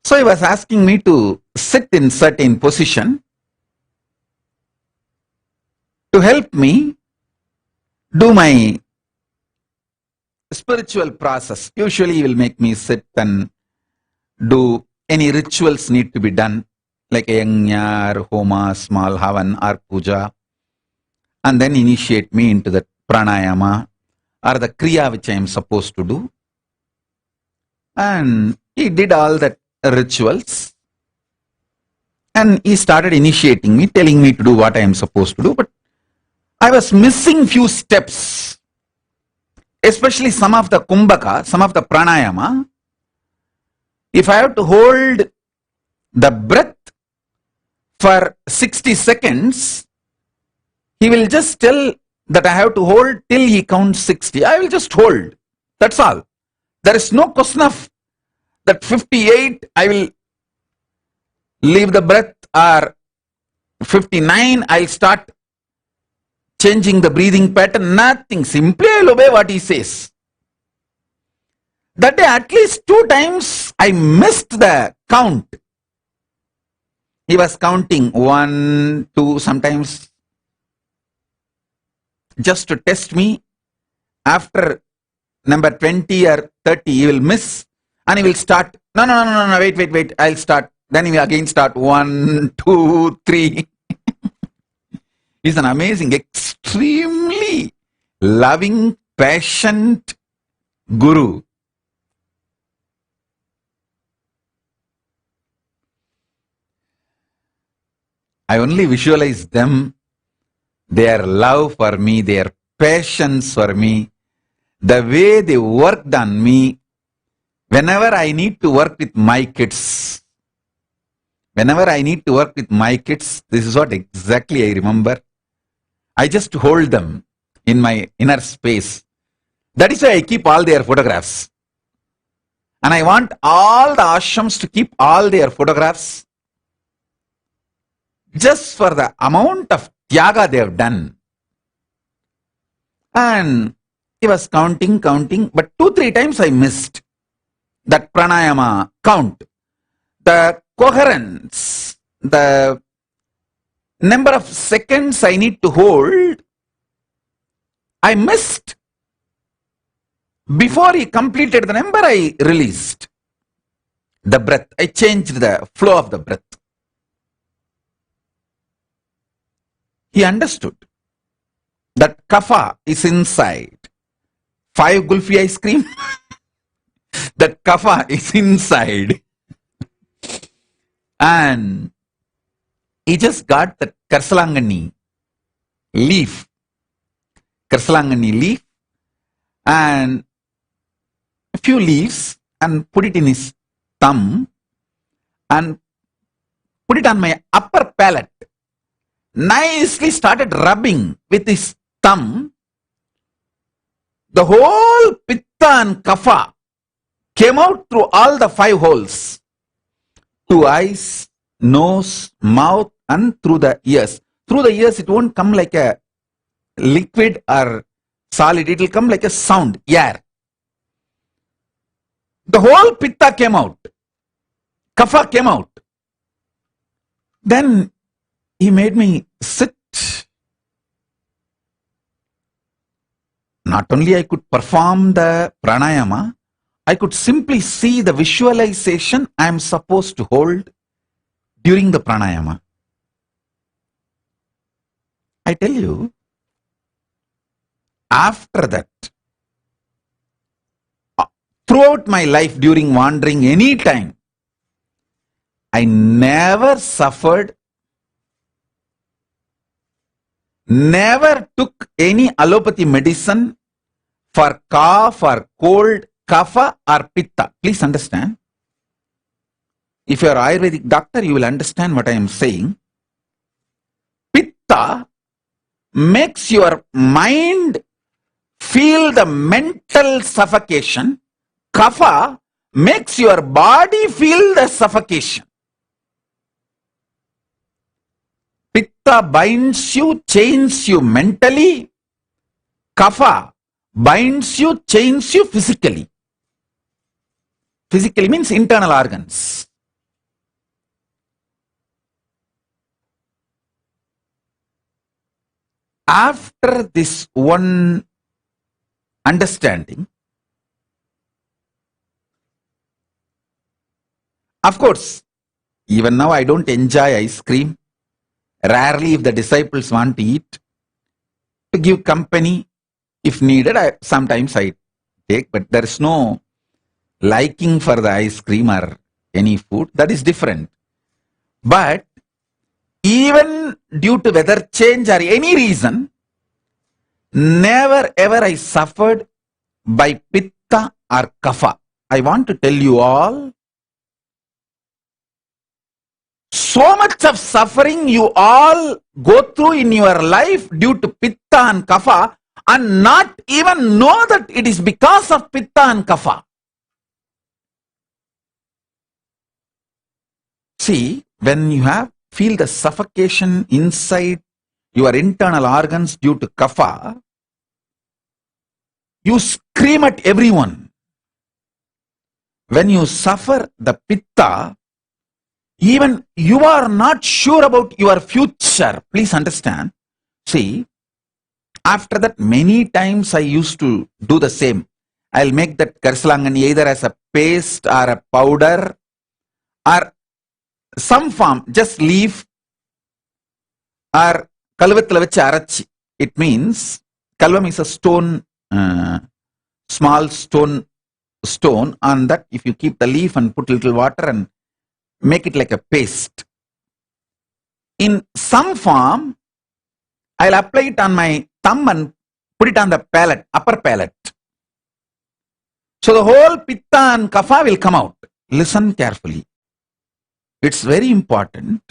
So he was asking me to sit in certain position to help me do my spiritual process. Usually he will make me sit and do any rituals need to be done, like a yajna or homa, small havan or puja, and then initiate me into the pranayama or the kriya which I am supposed to do. And he did all that rituals and he started initiating me, telling me to do what I am supposed to do, but I was missing few steps, especially some of the kumbhaka, some of the pranayama. If I have to hold the breath for 60 seconds, he will just tell that I have to hold till he counts 60. I will just hold. That's all. There is no question of that 58, I will leave the breath, or 59, I'll start changing the breathing pattern. Nothing. Simply I'll obey what he says. That day at least 2 times I missed the count. He was counting 1, 2, sometimes just to test me. After number 20 or 30, he will miss and he will start. No, wait, I'll start. Then he will again start 1, 2, 3. He's an amazing, extremely loving, patient guru. I only visualize them, their love for me, their patience for me, the way they worked on me. Whenever I need to work with my kids, this is what exactly I remember. I just hold them in my inner space. That is why I keep all their photographs. And I want all the ashrams to keep all their photographs just for the amount of tyaga they have done. And he was counting, but 2-3 times I missed that pranayama count. The coherence, the number of seconds I need to hold, I missed. Before he completed the number, I released the breath. I changed the flow of the breath. He understood that kapha is inside. 5 gulfi ice cream, that kapha is inside. And he just got the karsalangani leaf, and a few leaves, and put it in his thumb and put it on my upper palate. Nicely started rubbing with his thumb. The whole pitta and kapha came out through all the 5 holes. 2 eyes, nose, mouth, and through the ears. Through the ears, it won't come like a liquid or solid. It will come like a sound, air. The whole pitta came out. Kapha came out. Then he made me sit. Not only I could perform the pranayama, I could simply see the visualization I am supposed to hold during the pranayama. I tell you, after that, throughout my life, during wandering any time, I never suffered, never took any allopathy medicine for cough or cold, kapha or pitta. Please understand. If you are Ayurvedic doctor, you will understand what I am saying. Pitta makes your mind feel the mental suffocation. Kapha makes your body feel the suffocation. Pitta binds you, chains you mentally. Kapha binds you, chains you physically. Physically means internal organs. After this one understanding, of course, even now I don't enjoy ice cream. Rarely, if the disciples want to eat, to give company, if needed, sometimes I take, but there is no liking for the ice cream or any food. That is different. But even due to weather change or any reason, never ever I suffered by pitta or kapha. I want to tell you all, so much of suffering you all go through in your life due to pitta and kapha and not even know that it is because of pitta and kapha. See, when you feel the suffocation inside your internal organs due to kapha, you scream at everyone. When you suffer the pitta, even you are not sure about your future. Please understand. See, after that many times I used to do the same. I'll make that karsalangani either as a paste or a powder or some form, just leaf or kalvathila vechi arachi. It means, kalvam is a stone, small stone, on that if you keep the leaf and put little water and make it like a paste. In some form, I'll apply it on my thumb and put it on the palate, upper palate. So the whole pitta and kapha will come out. Listen carefully. It's very important.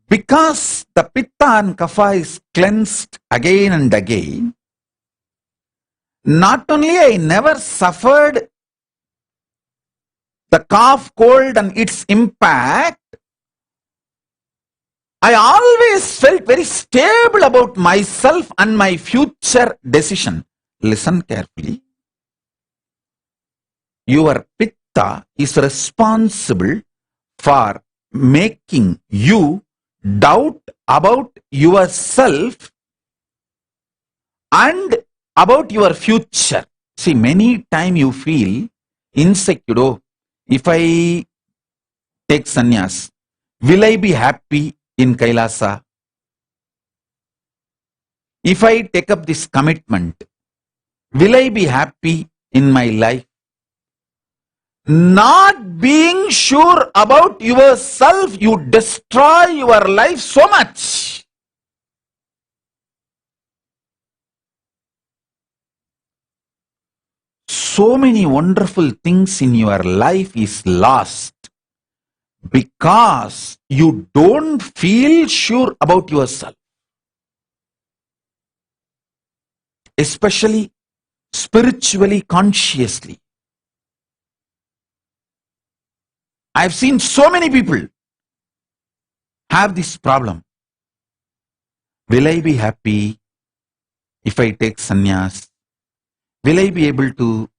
Because the pitta and kapha is cleansed again and again, not only I never suffered the cough, cold and its impact, I always felt very stable about myself and my future decision. Listen carefully. Your pitta is responsible for making you doubt about yourself and about your future. See, many times you feel insecure. Oh, if I take sannyas, will I be happy in Kailasa? If I take up this commitment, will I be happy in my life? Not being sure about yourself, you destroy your life so much. So many wonderful things in your life is lost because you don't feel sure about yourself. Especially spiritually, consciously. I've seen so many people have this problem. Will I be happy if I take sannyas? Will I be able to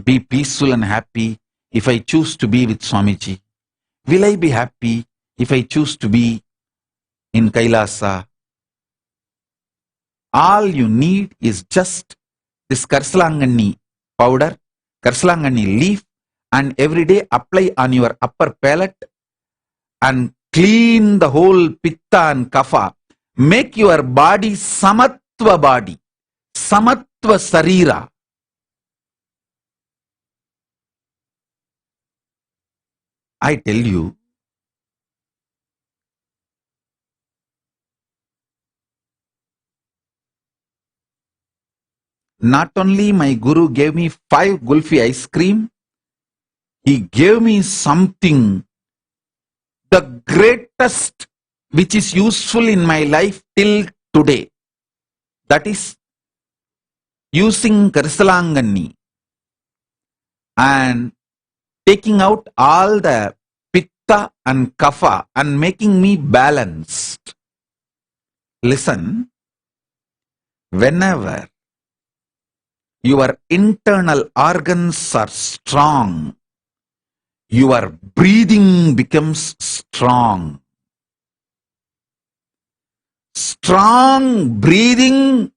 be peaceful and happy if I choose to be with Swamiji? Will I be happy if I choose to be in Kailasa? All you need is just this karsalangani powder, karsalangani leaf, and every day apply on your upper palate and clean the whole pitta and kapha. Make your body samatva body, samatva sarira. I tell you, not only my Guru gave me 5 gulfi ice cream, he gave me something, the greatest, which is useful in my life till today. That is using karsalangani and taking out all the pitta and kapha and making me balanced. Listen, whenever your internal organs are strong, your breathing becomes strong. Strong breathing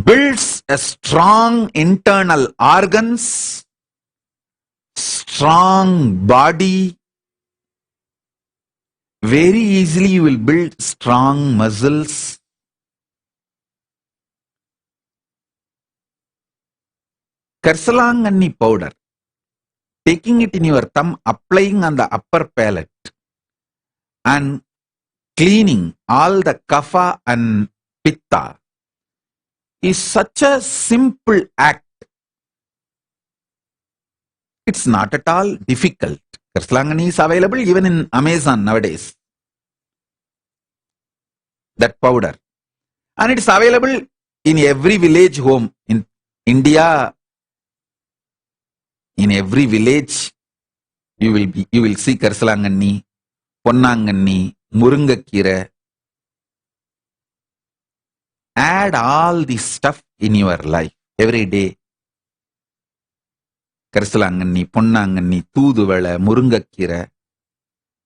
builds a strong internal organs, strong body. Very easily you will build strong muscles. Karsalanganni powder, taking it in your thumb, applying on the upper palate and cleaning all the kapha and pitta is such a simple act. It's not at all difficult. Karsalangani is available even in Amazon nowadays. That powder. And it's available in every village home. In India, in every village, you will see Karsalangani, Ponnangani, Murungakira. Add all this stuff in your life every day. Karsalangani, Ponnangani, Thooduvala, Murungakira.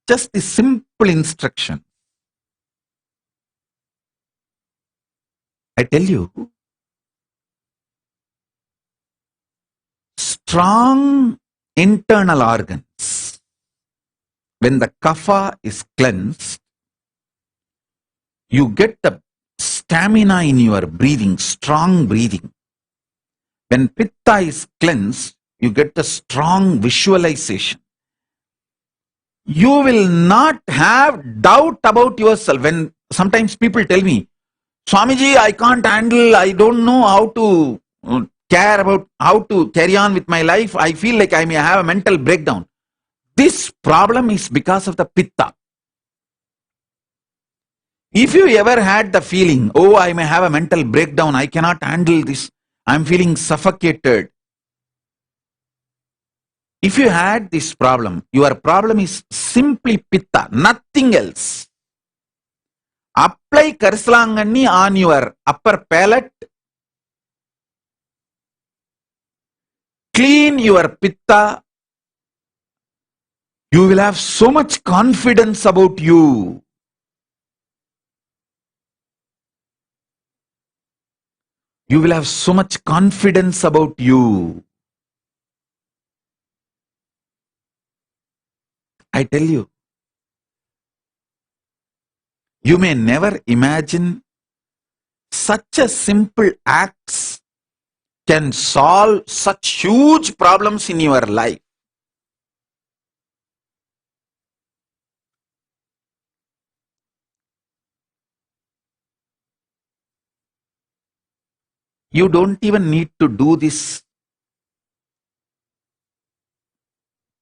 Just the simple instruction. I tell you, strong internal organs, when the kapha is cleansed, you get the stamina in your breathing, strong breathing. When pitta is cleansed, you get the strong visualization. You will not have doubt about yourself. When sometimes people tell me, Swamiji, I can't handle, I don't know how to care about how to carry on with my life. I feel like I may have a mental breakdown. This problem is because of the pitta. If you ever had the feeling, oh, I may have a mental breakdown, I cannot handle this, I'm feeling suffocated. If you had this problem, your problem is simply pitta, nothing else. Apply Karsalangani on your upper palate. Clean your pitta. You will have so much confidence about you. You will have so much confidence about you. I tell you. You may never imagine such a simple acts can solve such huge problems in your life. You don't even need to do this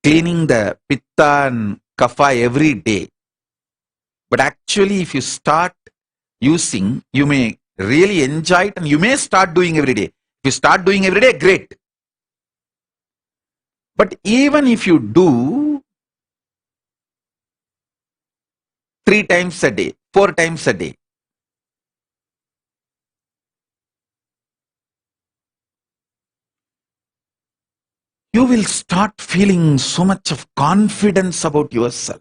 cleaning the pitta and kapha every day. But actually, if you start using, you may really enjoy it and you may start doing every day. If you start doing every day, great. But even if you do 3 times a day, 4 times a day, you will start feeling so much of confidence about yourself.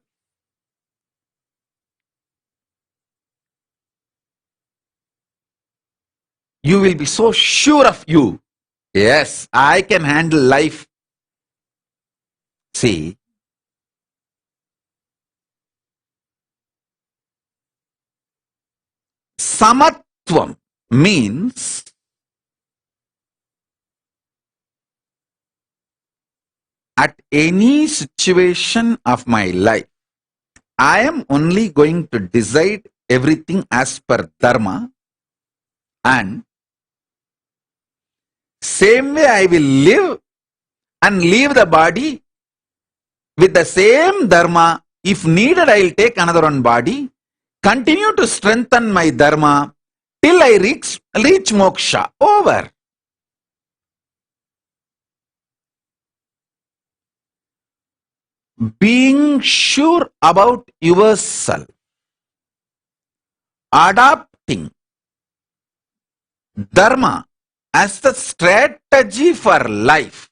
You will be so sure of you. Yes, I can handle life. See, samatvam means at any situation of my life, I am only going to decide everything as per dharma, and same way I will live and leave the body with the same dharma. If needed, I will take another one body, continue to strengthen my dharma till I reach moksha. Over. Being sure about yourself, adapting dharma as the strategy for life.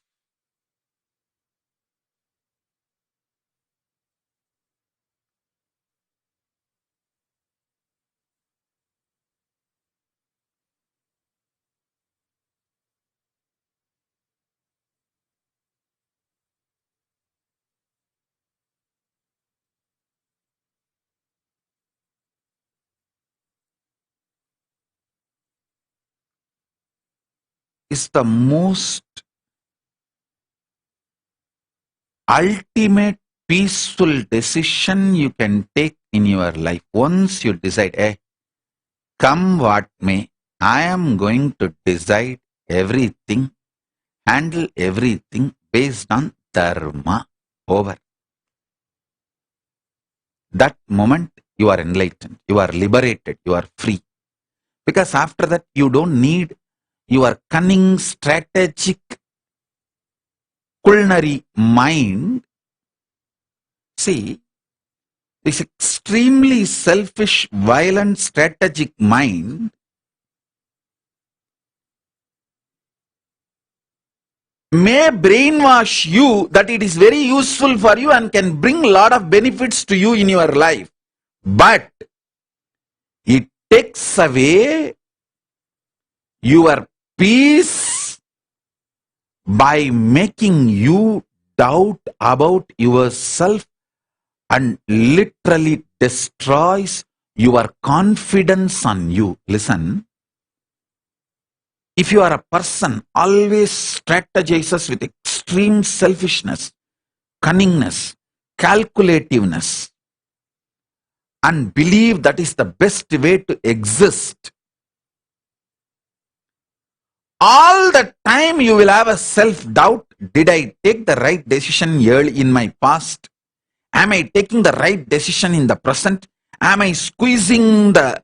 Is the most ultimate peaceful decision you can take in your life. Once you decide, hey, come what may, I am going to decide everything, handle everything based on dharma. Over. That moment you are enlightened, you are liberated, you are free. Because after that you don't need your cunning, strategic, culinary mind. See, this extremely selfish, violent, strategic mind may brainwash you that it is very useful for you and can bring a lot of benefits to you in your life. But it takes away your peace by making you doubt about yourself and literally destroys your confidence on you. Listen, if you are a person always strategizes with extreme selfishness, cunningness, calculativeness, and believe that is the best way to exist, all the time you will have a self-doubt. Did I take the right decision early in my past? Am I taking the right decision in the present? Am I squeezing the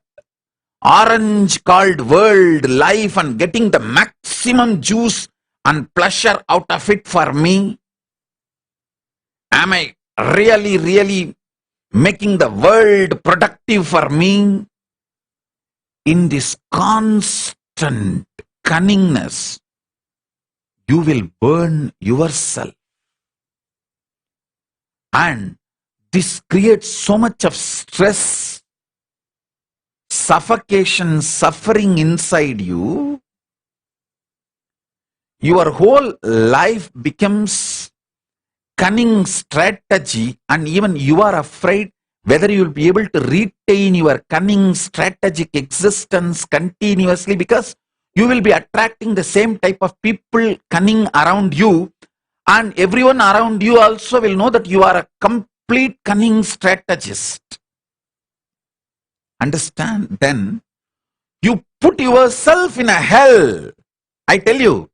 orange called world life and getting the maximum juice and pleasure out of it for me? Am I really making the world productive for me? In this constant cunningness, you will burn yourself. And this creates so much of stress, suffocation, suffering inside you. Your whole life becomes cunning strategy, and even you are afraid whether you will be able to retain your cunning strategic existence continuously, because you will be attracting the same type of people cunning around you, and everyone around you also will know that you are a complete cunning strategist. Understand? Then you put yourself in a hell. I tell you,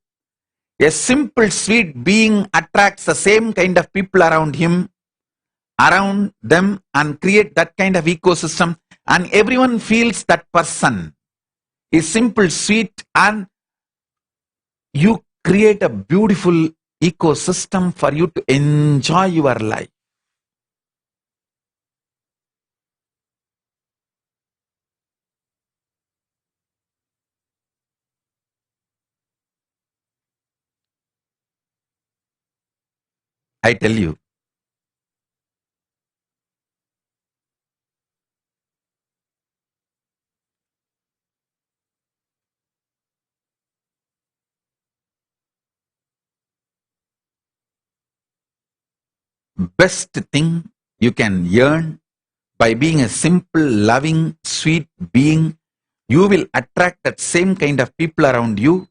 a simple sweet being attracts the same kind of people around him, around them, and create that kind of ecosystem, and everyone feels that person is simple, sweet, and you create a beautiful ecosystem for you to enjoy your life. I tell you, best thing you can earn by being a simple, loving, sweet being, you will attract that same kind of people around you,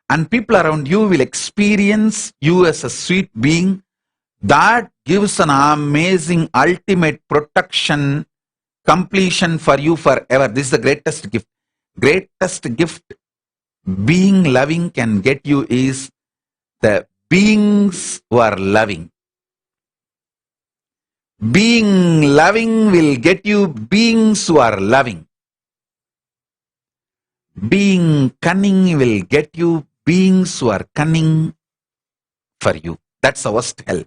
and people around you will experience you as a sweet being. That gives an amazing ultimate protection, completion for you forever. This is the greatest gift. Greatest gift being loving can get you is the beings who are loving. Being loving will get you beings who are loving. Being cunning will get you beings who are cunning for you. That's the worst hell.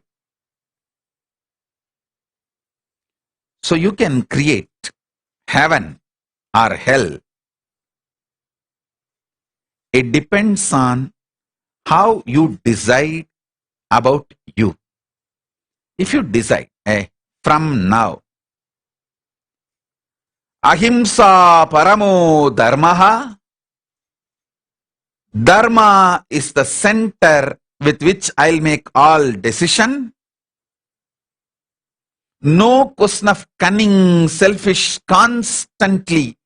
So you can create heaven or hell It depends on how you decide about you. If you decide, from now, ahimsa paramo dharmaha, dharma is the center with which I'll make all decision. No question of cunning, selfish, constantly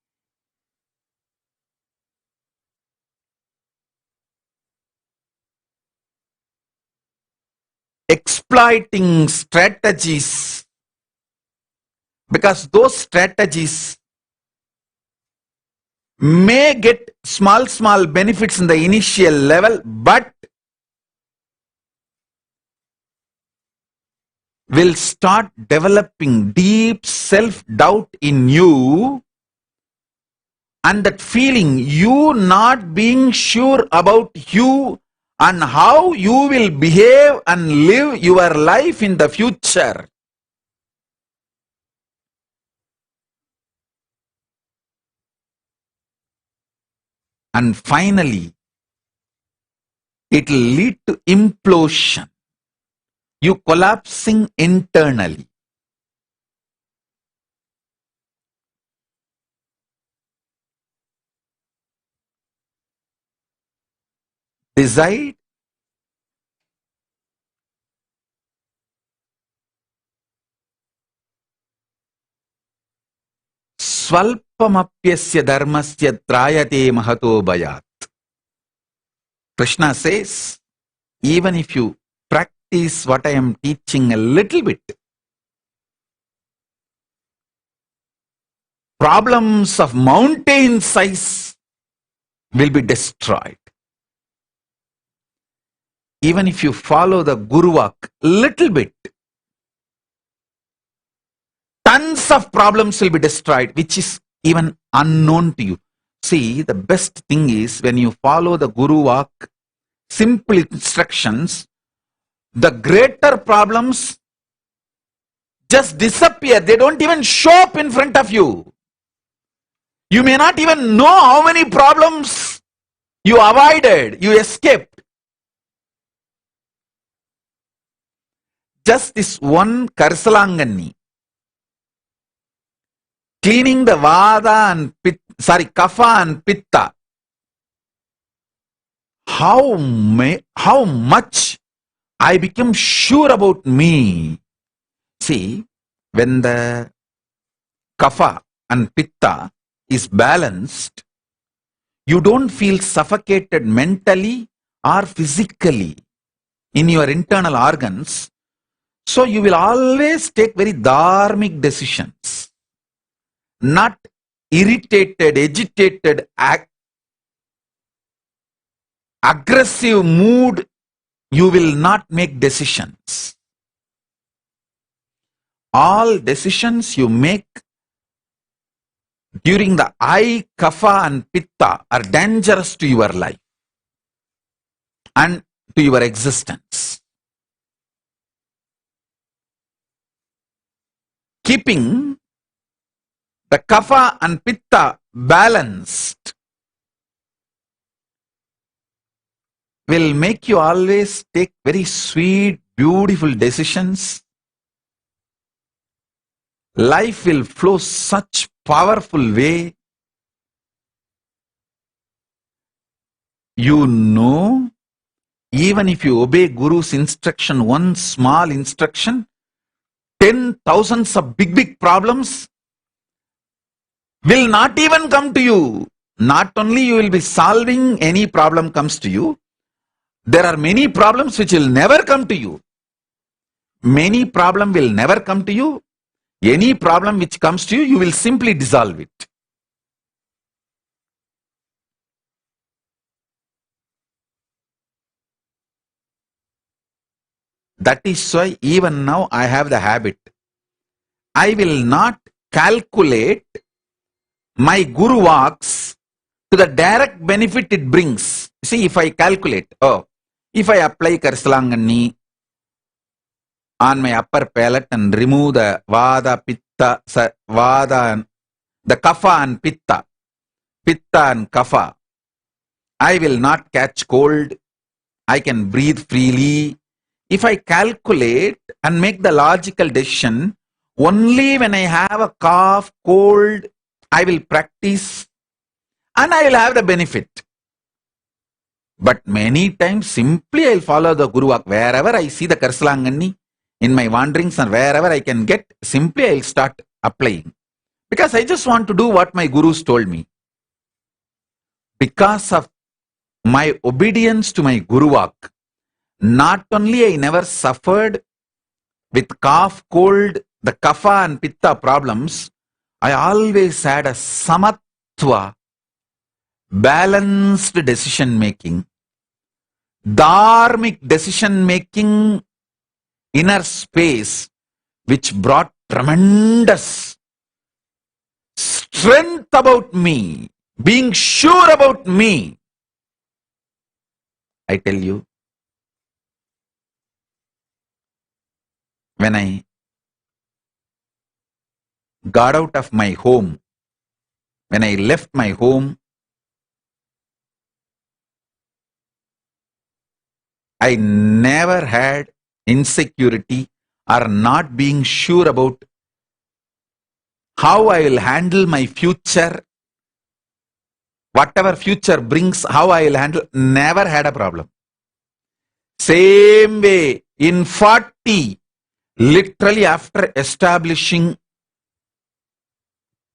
exploiting strategies, because those strategies may get small benefits in the initial level, but will start developing deep self-doubt in you, and that feeling, you not being sure about you and how you will behave and live your life in the future. And finally, it will lead to implosion. You collapsing internally. Decide Swalpamapyasya dharmasya trayate mahato bhayat. Krishna says, even if you practice what I am teaching a little bit, problems of mountain size will be destroyed. Even if you follow the Guru Vak little bit, tons of problems will be destroyed, which is even unknown to you. See, the best thing is when you follow the Guru Vak, simple instructions, the greater problems just disappear. They don't even show up in front of you. You may not even know how many problems you avoided, you escaped. Just this one Karsalangani, cleaning the Vada and Kapha and Pitta. How much I became sure about me. See, when the Kapha and Pitta is balanced, you don't feel suffocated mentally or physically in your internal organs. So you will always take very dharmic decisions. Not irritated, agitated, aggressive mood, you will not make decisions. All decisions you make during the I, Kapha and Pitta are dangerous to your life and to your existence. Keeping the Kapha and Pitta balanced will make you always take very sweet, beautiful decisions. Life will flow such powerful way. You know, even if you obey Guru's instruction, one small instruction, 10,000s of big problems will not even come to you. Not only you will be solving any problem comes to you, there are many problems which will never come to you. Many problem will never come to you. Any problem which comes to you, you will simply dissolve it. That is why even now I have the habit. I will not calculate my Guru Vaks to the direct benefit it brings. See, if I calculate, if I apply Karsalangani on my upper palate and remove the Vada, Pitta, the Kapha and Pitta and Kapha, I will not catch cold. I can breathe freely. If I calculate and make the logical decision, only when I have a cough, cold, I will practice and I will have the benefit. But many times simply I will follow the Guru Vak. Wherever I see the Karsalangani in my wanderings and wherever I can get, simply I will start applying. Because I just want to do what my Gurus told me. Because of my obedience to my Guru Vak, not only I never suffered with cough, cold, the kapha and pitta problems, I always had a samatva, balanced decision making, dharmic decision making, inner space, which brought tremendous strength about me, being sure about me. I tell you, when I got out of my home, when I left my home, I never had insecurity or not being sure about how I will handle my future, whatever future brings, how I will handle, never had a problem. Same way, in 40, literally after establishing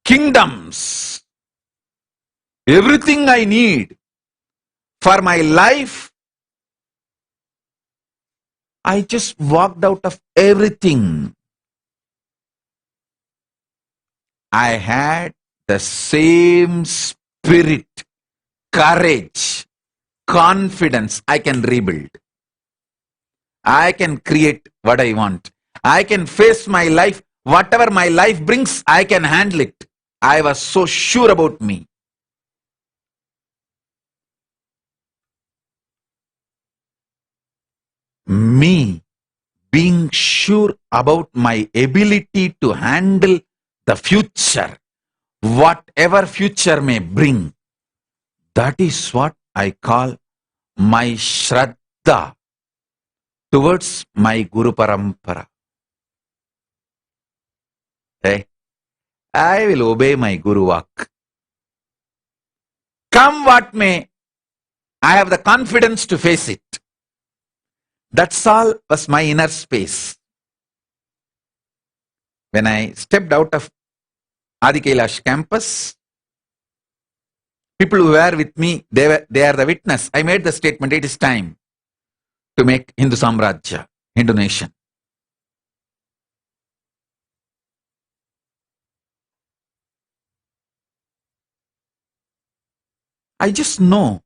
kingdoms, everything I need for my life, I just walked out of everything. I had the same spirit, courage, confidence. I can rebuild. I can create what I want. I can face my life. Whatever my life brings, I can handle it. I was so sure about me. Me being sure about my ability to handle the future, whatever future may bring, that is what I call my Shraddha towards my Guru Parampara. Hey, I will obey my Guru Vak. Come what may, I have the confidence to face it. That's all was my inner space. When I stepped out of Adi Kailash campus, people who were with me, they are the witness. I made the statement, it is time to make Hindu Samrajya, Hindu nation. I just know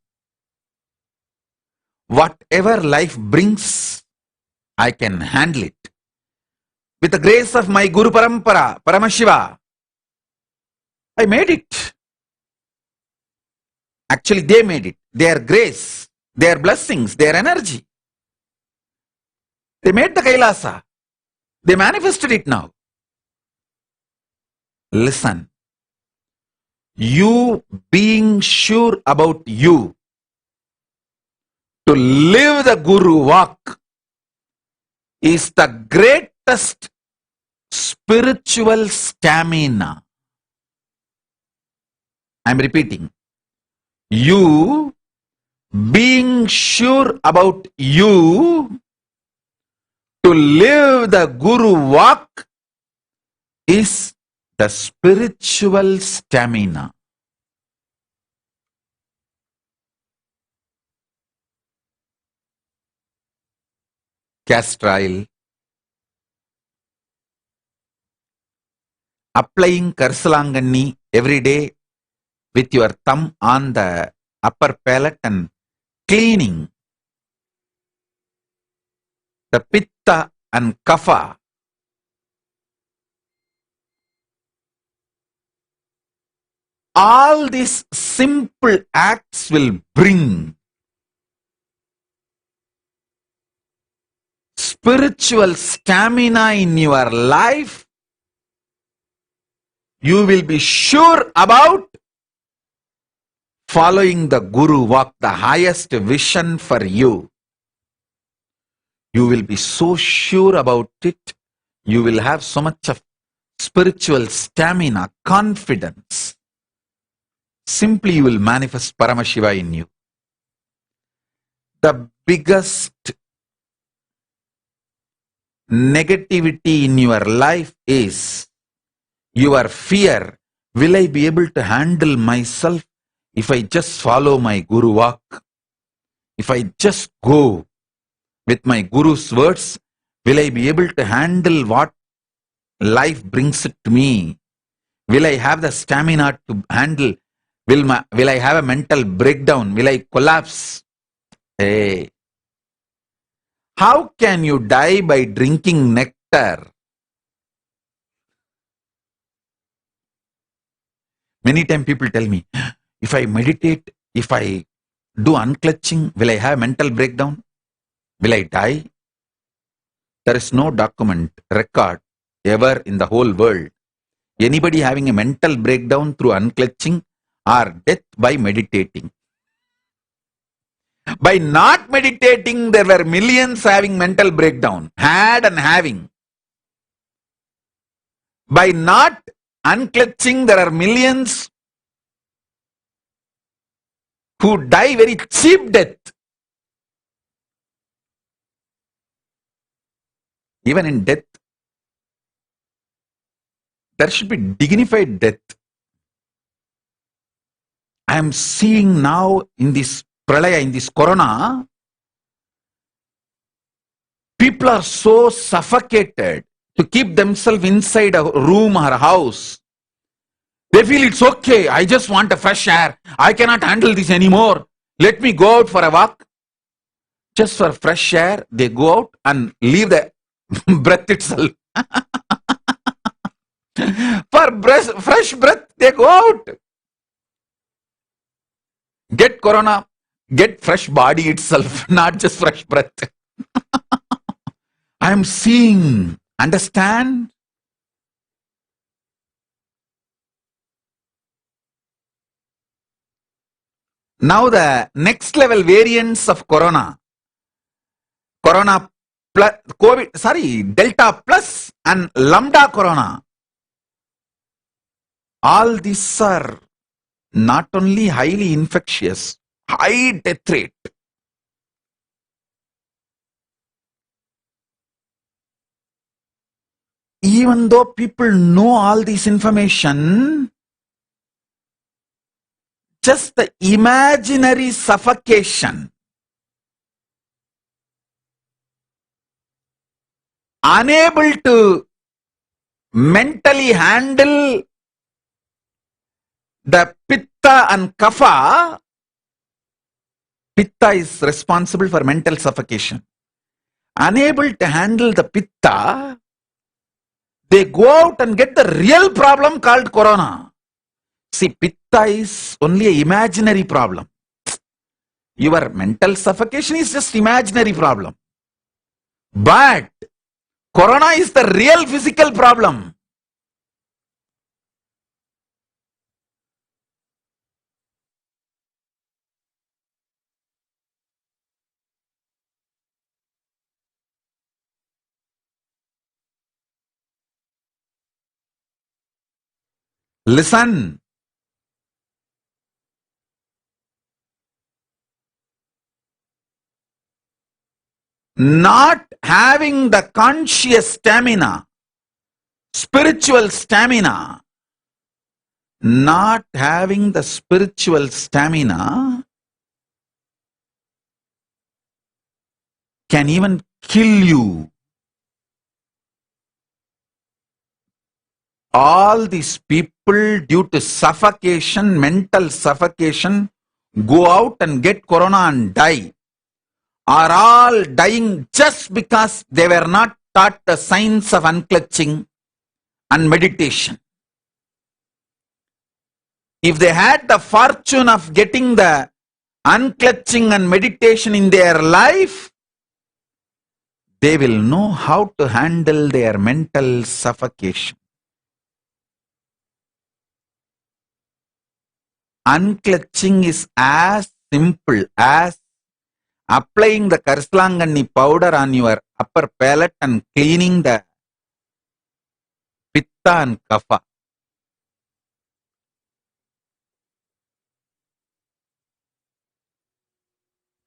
whatever life brings, I can handle it. With the grace of my Guru Parampara, Paramashiva, I made it. Actually, they made it. Their grace, their blessings, their energy. They made the Kailasa. They manifested it now. Listen. You being sure about you, to live the Guru Vak, is the greatest spiritual stamina. I am repeating. You being sure about you, to live the Guru Vak, is the spiritual stamina. Castor oil, applying Karsalangani every day with your thumb on the upper palate and cleaning the pitta and kapha. All these simple acts will bring spiritual stamina in your life. You will be sure about following the Guru walk, the highest vision for you, you will be so sure about it. You will have so much of spiritual stamina, confidence. Simply you will manifest Paramashiva in you. The biggest negativity in your life is your fear. Will I be able to handle myself if I just follow my Guru walk? If I just go with my Guru's words, will I be able to handle what life brings it to me? Will I have the stamina to handle? Will I have a mental breakdown? Will I collapse? Hey, how can you die by drinking nectar? Many times people tell me, if I meditate, if I do unclutching, will I have mental breakdown? Will I die? There is no document, record ever in the whole world. Anybody having a mental breakdown through unclutching or death by meditating. By not meditating, there were millions having mental breakdown, had and having. By not unclutching, there are millions who die very cheap death. Even in death, there should be dignified death. I am seeing now in this pralaya, in this corona, people are so suffocated to keep themselves inside a room or a house. They feel it's okay, I just want a fresh air. I cannot handle this anymore. Let me go out for a walk. Just for fresh air, they go out and leave the breath itself. For fresh breath, they go out. Get corona, get fresh body itself, not just fresh breath. I am seeing, understand? Now the next level variants of corona. Corona plus, Delta plus and Lambda corona. All these are not only highly infectious, high death rate. Even though people know all this information, just the imaginary suffocation, unable to mentally handle the pitta and kapha. Pitta is responsible for mental suffocation. Unable to handle the pitta, they go out and get the real problem called corona. See, pitta is only an imaginary problem. Your mental suffocation is just imaginary problem. But corona is the real physical problem. Listen. Not having the conscious stamina, spiritual stamina, not having the spiritual stamina can even kill you. All these people, due to suffocation, mental suffocation, go out and get corona and die, are all dying just because they were not taught the science of unclutching and meditation. If they had the fortune of getting the unclutching and meditation in their life, they will know how to handle their mental suffocation. unclutching is as simple as applying the Karsalanganni powder on your upper palate and cleaning the pitta and kapha.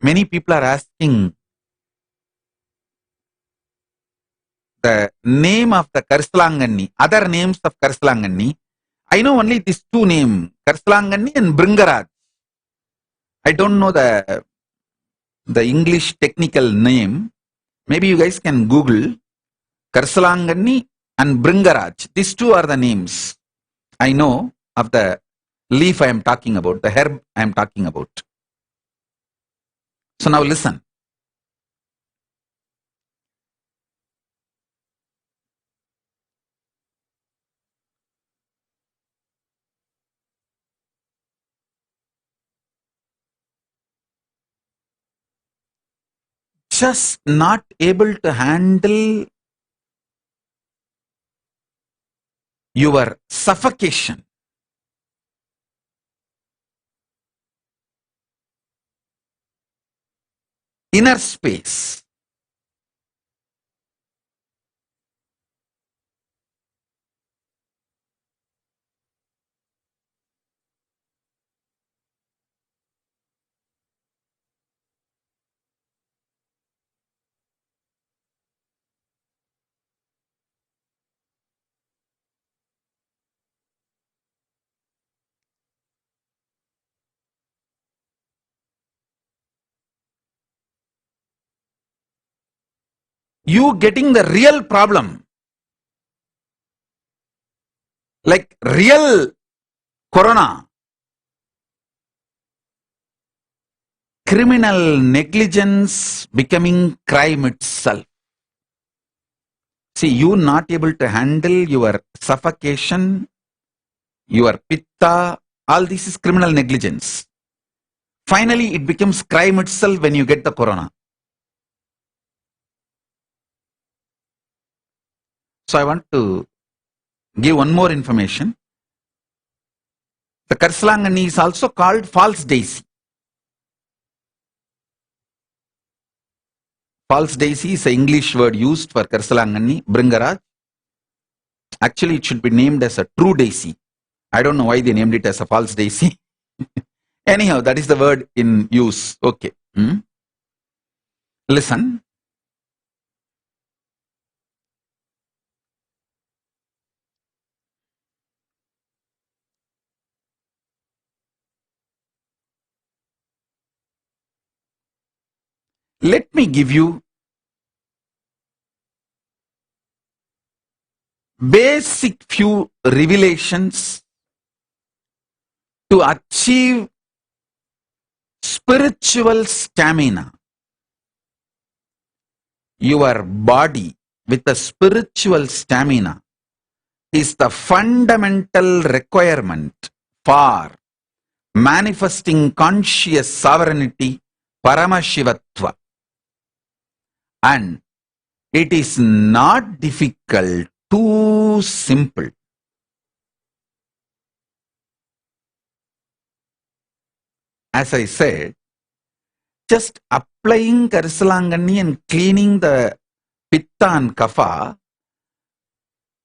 Many people are asking the name of the Karsalanganni, other names of Karsalanganni. I know only these two names, Karsalanganni and Bringaraj. I don't know the English technical name. Maybe you guys can Google Karsalanganni and Bringaraj. These two are the names I know of the leaf I am talking about, the herb I am talking about. So now listen. Just not able to handle your suffocation. Inner space. You getting the real problem, like real corona, criminal negligence becoming crime itself. See, you not able to handle your suffocation, your pitta, all this is criminal negligence. Finally, it becomes crime itself when you get the corona. So I want to give one more information. The Karsalanganni is also called false daisy. False daisy is an English word used for Karsalanganni, Bringaraj. Actually, it should be named as a true daisy. I don't know why they named it as a false daisy. Anyhow, that is the word in use. Okay. Listen. Let me give you basic few revelations to achieve spiritual stamina. Your body with a spiritual stamina is the fundamental requirement for manifesting conscious sovereignty, Paramashivatva. And it is not difficult, too simple. As I said, just applying Karsalanganni and cleaning the pitta and kapha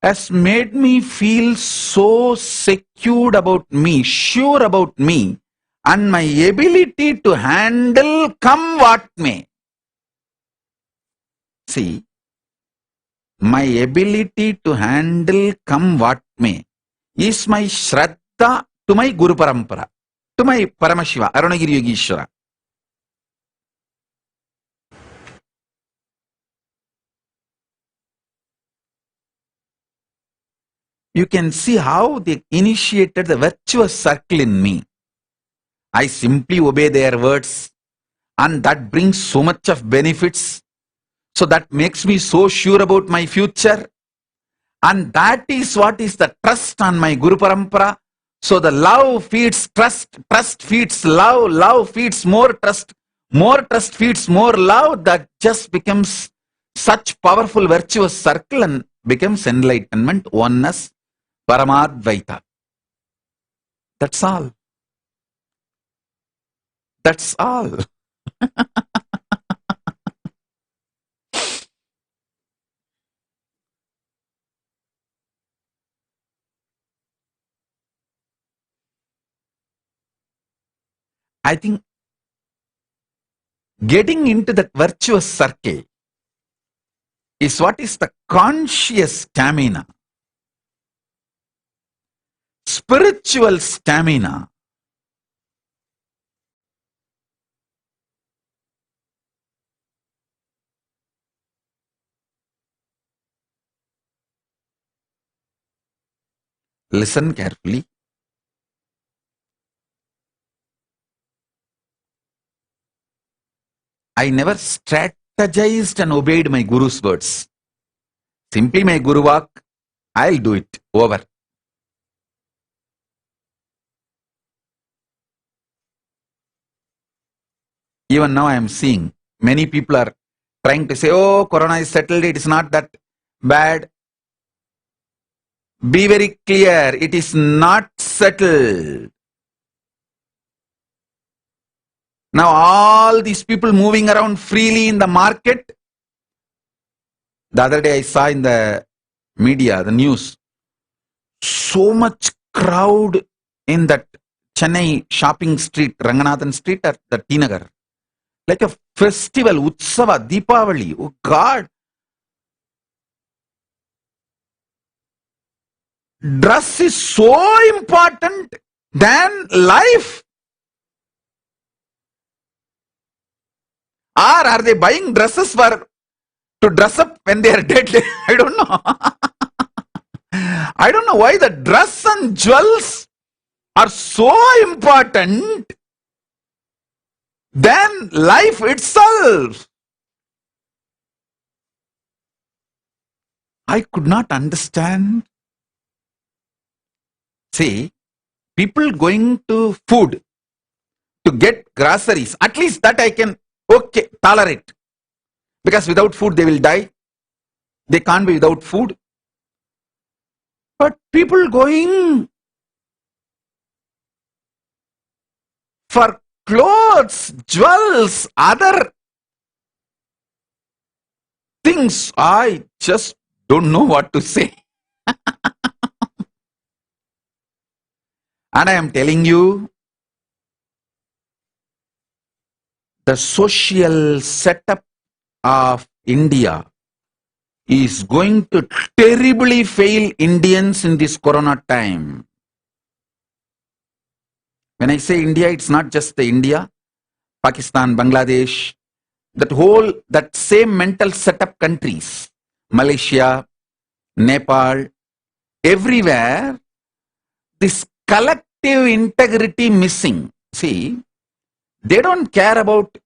has made me feel so secure about me, sure about me, and my ability to handle come what may. See, my ability to handle come what may is my Shraddha to my Guru Parampara, to my Paramashiva, Arunagiri Yogishwara. You can see how they initiated the virtuous circle in me. I simply obey their words, and that brings so much of benefits. So that makes me so sure about my future. And that is what is the trust on my Guru Parampara. So the love feeds trust, trust feeds love, love feeds more trust feeds more love. That just becomes such powerful virtuous circle and becomes enlightenment, oneness, Paramadvaita. That's all. That's all. I think getting into that virtuous circle is what is the conscious stamina, spiritual stamina. Listen carefully. I never strategized and obeyed my Guru's words. Simply my Guru walk, I'll do it. Over. Even now I am seeing many people are trying to say, oh, Corona is settled, it is not that bad. Be very clear, it is not settled. Now all these people moving around freely in the market. The other day I saw in the media, the news, so much crowd in that Chennai shopping street, Ranganathan street or the T Nagar. Like a festival, Utsava, Deepavali. Oh God. Dress is so important than life. Or are they buying dresses to dress up when they are dead? I don't know. I don't know why the dress and jewels are so important than life itself. I could not understand. See, people going to food to get groceries, at least that I can tolerate. Because without food they will die. They can't be without food. But people going for clothes, jewels, other things, I just don't know what to say. And I am telling you, the social setup of India is going to terribly fail Indians in this Corona time. When I say India, it's not just the India, Pakistan, Bangladesh, that same mental setup countries, Malaysia, Nepal, everywhere, this collective integrity missing. See, they don't care about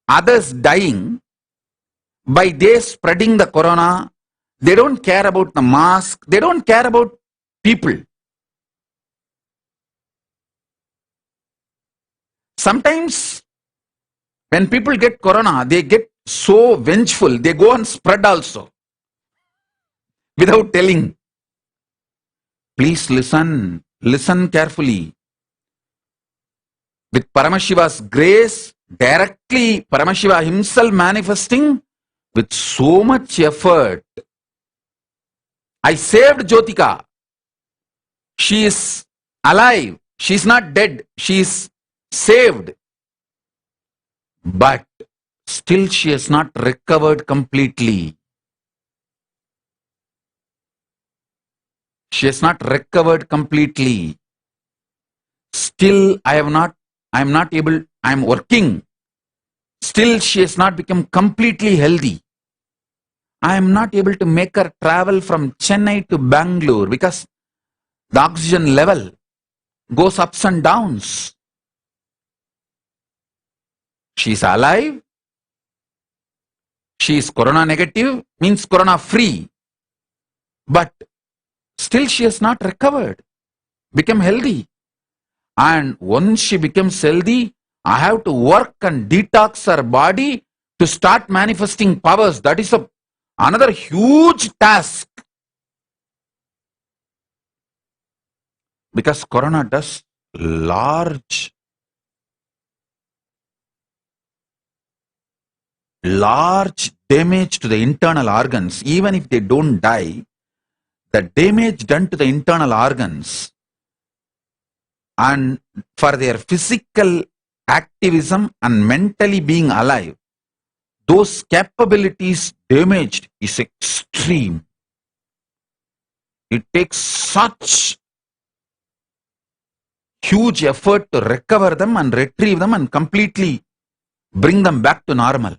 others dying by they spreading the corona. They don't care about the mask. They don't care about people. Sometimes when people get corona, they get so vengeful. They go and spread also without telling. Please listen. Listen carefully. With Paramashiva's grace, directly Paramashiva himself manifesting with so much effort. I saved Jyotika. She is alive. She is not dead. She is saved. But still she has not recovered completely. She has not recovered completely. Still I am not able, I am working. Still she has not become completely healthy. I am not able to make her travel from Chennai to Bangalore because the oxygen level goes ups and downs. She is alive. She is corona negative, means corona free. But still she has not recovered, become healthy. And once she becomes healthy, I have to work and detox her body to start manifesting powers. That is another huge task. Because corona does large large damage to the internal organs. Even if they don't die, the damage done to the internal organs and for their physical activism and mentally being alive, those capabilities damaged is extreme. It takes such huge effort to recover them and retrieve them and completely bring them back to normal.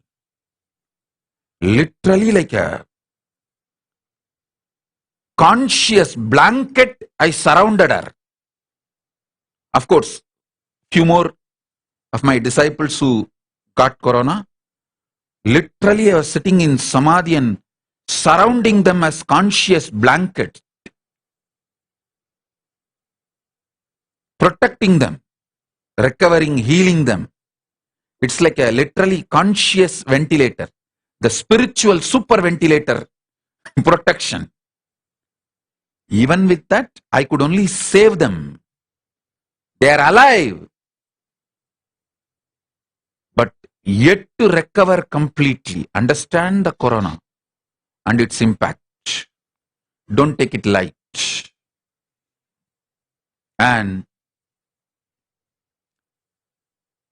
Literally like a conscious blanket, I surrounded her. Of course, few more of my disciples who got corona, literally I was sitting in samadhi and surrounding them as conscious blanket, protecting them, recovering, healing them. It's like a literally conscious ventilator, the spiritual super ventilator protection. Even with that, I could only save them. They are alive, but yet to recover completely. Understand the corona and its impact. Don't take it light. And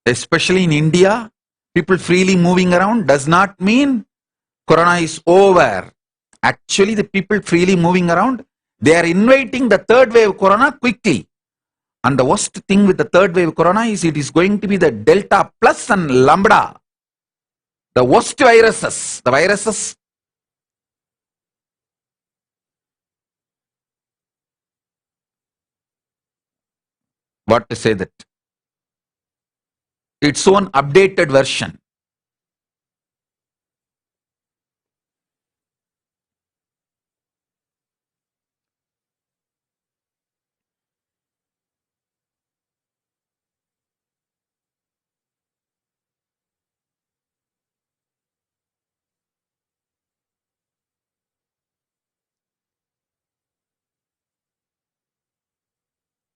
especially in India, people freely moving around does not mean corona is over. Actually, the people freely moving around, they are inviting the third wave corona quickly. And the worst thing with the third wave corona is it is going to be the Delta plus and Lambda. The worst viruses. The viruses. What to say that? Its own updated version.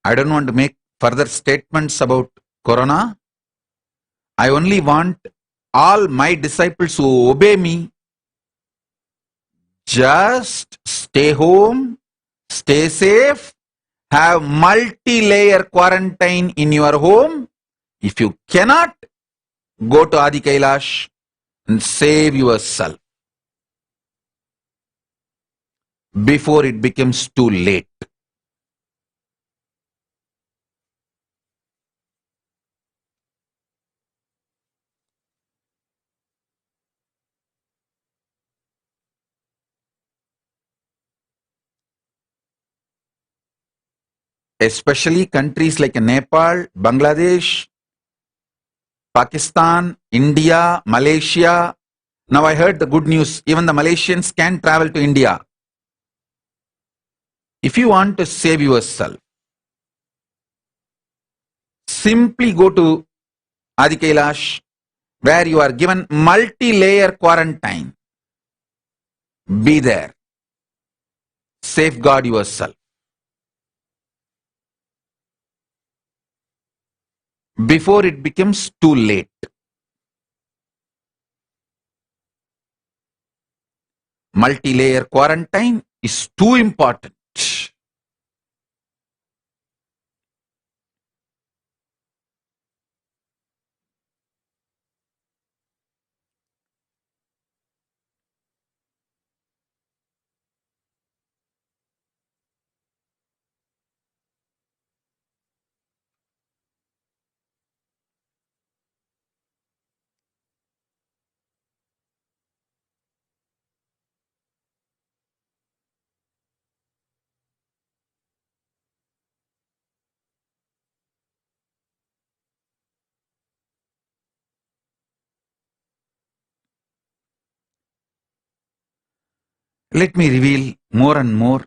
I don't want to make further statements about corona. I only want all my disciples who obey me, just stay home, stay safe, have multi-layer quarantine in your home. If you cannot, go to Adi Kailash and save yourself before it becomes too late. Especially countries like Nepal, Bangladesh, Pakistan, India, Malaysia. Now I heard the good news, even the Malaysians can travel to India. If you want to save yourself, simply go to Adi Kailash, where you are given multi-layer quarantine. Be there. Safeguard yourself before it becomes too late. Multi-layer quarantine is too important. Let me reveal more and more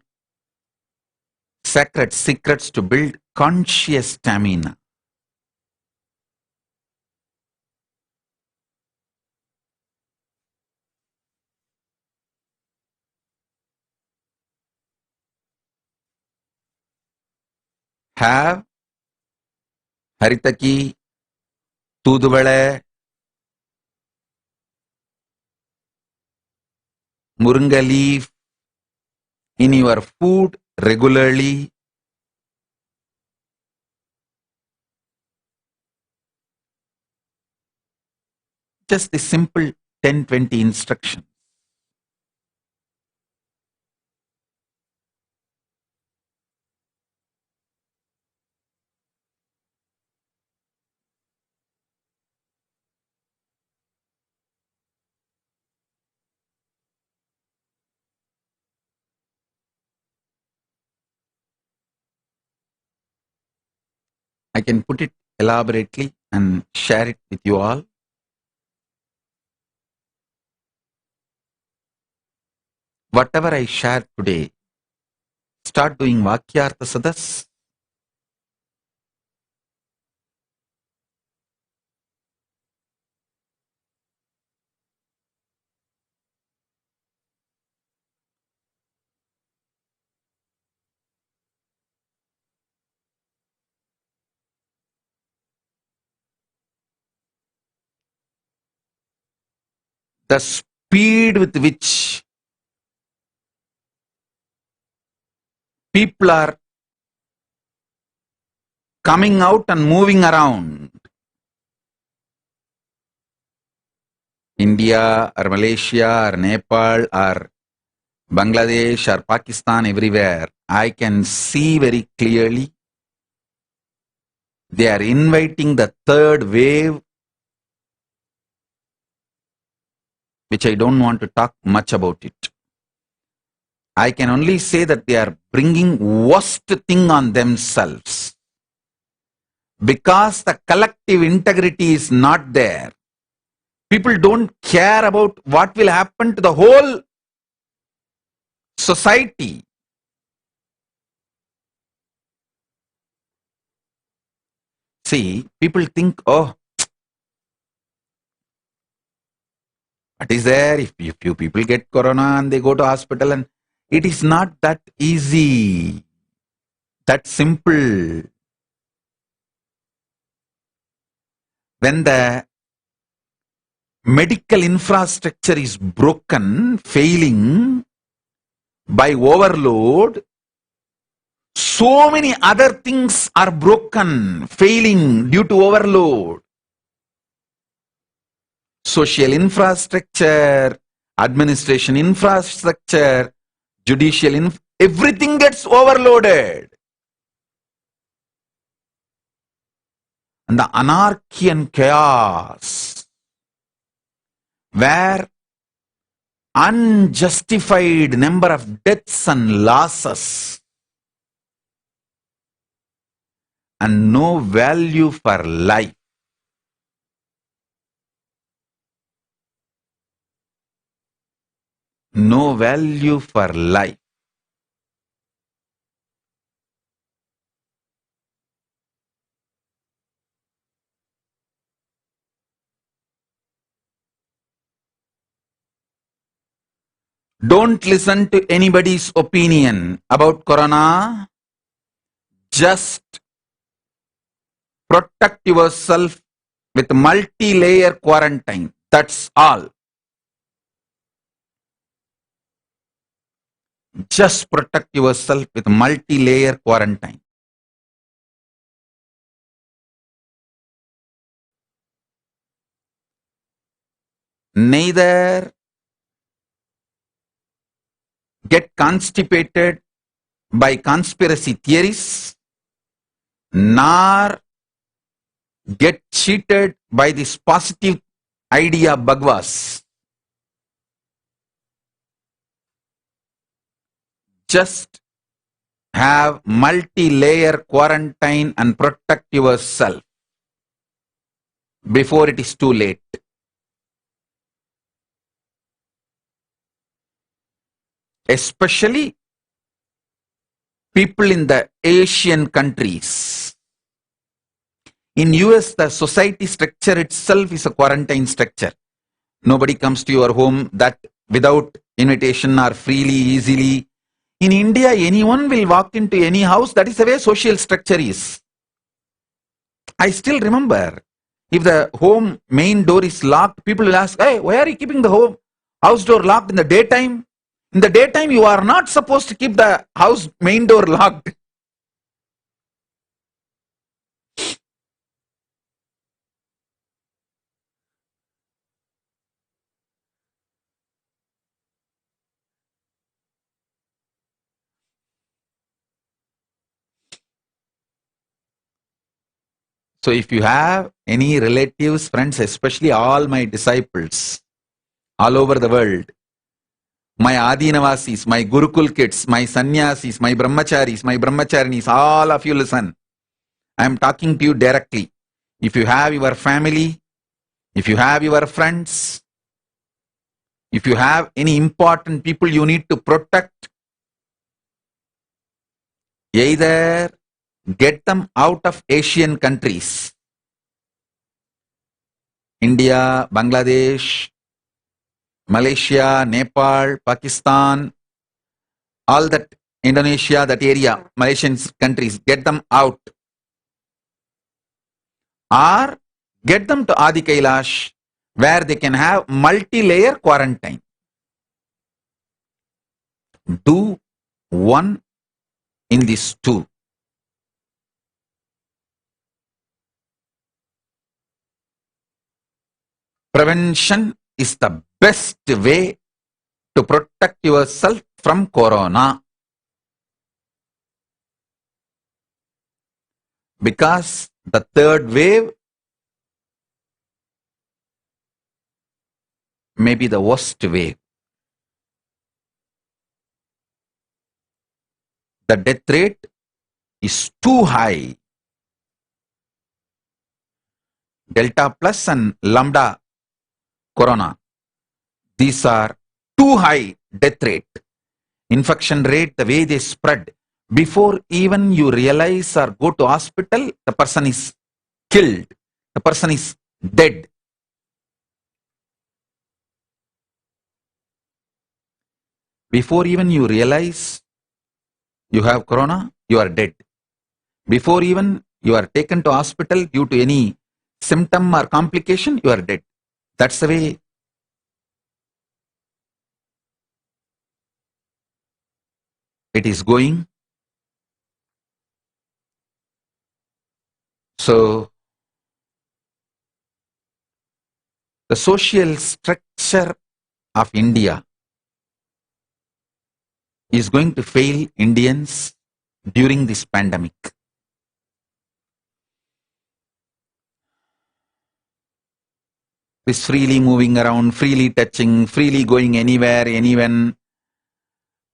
sacred secrets to build conscious stamina. Have haritaki, tudubale, murunga leaf in your food regularly. Just the simple 10-20 instruction. I can put it elaborately and share it with you all. Whatever I share today, start doing Vakyartha Sadas. The speed with which people are coming out and moving around, India or Malaysia or Nepal or Bangladesh or Pakistan, everywhere, I can see very clearly they are inviting the third wave, which I don't want to talk much about it. I can only say that they are bringing worst thing on themselves. Because the collective integrity is not there. People don't care about what will happen to the whole society. See, people think, oh, what is there if few people get corona and they go to hospital, and it is not that easy, that simple. When the medical infrastructure is broken, failing by overload, so many other things are broken, failing due to overload. Social infrastructure, administration infrastructure, judicial everything gets overloaded. And the anarchy and chaos, where unjustified number of deaths and losses, and no value for life. No value for life. Don't listen to anybody's opinion about corona. Just protect yourself with multi-layer quarantine. That's all. Just protect yourself with multi-layer quarantine. Neither get constipated by conspiracy theories, nor get cheated by this positive idea Bhagwas. Just have multi-layer quarantine and protect yourself before it is too late. Especially people in the Asian countries. In US, the society structure itself is a quarantine structure. Nobody comes to your home that without invitation or freely, easily. In India, anyone will walk into any house. That is the way social structure is. I still remember, if the home main door is locked, people will ask, hey, why are you keeping the home House door locked in the daytime. In the daytime, you are not supposed to keep the house main door locked. So if you have any relatives, friends, especially all my disciples all over the world, my Adinavasis, my Gurukul kids, my Sannyasis, my Brahmacharis, my Brahmacharinis, all of you listen. I am talking to you directly. If you have your family, if you have your friends, if you have any important people you need to protect, either get them out of Asian countries, India, Bangladesh, Malaysia, Nepal, Pakistan, all that, Indonesia, that area, Malaysian countries, get them out. Or get them to Adi Kailash, where they can have multi-layer quarantine. Do one in these two. Prevention is the best way to protect yourself from corona. Because the third wave may be the worst wave. The death rate is too high. Delta plus and lambda corona, these are too high death rate. Infection rate, the way they spread, before even you realize or go to hospital, the person is killed. The person is dead. Before even you realize you have corona, you are dead. Before even you are taken to hospital due to any symptom or complication, you are dead. That's the way it is going. So, the social structure of India is going to fail Indians during this pandemic. This freely moving around, freely touching, freely going anywhere, anyone,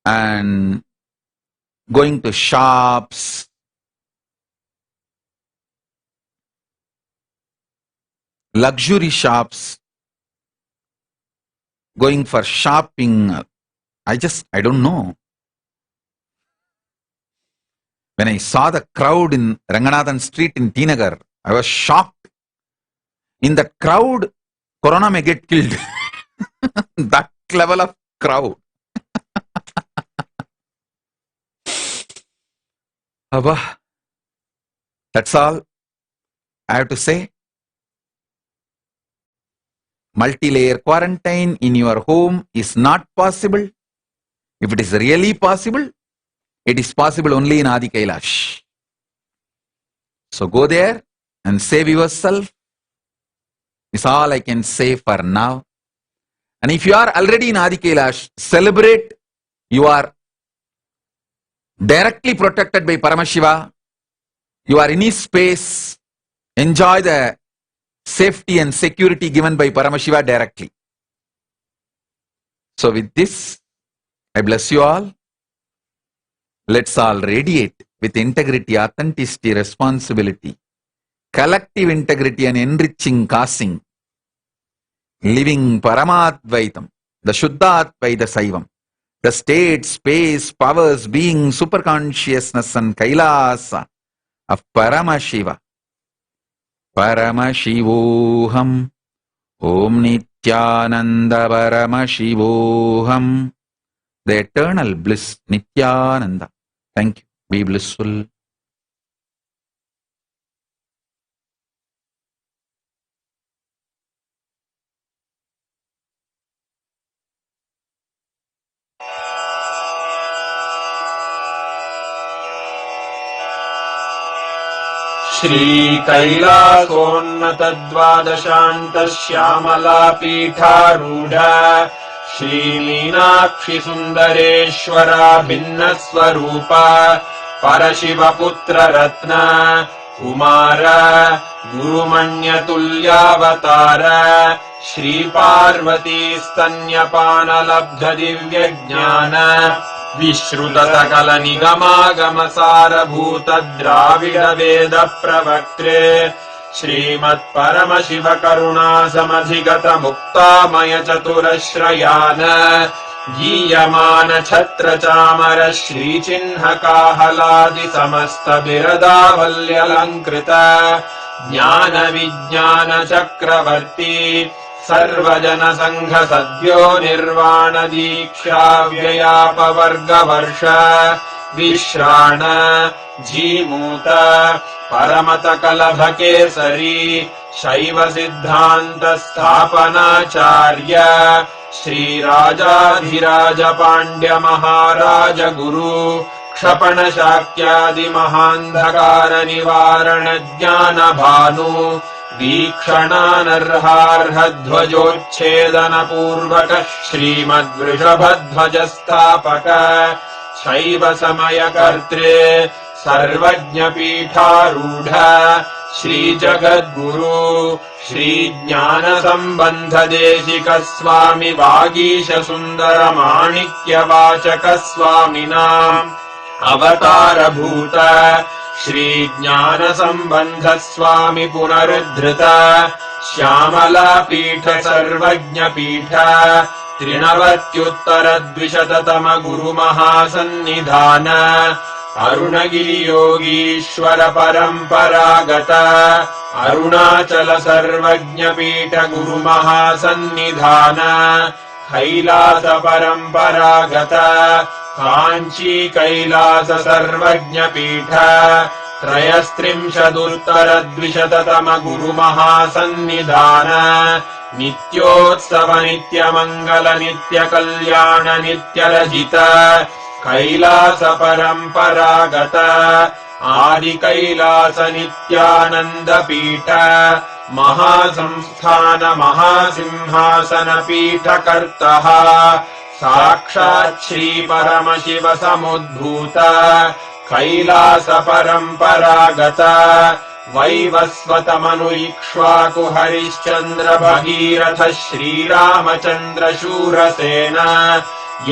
and going to shops, luxury shops, going for shopping. I don't know. When I saw the crowd in Ranganathan Street in Tinagar, I was shocked. In that crowd, corona may get killed. That level of crowd. Abba, that's all I have to say. Multi-layer quarantine in your home is not possible. If it is really possible, it is possible only in Adi Kailash. So go there and save yourself. Is all I can say for now. And if you are already in Adi Kailash, celebrate. You are directly protected by Paramashiva. You are in his space. Enjoy the safety and security given by Paramashiva directly. So with this, I bless you all. Let's all radiate with integrity, authenticity, responsibility, collective integrity and enriching causing, living Paramadvaitam, the Shuddhadvaita Saivam, the state, space, powers, being, superconsciousness and Kailasa of Paramashiva. Paramashivoham, Om Nithyananda Paramashivoham, the eternal bliss, Nithyananda. Thank you. Be blissful. श्रीकैलासोन्नतद्वादशान्तश्यामलापीठारूढ श्रीमीनाक्षि सुन्दरेश्वरा भिन्नस्वरूप परशिवपुत्ररत्न Kumar गुरुमण्यतुल्यावतार Shri Parvati स्तन्यपानलब्धदिव्यज्ञान विश्रुतसकलनिगमागमसारभूत द्राविडवेद प्रवक्त्रे श्रीमत्परमशिवकरुणासमधिगत मुक्तामय चतुरश्रयान गीयमान छत्रचामर श्रीचिह्नकाहलादि समस्त बिरदावल्यलङ्कृत ज्ञान विज्ञान चक्रवर्ती सर्वजन संघ सद्यो निर्वाण दीक्षा व्ययापवर्गवर्ष विश्राण जीमूत परमत कलभ केसरी शैव सिद्धान्त स्थापनाचार्य श्रीराजाधिराज पाण्ड्य महाराज गुरु क्षपण शाक्यादि महान्धकार निवारण ज्ञान भानु वीक्षणानर्हार्ह ध्वजोच्छेदन पूर्वक श्रीमद्वृषभध्वज स्थापक शैव समय कर्त्रे सर्वज्ञ पीठारूढ़ श्री जगद्गुरु श्री ज्ञान संबंध देशिक स्वामी वागीश सुंदर माणिक्य वाचक स्वामिनाम् अवतार भूत श्री ज्ञान संबंध स्वामी पुनरुद्धृत श्यामला पीठ सर्वज्ञ पीठ त्रिनवत्युत्तर द्विशततम गुरु महासन्निधान अरुणगिरि योगीश्वर परंपरागत अरुणाचल सर्वज्ञ पीठ गुरु महासन्निधान कैलास परंपरागत कांची कैलास सर्वज्ञ पीठ त्रयस्त्रिंशदुत्तर द्विशततम गुरु महासन्निधान नित्योत्सव नित्य मंगल नित्य कल्याण नित्य रजित कैलास परंपरागत आदि कैलास नित्यानंद पीठ महासंस्थान महासिंहासन पीठ कर्तः साक्षात् श्री परमशिव समुद्भूत कैलास परंपरागत वैवस्वत मनु इक्ष्वाकु हरिश्चंद्र भगीरथ श्रीरामचंद्र शूरसेन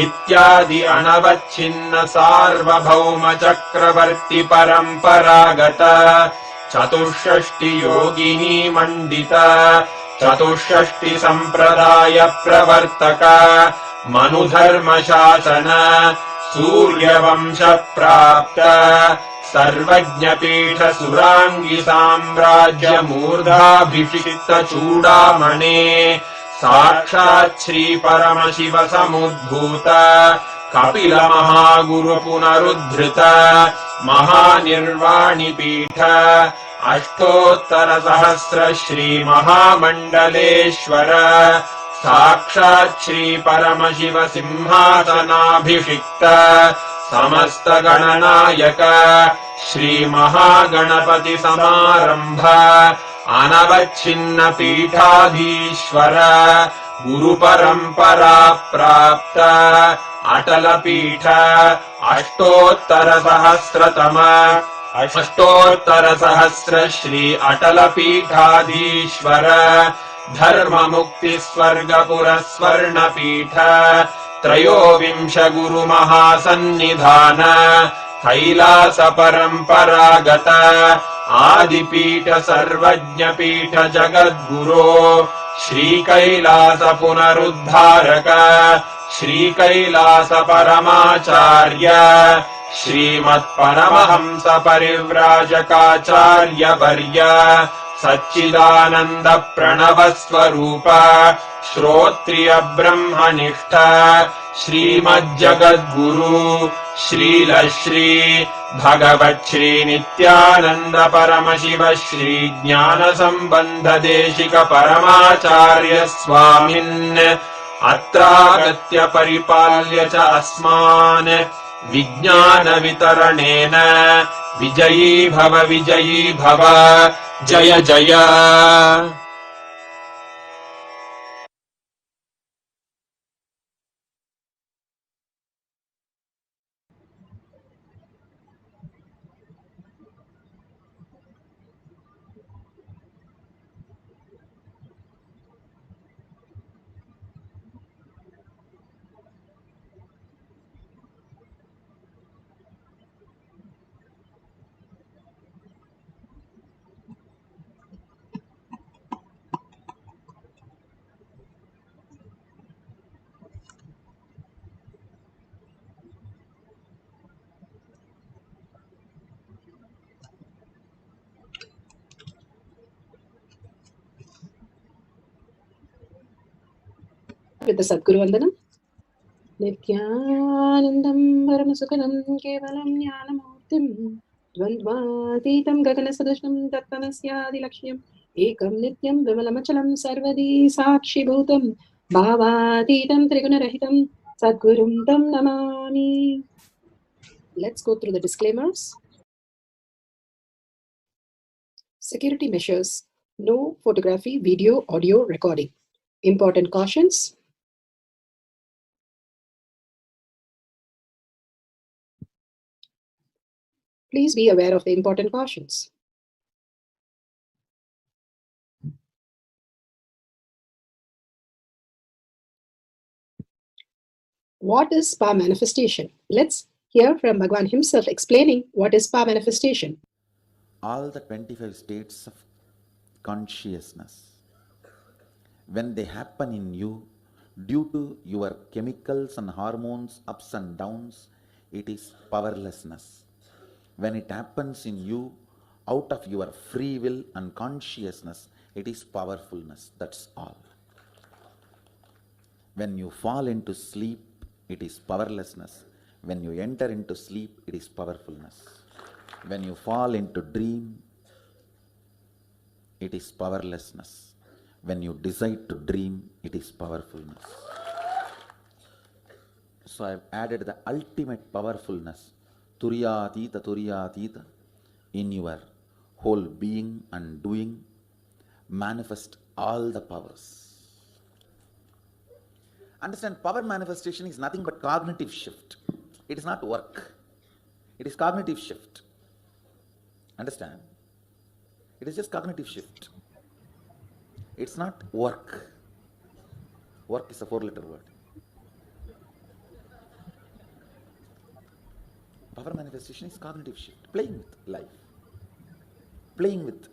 इत्यादि अनवच्छिन्न सार्वभौम चक्रवर्ती परंपरागत चतुष्षष्टि योगिनी मंडित चतुष्षष्टि संप्रदाय प्रवर्तक मनुधर्म शासन सूर्यवंश प्राप्त सर्वज्ञ पीठ सुरांगी साम्राज्य मूर्धाभिषिक्त चूडामणे साक्षात् श्री परमशिव समुद्भूत कपिल महागुरु पुनरुद्धृत महानिर्वाणि पीठ अष्टोत्तर सहस्र श्री महामंडलेश्वर साक्षात् श्री परमशिव सिंहासनाभिषिक्त समस्त गणनायक श्री महागणपति समारंभ अनवच्छिन्न पीठाधीश्वर गुरु परंपरा प्राप्त अटल पीठ अष्टोत्तर सहस्र श्री अटल पीठाधीश्वर धर्म मुक्ति स्वर्गपुर स्वर्ण पीठ त्रयोविंश गुरु महासन्निधान कैलास परंपरागत आदिपीठ सर्वज्ञ पीठ जगद्गुरो श्री कैलास पुनरुद्धारक श्री कैलास परमाचार्य श्रीमत्परमहंस परिव्राजकाचार्य वर्य सच्चिदानंद प्रणव स्वरूप श्रोत्रिय ब्रह्मनिष्ठ श्रीमज्जगद्गुरु श्रील श्री भगवत् श्री नित्यानंद परमशिव श्री ज्ञान संबंध देशिक परमाचार्य स्वामिन् अत्रागत्य परिपाल्य च अस्मान् विज्ञानवितरणेन विजयी भव जय जय। With the Sadguru Vandanam. Nithyanandam Paramashivoham Kevalam Jnanamurtim Dvandvatitam Gaganasadushnam Tattanasyadi Lakshyam Ekam Nityam Vimalamachalam Sarvadi Sakshi Bhutam Bhavatitam Trigunarahitam Sadgurum Tam Namami. Let's go through the disclaimers. Security measures. No photography, video, audio recording. Important cautions. Please be aware of the important cautions. What is power manifestation? Let's hear from Bhagavan himself explaining what is power manifestation. All the 25 states of consciousness, when they happen in you, due to your chemicals and hormones, ups and downs, it is powerlessness. When it happens in you, out of your free will and consciousness, it is powerfulness. That's all. When you fall into sleep, it is powerlessness. When you enter into sleep, it is powerfulness. When you fall into dream, it is powerlessness. When you decide to dream, it is powerfulness. So I have added the ultimate powerfulness, Turiyatita, in your whole being and doing. Manifest all the powers. Understand, power manifestation is nothing but cognitive shift. It is not work. It is cognitive shift. Understand? It is just cognitive shift. It's not work. Work is a 4-letter word. Power manifestation is cognitive shift. Playing with life. Playing with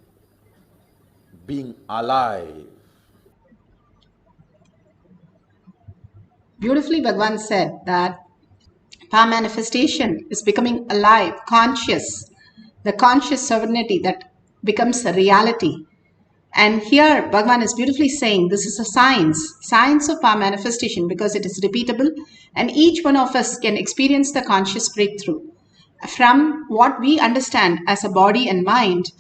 being alive. Beautifully, Bhagavan said that power manifestation is becoming alive, conscious, the conscious sovereignty that becomes a reality. And here Bhagavan is beautifully saying this is a science of power manifestation, because it is repeatable and each one of us can experience the conscious breakthrough from what we understand as a body and mind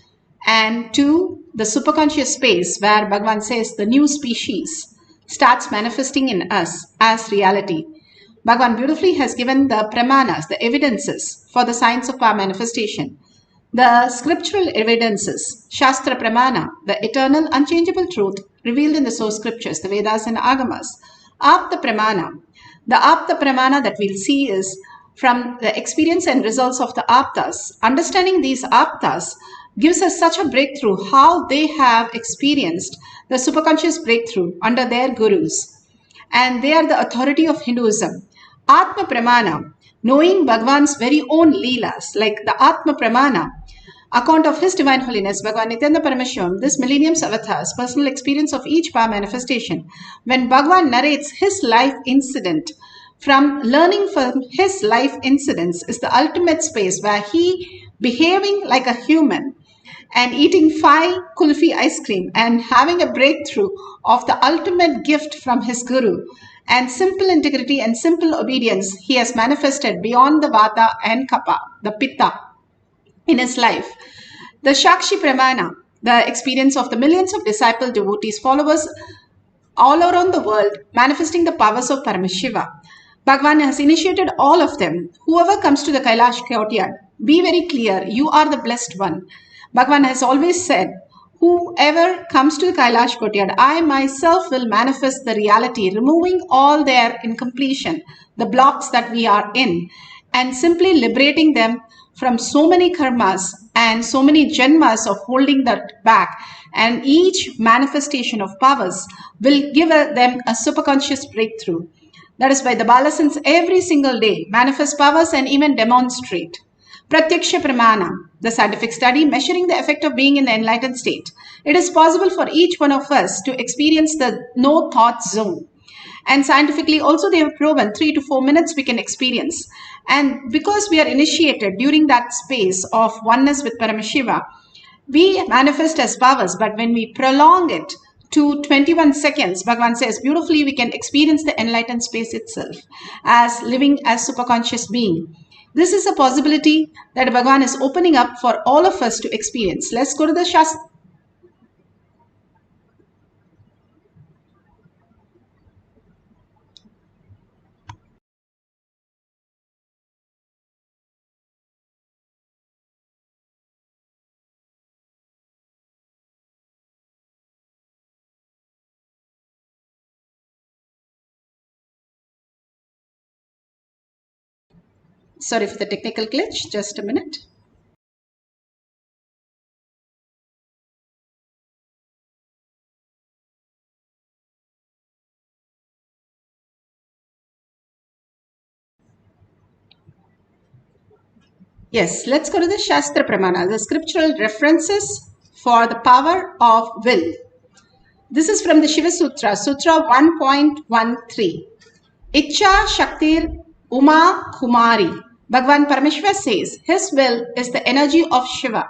and to the superconscious space where Bhagavan says the new species starts manifesting in us as reality. Bhagavan beautifully has given the pramanas, the evidences for the science of power manifestation. The scriptural evidences, Shastra Pramana, the eternal unchangeable truth revealed in the source scriptures, the Vedas and Agamas. Apta Pramana. The Apta Pramana that we'll see is from the experience and results of the Aptas. Understanding these Aptas gives us such a breakthrough how they have experienced the superconscious breakthrough under their gurus. And they are the authority of Hinduism. Atma Pramana, knowing Bhagavan's very own Leelas, like the Atma Pramana, account of His Divine Holiness, Bhagavan Nithyananda Paramashivam, this millennium's avatar's personal experience of each power manifestation. When Bhagavan narrates his life incident, from learning from his life incidents is the ultimate space where he, behaving like a human and eating 5 kulfi ice cream and having a breakthrough of the ultimate gift from his guru and simple integrity and simple obedience, he has manifested beyond the vata and kapha, the pitta, in his life. The Shakshi Pramana, the experience of the millions of disciple devotees, followers all around the world, manifesting the powers of Paramashiva. Bhagavan has initiated all of them. Whoever comes to the Kailash courtyard, be very clear, you are the blessed one. Bhagavan has always said, whoever comes to the Kailash courtyard, I myself will manifest the reality, removing all their incompletion, the blocks that we are in, and simply liberating them from so many karmas and so many janmas of holding that back. And each manifestation of powers will give them a superconscious breakthrough. That is why the Balasans every single day manifest powers and even demonstrate. Pratyaksha Pramana, the scientific study measuring the effect of being in the enlightened state. It is possible for each one of us to experience the no thought zone. And scientifically also they have proven 3 to 4 minutes we can experience. And because we are initiated during that space of oneness with Paramashiva, we manifest as powers, but when we prolong it to 21 seconds, Bhagavan says beautifully we can experience the enlightened space itself as living as superconscious being. This is a possibility that Bhagavan is opening up for all of us to experience. Let's go to the Shastra. Sorry for the technical glitch, just a minute. Yes, let's go to the Shastra Pramana, the scriptural references for the power of will. This is from the Shiva Sutra, Sutra 1.13. Icha Shaktir Uma Kumari. Bhagavan Paramashiva says his will is the energy of Shiva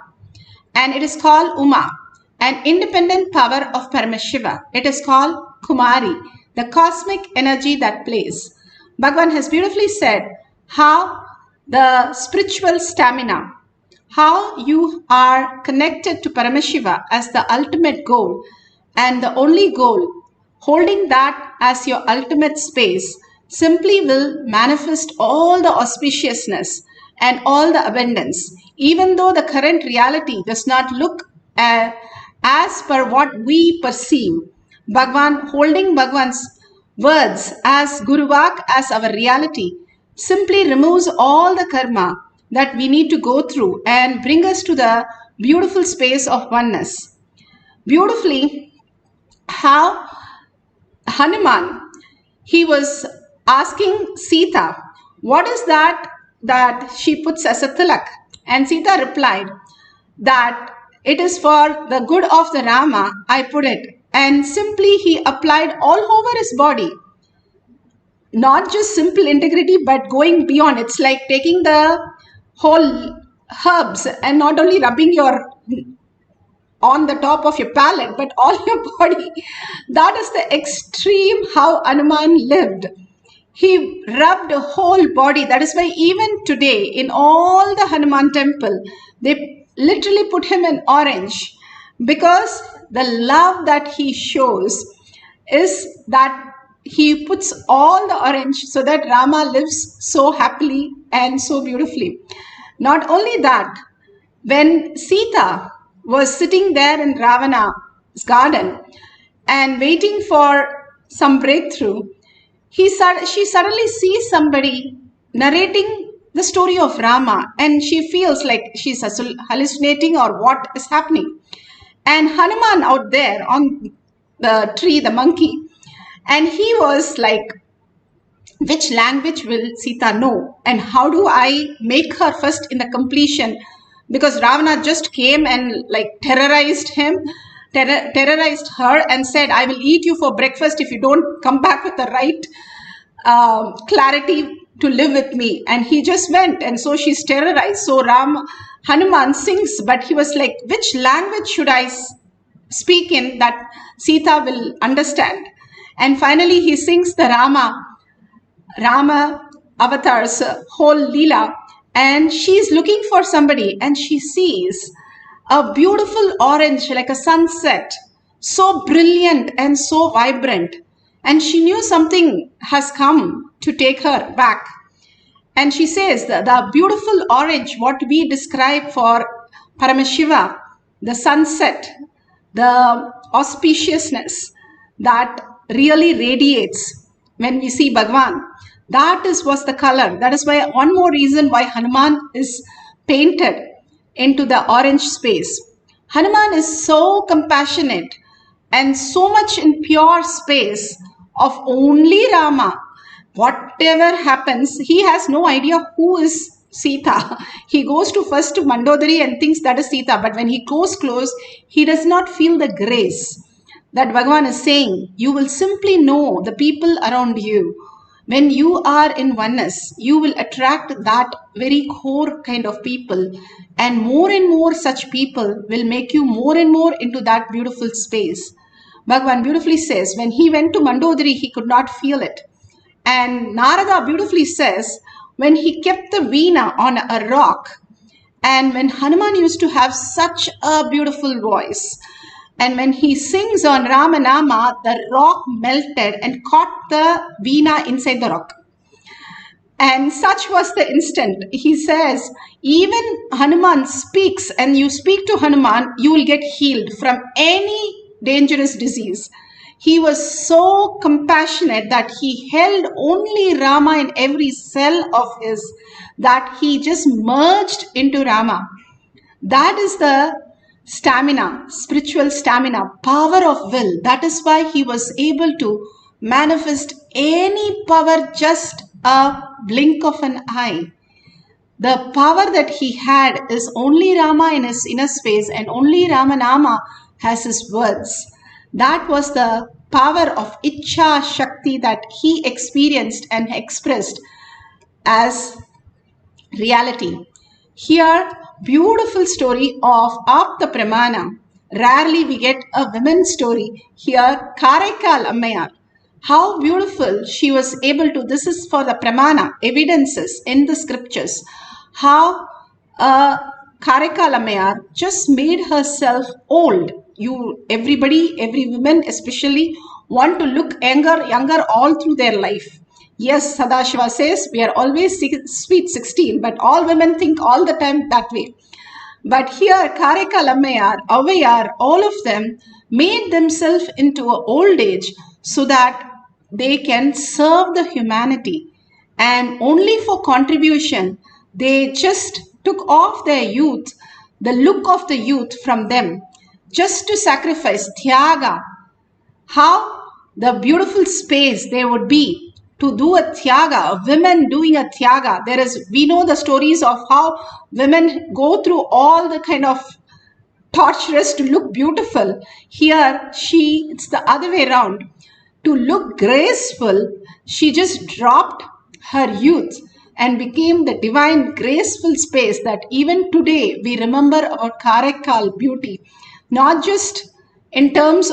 and it is called Uma, an independent power of Paramashiva. It is called Kumari, the cosmic energy that plays. Bhagavan has beautifully said how the spiritual stamina, how you are connected to Paramashiva as the ultimate goal and the only goal, holding that as your ultimate space, simply will manifest all the auspiciousness and all the abundance, even though the current reality does not look as per what we perceive. Bhagavan, holding Bhagavan's words as Guruvak, as our reality, simply removes all the karma that we need to go through and bring us to the beautiful space of oneness. Beautifully, how Hanuman, he was asking Sita, what is that she puts as a tilak? And Sita replied that it is for the good of the Rama, I put it. And simply he applied all over his body. Not just simple integrity, but going beyond. It's like taking the whole herbs and not only rubbing your on the top of your palate, but all your body. That is the extreme how Hanuman lived. He rubbed the whole body. That is why even today in all the Hanuman temple, they literally put him in orange because the love that he shows is that he puts all the orange so that Rama lives so happily and so beautifully. Not only that, when Sita was sitting there in Ravana's garden and waiting for some breakthrough, she suddenly sees somebody narrating the story of Rama and she feels like she's hallucinating or what is happening. And Hanuman out there on the tree, the monkey, and he was like, which language will Sita know? And how do I make her first in the completion? Because Ravana just came and like terrorized her and said, I will eat you for breakfast if you don't come back with the right clarity to live with me. And he just went, and so she's terrorized. So Hanuman sings, but he was like, which language should I speak in that Sita will understand? And finally he sings the Rama avatar's whole Leela, and she's looking for somebody and she sees a beautiful orange like a sunset, so brilliant and so vibrant. And she knew something has come to take her back. And she says the beautiful orange, what we describe for Paramashiva, the sunset, the auspiciousness that really radiates when we see Bhagwan. That was the color. That is why one more reason why Hanuman is painted into the orange space. Hanuman is so compassionate and so much in pure space of only Rama. Whatever happens, he has no idea who is Sita. He goes to first to Mandodari and thinks that is Sita. But when he goes close, he does not feel the grace that Bhagavan is saying. You will simply know the people around you. When you are in oneness, you will attract that very core kind of people. And more such people will make you more and more into that beautiful space. Bhagavan beautifully says, when he went to Mandodari, he could not feel it. And Narada beautifully says, when he kept the veena on a rock, and when Hanuman used to have such a beautiful voice, and when he sings on Ramanama, the rock melted and caught the veena inside the rock. And such was the instant. He says, even Hanuman speaks, and you speak to Hanuman, you will get healed from any dangerous disease. He was so compassionate that he held only Rama in every cell of his, that he just merged into Rama. That is the stamina, spiritual stamina, power of will. That is why he was able to manifest any power just a blink of an eye. The power that he had is only Rama in his inner space, and only Ramanama has his words. That was the power of Ichha Shakti that he experienced and expressed as reality. Here, beautiful story of Apta Pramana. Rarely we get a women's story. Here, Karaikal Ammayar. How beautiful she was able to, this is for the Pramana, evidences in the scriptures. How Karaikal Ammayar just made herself old. Everybody, every woman especially, want to look younger all through their life. Yes, Sadashiva says we are always sweet 16, but all women think all the time that way. But here, Karaikal Ammayar, Avayar, all of them made themselves into an old age so that they can serve the humanity. And only for contribution, they just took off their youth, the look of the youth from them, just to sacrifice Tyaga. How the beautiful space there would be to do a Tyaga, women doing a Tyaga. We know the stories of how women go through all the kind of torturous to look beautiful. Here, it's the other way around. To look graceful, she just dropped her youth and became the divine graceful space that even today we remember about Karaikal beauty. Not just in terms